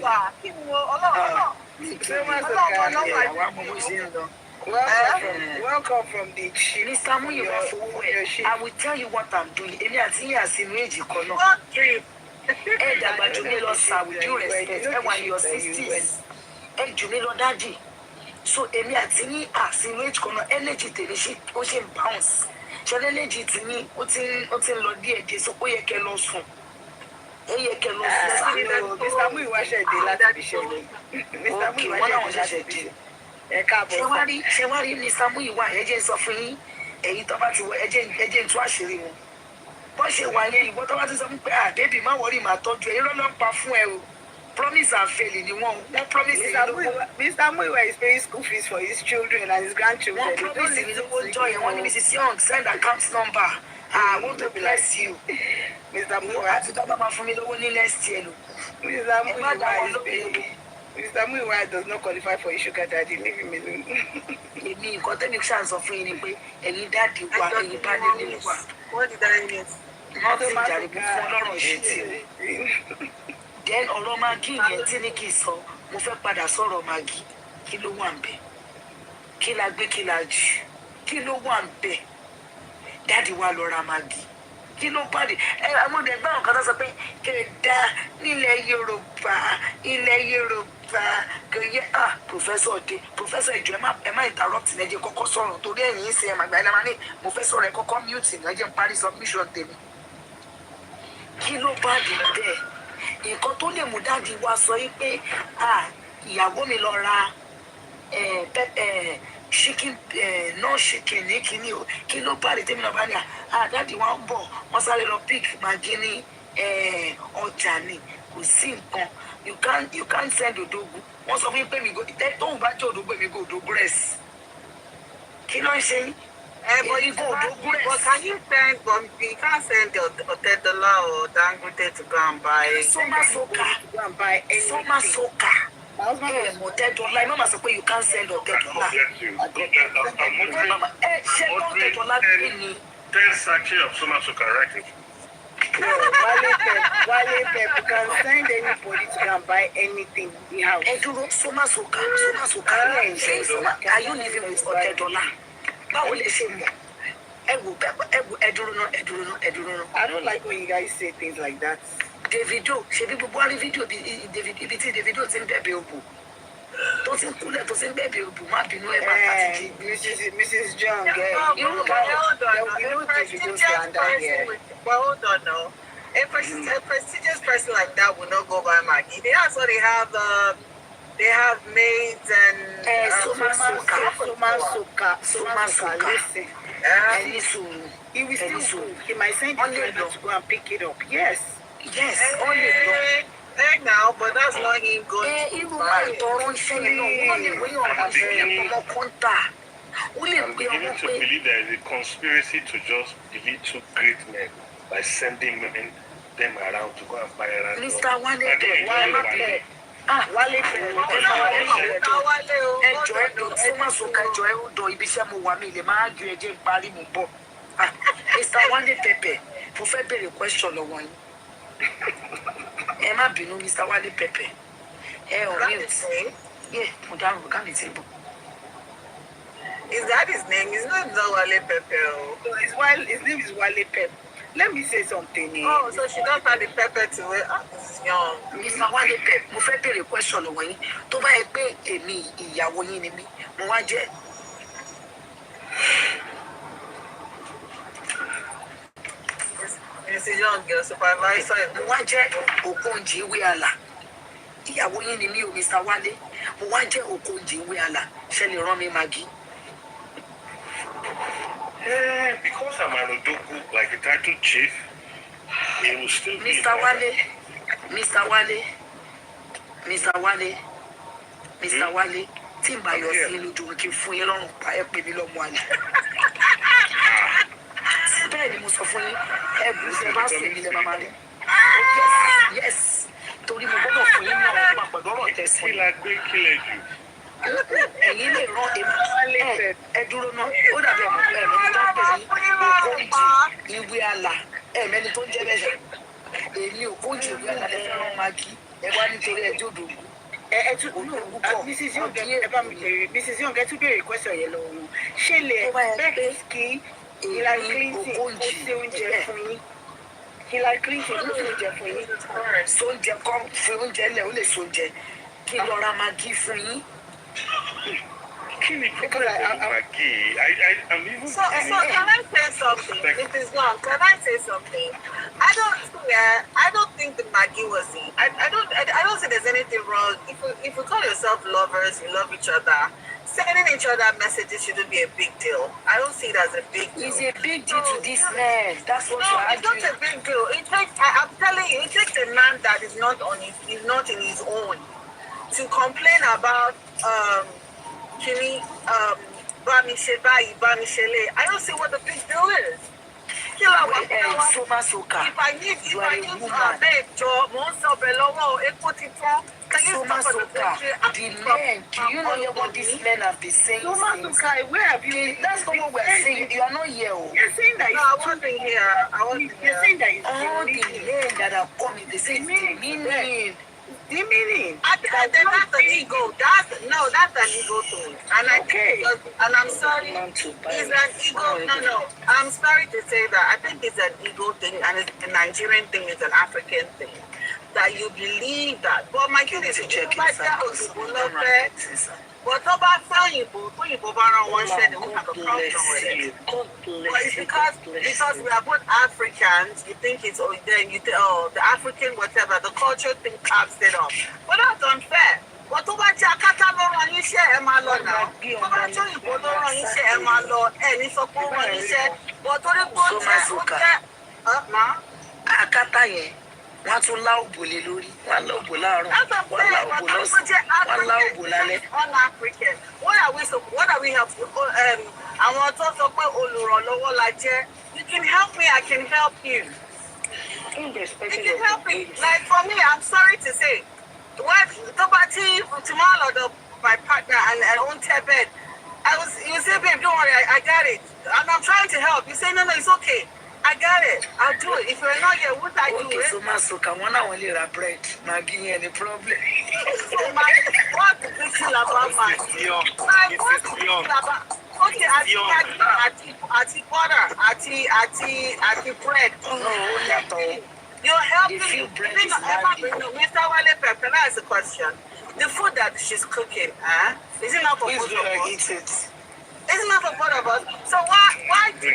yìí. ṣé má sọ káàkiri àwọn amọ̀mọ́ ṣe ń lọ. Welcome from the chief. Mr. Muyiwa Fowówẹ̀, I will tell you what I'm doing. Èmi àti yín àsìnú èjì kan náà. Ẹ dàgbà jù mí lọ sir with due respect. Ẹ wà ní your 60s. Ẹ jù mí lọ dájì. So èmi àti yín àsìnú èjì kan náà. Energy tèmi ó ṣe ń bounce. Ṣọlá energy ti ní ó ti ń lọ díẹ̀ díẹ̀ so ó yẹ kẹ́ lọ sùn. Ó yẹ kẹ́ lọ sùn. Mr. Muyiwa ṣẹ̀dé láti fi ṣe mi. Mr. Muyiwa ṣẹ̀dé láti fi ṣe ṣe wá rí ní Muyiwa ẹ jẹ́ sọ fún yín èyí tó bá ti wọ ẹ jẹ́ tú àṣírí wọn bó ṣe wà yẹn ìwọ tó bá ti sọ fún pé bébì má wọrí màá tọ́jú ẹ irọ́ ló ń pa fún ẹ o promise and fail ni wọ́n promise yìí lówó. Mr. Muyiwa is paying school fees for his children and his grandchildren. wọ́n promise yìí lówó jọ yẹn wọ́n ní Mrs. Young send account number I want to bless you. Mr. Muyiwa àti tó bá máa fún mi lówó ní next year lò. Mr. Muyiwa is paying. Mr. Muyiwa does not qualify for a sugar daddy. Leave him alone. Èmi nǹkan tẹ́mi ṣáà sọ fún yín ni pé ẹ̀yin dáàdi wa ẹ̀yin bá nílé wa. Wọ́n ti dáa yẹn. Wọ́n ti jàrìbù fún ọlọ́run ṣe tí o. Then ọ̀rọ̀ Maggi yẹn tí ní kí n sọ, mo fẹ́ padà sọ̀rọ̀ Maggi. Kí ló wà ń bẹ̀? Kí la gbé kí la jù? Kí ló wà ń bẹ̀? Dáàdi wa lọ ra Maggi. Kí ló bá dé àwọn ọdẹ gbọ́n kan tó sọ pé kẹ̀dá nílẹ̀ Yorùbá kò yẹ professor ìjọ ẹ má interrupt ní ẹ jẹ́ kọ́kọ́ sọ̀rọ̀ torí ẹ̀yin ń ṣe ẹ̀ màgbà ẹ̀ máa ní mo fẹ́ sọ̀rọ̀ ẹ kọ́kọ́ mute ní ẹ jẹ́ n parí submission tèmi. Kí ló bá dé bẹ́ẹ̀ nǹkan tó lè mú dáàdi wa sọ yìí pé ìyàwó mi lọ ra chicken náà chicken ní kíní o kí ló bá lè tẹ́mi náà bá ní dáàdi wa ń bọ̀ wọ́n sáré lọ pick Maggi ní ọjà ni kò sí nǹkan you can't send odogwu wọ́n sọ fún mi pé mi go tóun bá jẹ́ odogwu èmi go odogwu rẹ̀ kí ló ń ṣe yín èmi go odogwu rẹ̀. But can you send you can't send Otedola or Dangote to go and buy Soma Soka. Otedola iná máa sọ pé you can't send Otedola. Ṣé Otedola bí ni. 10 sachets of Soma Soka right now. Wale Pep, you can send anybody to go and buy anything in the house. Eduro Soma Soka. Are you living with Otedola? Báwo lè ṣe mọ̀? Ẹdúró náà. I don't like when you guys say things like that. Davido ṣe bí gbogbo àrí fídíò ibi tí Davido ti ń bẹ̀bẹ̀ òbò tó ti ń kúlẹ̀ tó ti ń bẹ̀bẹ̀ òbò má bínú ẹ̀ má pàtì jí. Mrs. John, you know Davido slander here. But hold on now. A prestigious person like that will not go buy Maggi. They also they have maids and Soma Soka. Listen. He will still go. He might send his friend to go and pick it up. Yes. Now, but that's not him going to buy. You need to believe there is a conspiracy to just delete two great men by sending them around to go and buy around. Mr. Wale Soma Soka ẹjọ ẹ ó dọ ibi iṣẹ́ mo wà mí lè máa ju ẹjẹ parí mo bọ̀. Mr. Wale Pepper mo fẹ́ béèrè question lọ́wọ́ yín. Ẹ má bínú Mr. Wale Pepper. Ẹ ò ní ìtì. Mo dáhùn ká mi ti bọ̀. Is that his name? His name is not Wale Pepper. So his name is Wale Pep. let me say something. Oh, so she don't have the pepper to it. Oh, this is young. Mr. Wale Pep, mo fẹ́ béèrè question lọ́wọ́ yín. Tó bá yẹ pé èmi ìyàwó yín ni mí, mo wá jẹ́. Mrs. Young, girl, supervisor. Mo wá jẹ́ Okonji Iweala. Ìyàwó yín ni mí o, Mr. Wale. Mo wá jẹ́ Okonji Iweala. Ṣé lè rán mi Maggi? Because I'm an Odogu, like a title chief, it will still be. Mr. Wale, Mr. Wale, Mr. Wale, Mr. Wale, tí n bá yọ sí lójú kí n fún yín lọ́rùn pa ẹ pè mí lọ́mọ àlè. Bẹ́ẹ̀ ni mo sọ fún yín, ẹ̀bùn ṣe bá sùn mí lẹ́ máa rí. Yes, torí mo gbọ́dọ̀ fún yín ní ọ̀rọ̀ pa pẹ̀lú ọ̀rọ̀ tẹ̀sán. Kí la gbé kílẹ̀ jù? Ẹ̀yin lè rán èmi ẹ dúró náà, ó dàbí ọmọ ẹ̀mí tó ń pè ní Okonji Iweala, ẹ̀mẹ́ni tó ń jẹ́ bẹ́ẹ̀. Èmi Okonji Iweala lè fẹ́ràn Maggi, ẹ wá nítorí ẹjọ́ òdòdó. Mrs. Young, ẹ bá mi bèrè, Mrs. Young, ẹ tún bèrè question yẹn lọ́wọ́ wọn. Ṣé lè bẹ́ẹ̀ kí Hillary Clinton ó ṣe oúnjẹ fún yín? Hillary Clinton ó ṣe oúnjẹ fún yín? Sóúnjẹ kọ́ fún oúnjẹ lẹ̀ ó lè sóúnjẹ. Kí lọ ra Maggi fún yín? I'm even. So can I say something? Mrs. Young, can I say something? I don't think the Maggi was it. I don't think there's anything wrong. If you call yourself lovers, you love each other, sending each other messages shouldn't be a big deal. I don't see it as a big deal. It's a big deal to this man. That's what you're arguing. It's not a big deal. It takes, I'm telling you, it takes a man that is not in his own to complain about I don't see what the big deal is. If I need babe job, can you stop at the men, do you know what these men have been saying? Where have you? That's not what we're saying. You are not here. You're saying that. No, I wasn't here. You're saying that all the men that are coming, they say meaning. The meaning. That's an ego. That's an ego thing. And I'm sorry. It's an ego. No. I'm sorry to say that. I think it's an ego thing, and it's a Nigerian thing. It's an African thing. That you believe that. But my kid is check but about you one said we have a problem with it. But it's because we are both Africans, you think it's then you think the African whatever, the culture thing carves it up. But that's unfair. But over Jakarta no run you share Emma Law now. Over you go no run you share Emma Law and it's a poor one you share. But to the boat Akata yẹn wọ́n tún lá òbò lé lórí, wọ́n lá òbò láàárọ̀, wọ́n lá òbò lọ́sàn-án, wọ́n lá òbò lálẹ́. Un-African. What are we helping? Àwọn tó sọ pé olùrànlọ́wọ́ la jẹ́. You can help me, I can help you. You can help me. Like for me, I'm sorry to say, tomorrow my partner and own bed. You say, babe, don't worry, I got it. And I'm trying to help. You say, no, it's okay. I got it. I'll do it. If you're not here, what I do it? So Masuka, one hour later, bread. Not giving any problem. So what the big deal about my? Okay, ati butter, ati bread. You help me. Mr. Wale Pep, can I ask a question? The food that she's cooking, is it not for both of us? It's not for both of us. So why?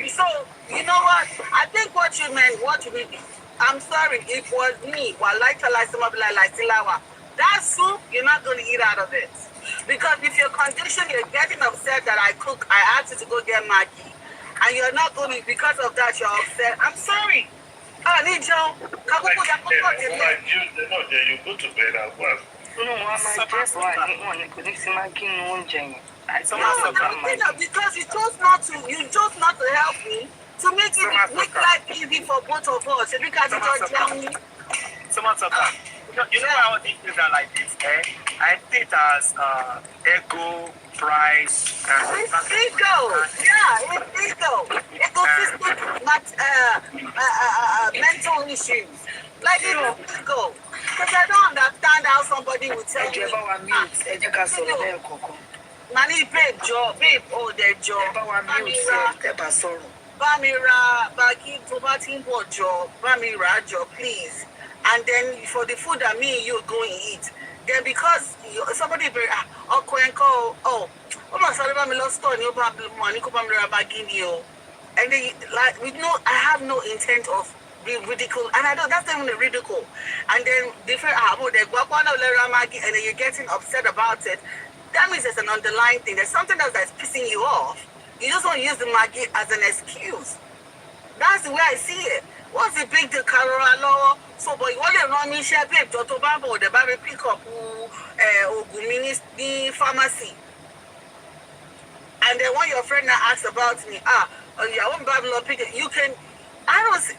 So you know what? I think what you meant, I'm sorry, it was me. That soup, you're not going to eat out of it. Because if you're conditioned, you're getting upset that I asked you to go get Maggi. And you're not going to, because of that, you're upset. I'm sorry. You go to bed at once. Because you chose not to help me to make life easy for both of us. Because you don't tell me. You know why all these things are like this, I think as ego, price, it's ego. Yeah, it's ego. Egoistic, mental issues. Like it's ego. Because I don't understand how somebody would tell me. Money, babe, job, babe, their job. Bamira, Bagi, Tomatin, Bojo, Bamira, Jo, please. And then for the food that me and you go and eat, then because somebody very oh, my sorry, I'm lost on you, money, and they like we know I have no intent of being ridicule, and I don't. That's not even a ridicule. And then different and then you're getting upset about it. That means there's an underlying thing. There's something else that's pissing you off. You just want to use the Maggie as an excuse. That's the way I see it. What's the big deal, Carol? So, but you want to run me share babe, Dr. Bambo, the baby pick up Ogumini pharmacy. And then when your friend now asks about me, I won't Babylon pick it. You can, I don't see,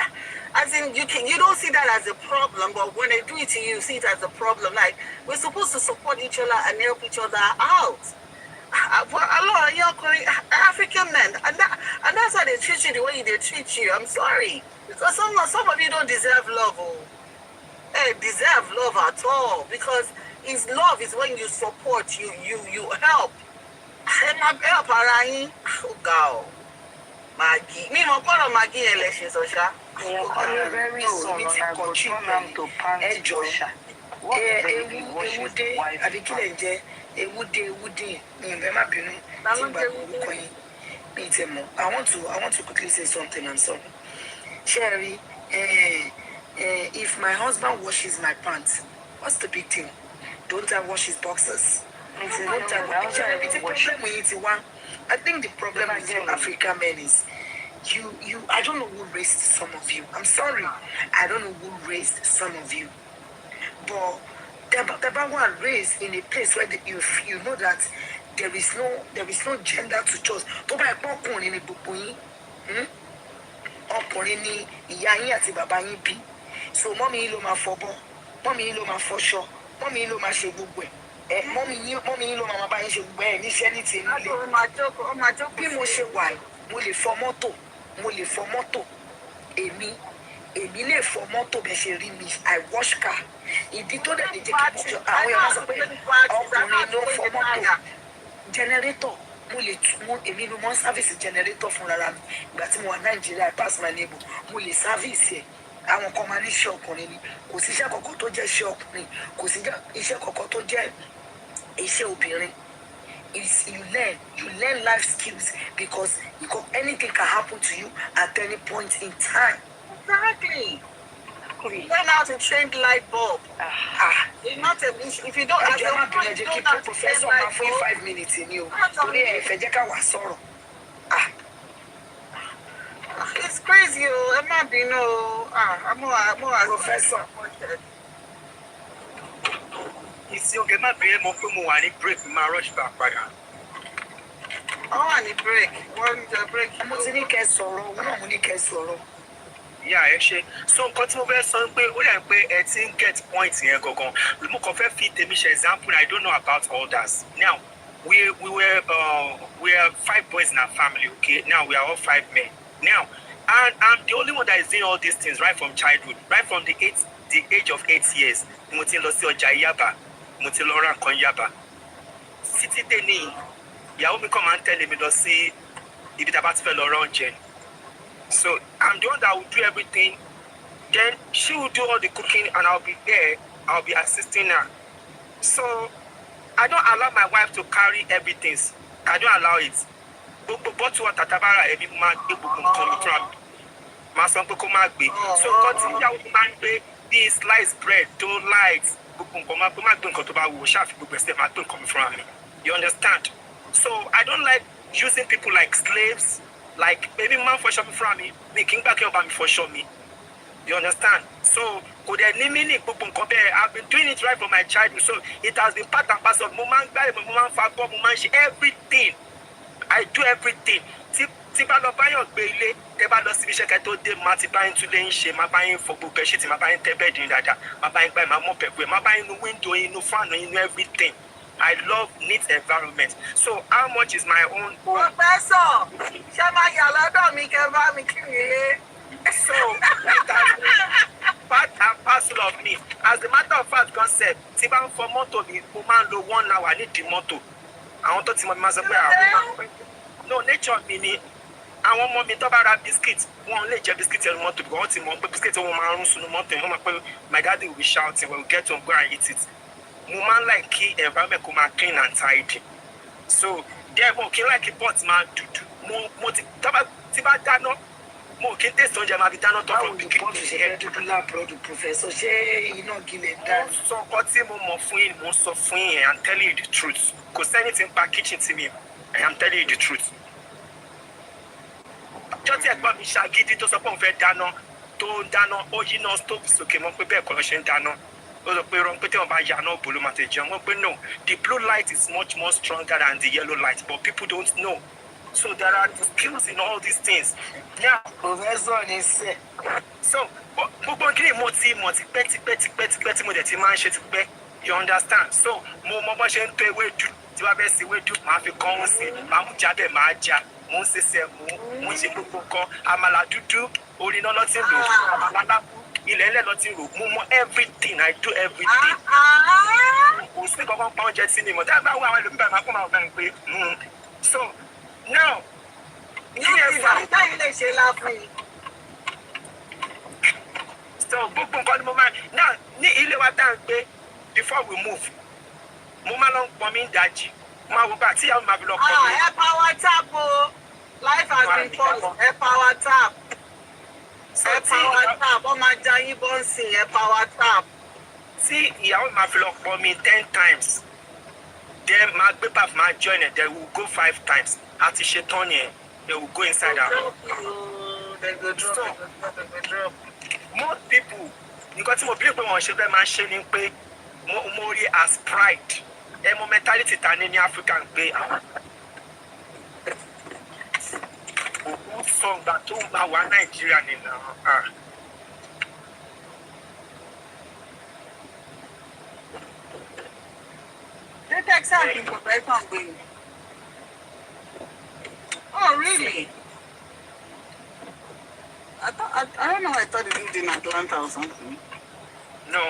as in you don't see that as a problem, but when they do it to you, you see it as a problem. Like, we're supposed to support each other and help each other out. A lot of young African men, and that's how they treat you the way they treat you. I'm sorry, because some of you don't deserve love, deserve love at all. Because it's love is when you support, you help. Help Arayin, go, Maggie. Me mo koro Maggie election so sha. Very soon to Joshua. I want to quickly say something. I'm sorry, Sherry. If my husband washes my pants, what's the big deal? Don't I wash his boxers? I think the problem with you African men is you I don't know who raised some of you. I'm sorry. I don't know who raised some of you. But the one raised in a place where you know that there is no gender to choose. To buy popcorn in a bupoyin. Ọkùnrin ni ìyá yín àti bàbá yín bí. So mommy ló máa fọbọ́, mommy ló máa fọṣọ, mommy ló máa ṣe gbogbo ẹ̀. Mommy ló máa bá yín ṣe gbogbo ẹ̀ níṣẹ́ ní ti nílé. Ó máa jókòó. Bí mo ṣe wà, mo lè fọ mọ́tò. Èmi lè fọ mọ́tò bẹ́ẹ̀ ṣe rí mi. I wash car. Ìdí tó dẹ̀ lè jẹ́ kí mọ́tò àwọn èèyàn sọ pé ọkùnrin ló fọ mọ́tò. Generator. Èmi ló mọ service generator fúnra mi. Ìgbà tí mo wà Nàìjíríà pass my neighbor, mo lè service ẹ̀. Àwọn kan máa ní iṣẹ́ ọkùnrin ni. Kò sí iṣẹ́ kankan tó jẹ́ iṣẹ́ ọkùnrin. Kò sí iṣẹ́ kankan tó jẹ́ iṣẹ́ obìnrin. You learn life skills because anything can happen to you at any point in time. Exactly. Learn how to change light bulb. It's not a if you don't have a professor for 5 minutes in you. It's crazy, I'm not being I'm a professor. It's okay, my baby, my break, my rush back. Oh, I need break. What is the break? I'm not sorrow. Yeah, actually. So, continue something. We get points here. Go. We can fit the mission example. I don't know about others. Now, we are 5 boys in our family. Okay. Now we are all 5 men. Now, and I'm the only one that is doing all these things right from childhood, right from the age of 8 years. Mutin Losio Jayaba, Mutin Laura Konyaba. City Deni. Yaomi come and tell me to see if it's about to fell around Jen. So I'm the one that will do everything. Then she will do all the cooking and I'll be there. I'll be assisting her. So I don't allow my wife to carry everything. I don't allow it. But what Tatabara every man come from my son So continue man this sliced bread, don't lights. You understand? So I don't like using people like slaves. Like maybe man for shopping from me, making back up me for show me. You understand? So could there meaning compare? I've been doing it right from my childhood. So it has been part and parcel of moment everything. I do everything. Tiba lo bayo gbele, teba lo sibi seke to de ma ti bayin tule nse, ma bayin for book sheet, ma bayin tebe din dada, ma bayin buy ma mop ekwe, ma bayin no window, no fan, no everything. I love neat environment. So how much is my own? Professor, Shama Yalado mi keva mi kiri. So it has been part and parcel of me. As a matter of fact, concept, Tiba for moto bi, woman lo 1 hour need the moto. I want to see my master. No nature meaning. àwọn ọmọ mi tó bá ra biscuit wọn lè jẹ biscuit ẹnu mọ́tò because wọ́n ti mọ̀ pé biscuit wọn máa ń rún sínú mọ́tò yẹn wọ́n máa pé my daddy will be shouting when we get home go and eat it. Mo máa ń like kí environment kó máa clean and tidy. So there mo kí n like pot máa dúdú. Mo ti tí bá dáná mo kí n taste oúnjẹ máa fi dáná tó fún pikin. Báwo ni ṣe fẹ́ dúdú láàbùrọ̀dù professor ṣé iná gilẹ̀ dá? Mo sọ ọkọ tí mo mọ̀ fún yín mo sọ fún yín I'm telling you the truth. Kò sẹ́ni tí ń pa kitchen tí mi I am telling you the truth. Ọjọ́ tí ẹ̀gbọ́n mi ṣàgídí tó sọ pé òun fẹ́ dáná tó ń dáná ó yí náà stove sókè mọ́ pé bẹ́ẹ̀ kọ́ ló ṣe ń dáná. Ó sọ pé rán pé tí wọ́n bá yà náà bò ló máa ti jẹun. Wọ́n pé no, the blue light is much more stronger than the yellow light but people don't know. So there are skills in all these things. Now, Professor ni sẹ́. So gbogbo kí ni mo ti mọ̀ tipẹ́ tí mo dẹ̀ ti máa ń ṣe tipẹ́. You understand? So mo mọ bó ṣe ń tó ewédú tí wàá bẹ́ẹ̀ sí ewédú máa fi kọ́ ọ́n sí máa mú jábẹ̀ máa já mo ń ṣẹṣẹ mo ń ṣe gbogbo kan àmàlà dúdú orí iná lọ́tí rò àmàlà lábú ilẹ̀ ẹlẹ́ lọ́tí rò mo mọ everything I do everything. Kò sí kankan pa oúnjẹ sí mi mọ̀ dábàá wọ àwọn ẹlòmíràn máa kó máa bẹ̀rẹ̀ pé so now Táyì lè ṣe láàfin. So gbogbo nǹkan ni mo máa now ní ilé wa tá à ń gbé before we move mo máa lọ pọn mi ń dájí mo máa wo bá àti ìyàwó máa fi lọ pọn mi. Ẹ power tap o. Life has been fun. Ẹ power tap. Ẹ power tap. Wọ́n máa já yín bọ́ǹsì. Ẹ power tap. Tí ìyàwó máa fi lọ pọn mi 10 times then máa gbé pap máa join it then we will go 5 times àti ṣe tán yẹn they will go inside our house. They go drop. Most people nǹkan tí mo bí pé wọ́n ṣe bẹ́ẹ̀ máa ń ṣe ni pé mo rí as pride ẹ mọ mentality ta ní Africa pé òkú sọ̀gbà tó ń bá wa Nàìjíríà nínú The Texas people very hungry. Oh, really? I don't know. I thought they lived in Atlanta or something. No,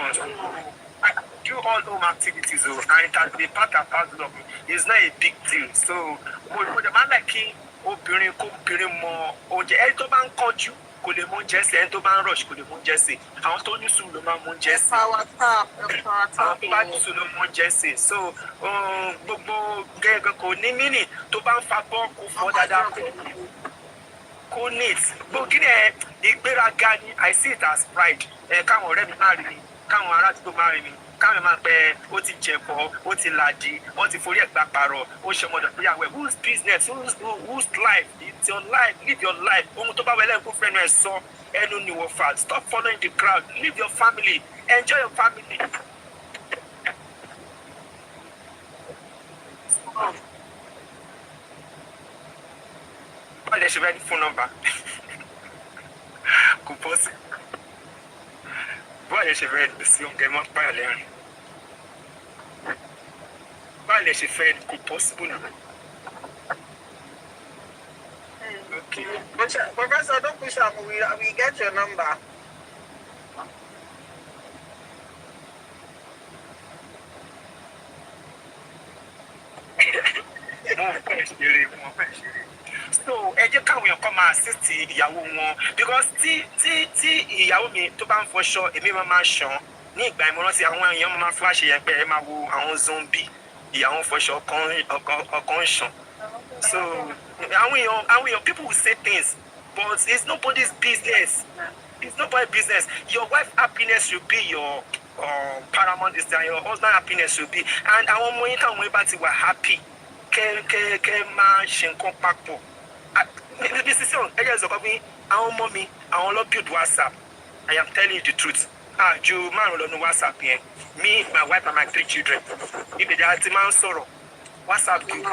I do all home activities and it has been part and parcel of me. It's not a big deal. So, the man like him, obìnrin kó obìnrin mọ oúnjẹ ẹni tó bá ń kánjú kò lè mú oúnjẹ sí ẹni tó bá ń rush kò lè mú oúnjẹ sí àwọn tó ní sùúrù ló máa mú oúnjẹ sí Power tap. àwọn tó bá ní sùúrù ló mú oúnjẹ sí so gbogbo gẹ́gẹ́ kò ní mínì tó bá ń fa bọ́ kó fọ́ dáadáa kó neat gbogbo kí ni ìgbéraga ni I see it as pride káwọn ọ̀rẹ́ mi máa rí mi káwọn ará àdúgbò máa rí mi káwọn máa pẹ́ ó ti jẹ̀bọ̀ ó ti làdí wọ́n ti forí ẹ̀gbà pààrọ̀ ó ṣe ọmọdé ìyàwó ẹ̀ whose business whose life it's your life live your life ohun tó bá wẹlẹ́ kó fẹ́nu ẹ̀ sọ ẹnu ni wọ́n fà stop following the crowd live your family enjoy your family. Wọ́n lè ṣe bẹ́ẹ̀ ní fún nọ́mbà kò bọ́ sí. Báyìí ṣe fẹ́ sí oúnjẹ máa pààyàn lẹ́rìn. Báyìí ṣe fẹ́ kò possible náà. Okay. Professor, don't push up. We get your number. Mo fẹ́ ṣeré. So ẹ jẹ́ káwọn èèyàn kan máa assist ìyàwó wọn because tí ìyàwó mi tó bá ń fọṣọ èmi máa ṣan ní ìgbà ìmọ̀ràn sí àwọn èèyàn máa fún àṣeyẹ pé ẹ máa wo àwọn zombie ìyàwó fọṣọ ọkàn ń ṣan so àwọn èèyàn people will say things but it's nobody's business your wife happiness should be your paramount is your husband happiness should be and àwọn ọmọ yín táwọn ọmọ yín bá ti wà happy kẹ́ máa ṣe nǹkan papọ̀. Decision ẹ jẹ́ ìsọ̀kan fún àwọn ọmọ mi àwọn lọ build WhatsApp I am telling you the truth ju márùn lọ ní WhatsApp yẹn me my wife and my 3 children ibèdè àti máa ń sọ̀rọ̀ WhatsApp group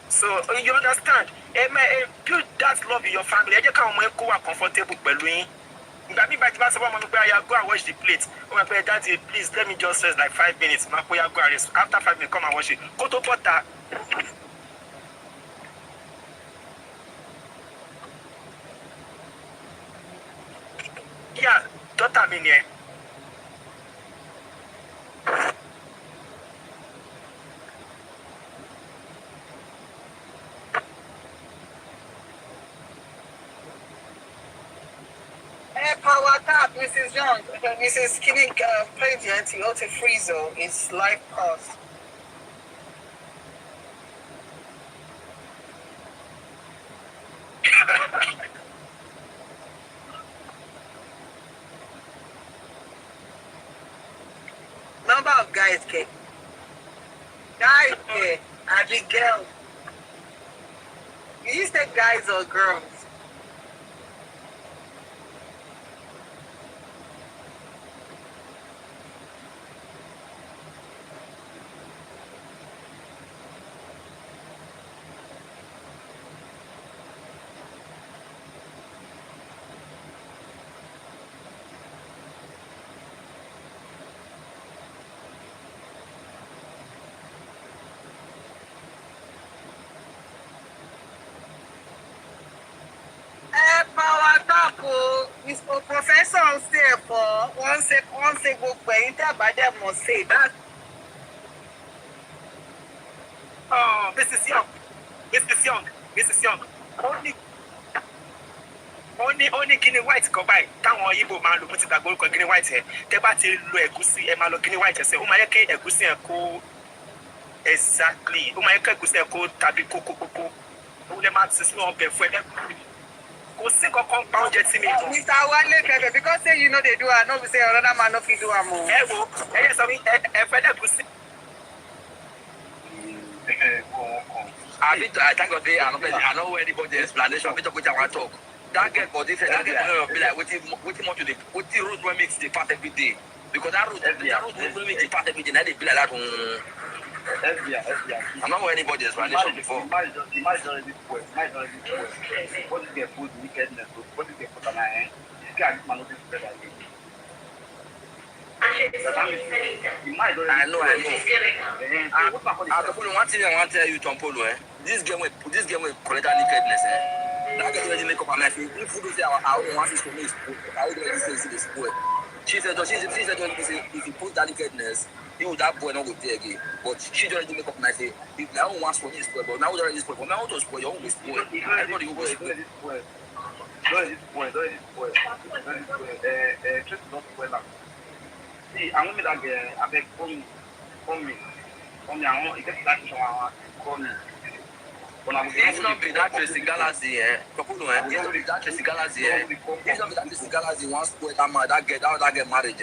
so you understand build that love in your family ẹ jẹ́ káwọn ọmọ yẹn kó wà comfortable pẹ̀lú yín ìgbà mi bá ti bá sọ fún ọmọ mi pé aya go and wash the plate ó máa pẹ́ daddy please let me just rest like 5 minutes máa pé ya go and rest after 5 minutes come and wash it kó tó bọ́ta. Yeah, daughter mi ni ẹ. Power tap, Mrs. Young. Mrs. Kinnick, President, Toyota Freezer is live cost. Number of guys, K. Guys, K. And the girls. You say guys or girls? Power tap, Mr. Professor say for one say go enter, but they must say that. Oh, Mrs. Young, Mrs. Young, only Guinea white go by. Táwọn Igbo máa lò bó ti gbàgbọ́ orúkọ Guinea white ẹ̀. Tẹ́ bá ti lo ẹ̀gúsí, ẹ máa lo Guinea white ẹ̀sẹ̀. Ó máa yẹ kí ẹ̀gúsí ẹ̀ kó exactly. Ó máa yẹ kí ẹ̀gúsí ẹ̀ kó tàbí kókó. Ó lè máa ti sínú ọbẹ̀ fún ẹ. Mr. Wale Pepe, because say you know they do, I know we say another man no fit do am. I thank God I know anybody explanation. We talk with our talk. That girl body said that girl be like waiting more to the road when makes the part every day. Because that road when makes the part every day, now they be like that. I'm not anybody explanation before. What is the food wickedness? What is the food I know. One thing I want to tell you, Tom Polo, this game will collect a nakedness. That girl already make up her mind. If you say I don't want this to me, I would already say this boy. She said if you put that nakedness, you would that boy not go there again. But she already make up her mind. Say if now wants for me spoil, but now already spoil. But now to spoil, you always spoil. Everybody will spoil. Don't spoil. See, I want me that girl. I beg, call me. I want to get that call me. It's not be that Tracy Galaxy, It's not be that Tracy Galaxy, It's not be that Tracy Galaxy wants to that get married,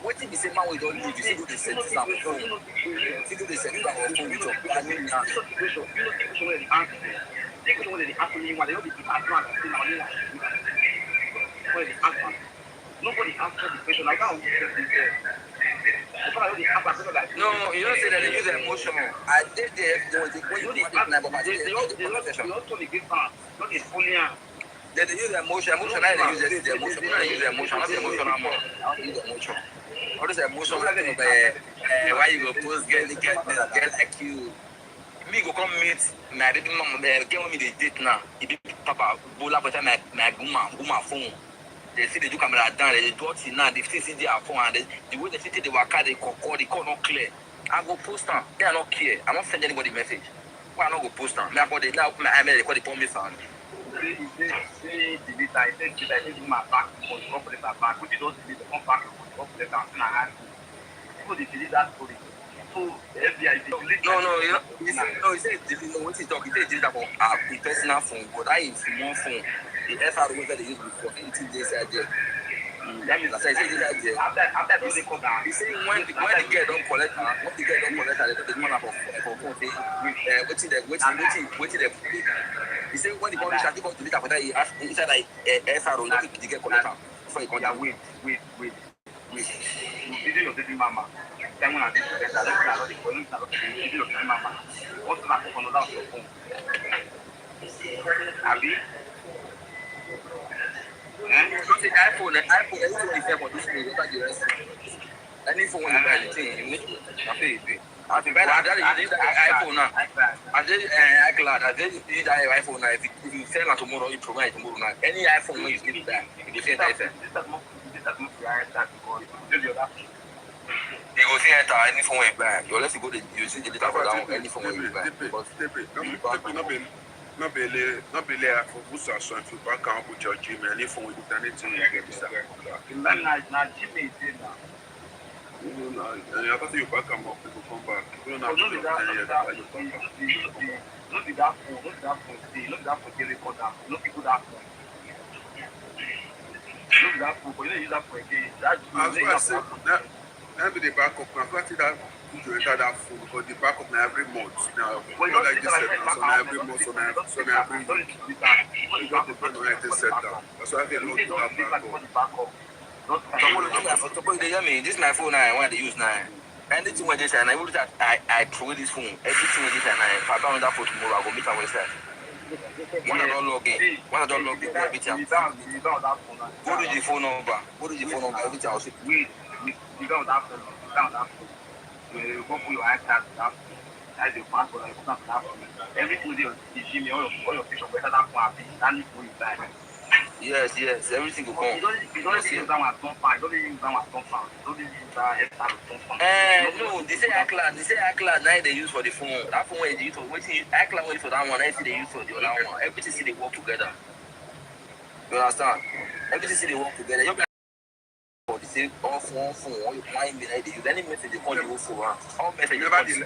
What if you say man we don't leave? You see do the same thing at home. You do the same thing at home with your planning. You know nobody answers the question. I can't no, you don't say that they use emotion. I did the when you did they use emotion. Emotion, I use the emotion. I use the emotion. Not the emotional more. I don't use the emotion. What is emotion? Why you go post get like you? Me go come meet my baby mama. Get me the date now. If papa bola for time my guma phone. They see they do camera down, they do it now, they see their phone, and the way they see they work out, they call not clear. I go post them, they are not care. I'm not sending anybody message. Why not go post them? I call they now, I call the promise on. Say delete, I think my back, back, which is also delete, come back, people they delete that story. So the FBI delete. No, he said delete. No, what he talk? He said delete about a personal phone, but I is one phone. The FR that they use before, 18 days a day. That means I say this after they come down. He say when the girl don't collect her, they don't money for phone. Waiting. He say when the publisher take out to delete after that, he ask inside the FR, don't the girl collect her before he come down. Wait. You didn't know the mama. Then when I did that, I don't the mama. What's my phone on your phone? Abi. Because the iPhone is there for this thing, the rest. Any phone you buy, you pay. I think I use the iPhone now. I did iCloud. I did use the iPhone now. If you sell it tomorrow, you provide tomorrow now. Any iPhone you give that, you say that. This does not you go see any phone you buy. You let you go. You see the data for that any phone you buy. not be there for Busa, so if you back out with your gym and if we do anything, you get this. Not Jimmy did now. I thought you back up, people come back. You don't have to do that. Look at that phone, look at that phone, look at that phone, they record that. Look at that phone. Look at that phone, but you don't use that phone again. That's why I said, maybe the backup, I'm going to that. You enter that phone because the backup now every month. Now, not like this setup, so now every month, so now every week. You got to put on it setup. That's why I feel load to that backup. This is my phone now. I want to use now. Anything with this, and I will that I throw this phone. Everything with this, and if I found that for tomorrow, I go meet our website. When I don't log in, everything. Go to the phone number. Everything I'll see. You don't have to. You go for your iPad, that's your password, and you put that phone. Everything is Jimmy, all your picture, better that phone, that need to inside. Yes, everything will come. You don't use that one don't find. Don't use that one don't find. Don't use that extra don't find. No, they say iCloud. Now they use for the phone. That phone is used for waiting. iCloud wait for that one. I see they use for the other one. Everything see they work together. You understand? Everything see they work together. You for the same all phone. You find me like they use any message they call the whole phone. All message. Nevertheless, you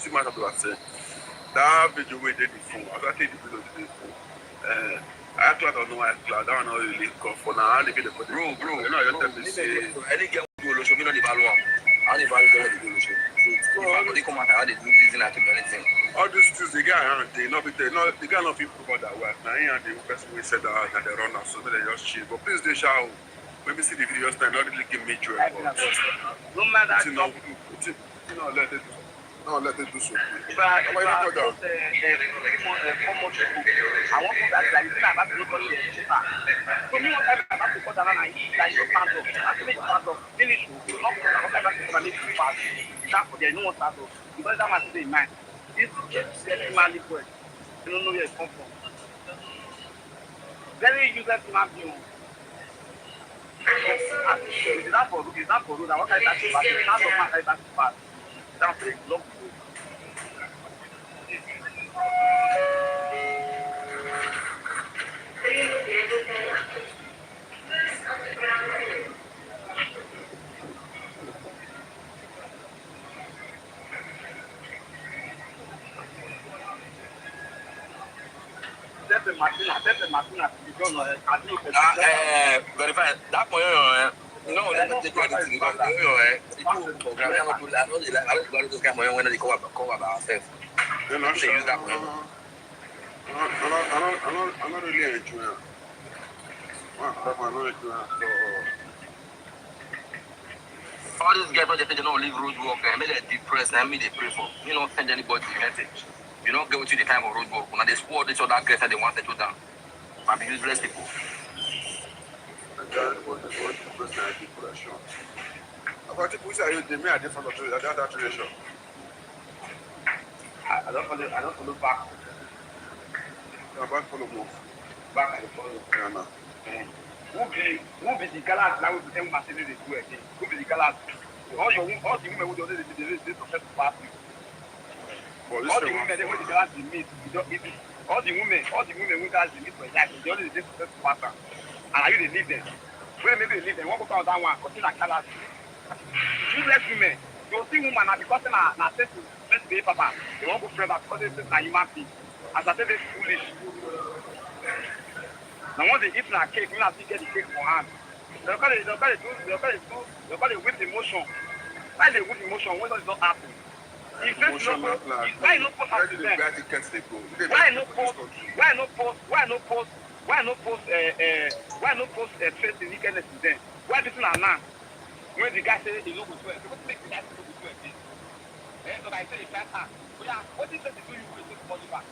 see what I'm saying. That video we did the phone. I think the video did the phone. I don't know iCloud. I don't know the link for now. I leave it for the bro. You know, you tell me say. Any girl do lo show me no the value. I the value girl do lo show. So they come out and they do this and to anything. All these things the guy and they not be there. No, the guy not people about that work. Now he and the person we said that they run now, so they just chill. But please they shall. When we see the videos, they not really give me joy. No matter how let it. No, let it do so. If I want to that like you about to look at it. So me one time I have to put down and eat like your stand up. After me stand up, finish you. Not to make you fast. That for there no one stand up. Because that must be in mind. This is my liquid. You don't know where it comes from. Very useless human being. It's not for road. I want to catch you back. It's not for my back to pass. That's very long. Verify that point. No, that's not the quality. I don't go to this camera when they go about ourselves. They're not They use that point. I'm not really enjoying it. I'm not enjoying all these guys they don't leave road work and make them depressed and make they pray for. You don't send anybody a message. You don't go to the time of road work. When they squad each other guys and they want to settle down. But be useless people. About the pussy, they may have different that relation. I don't follow back. Back follow move. Back and follow. Who be the gallant now with them massively they do again? Who be the gallant? All the women who don't they profess to pass you. All the women they want the gallant to meet. All the women who guys meet for that, they only they profess to pass them. And are you they leave them? When maybe they leave them, one go down that one, continue gallant. Useless women. You see woman now because na say to let's be papa. They won't go forever because they say na human being. As I say they foolish. Now once they eat na cake, we not get the cake for hand. They call it with emotion. Why they with emotion when it not happen? If it's not why not post accident? Why not post trace in wickedness to them? Why this na now? When the guy say he no go do it, what make the guy say no go do it again? So I say the first time, what is it to do you with this body back?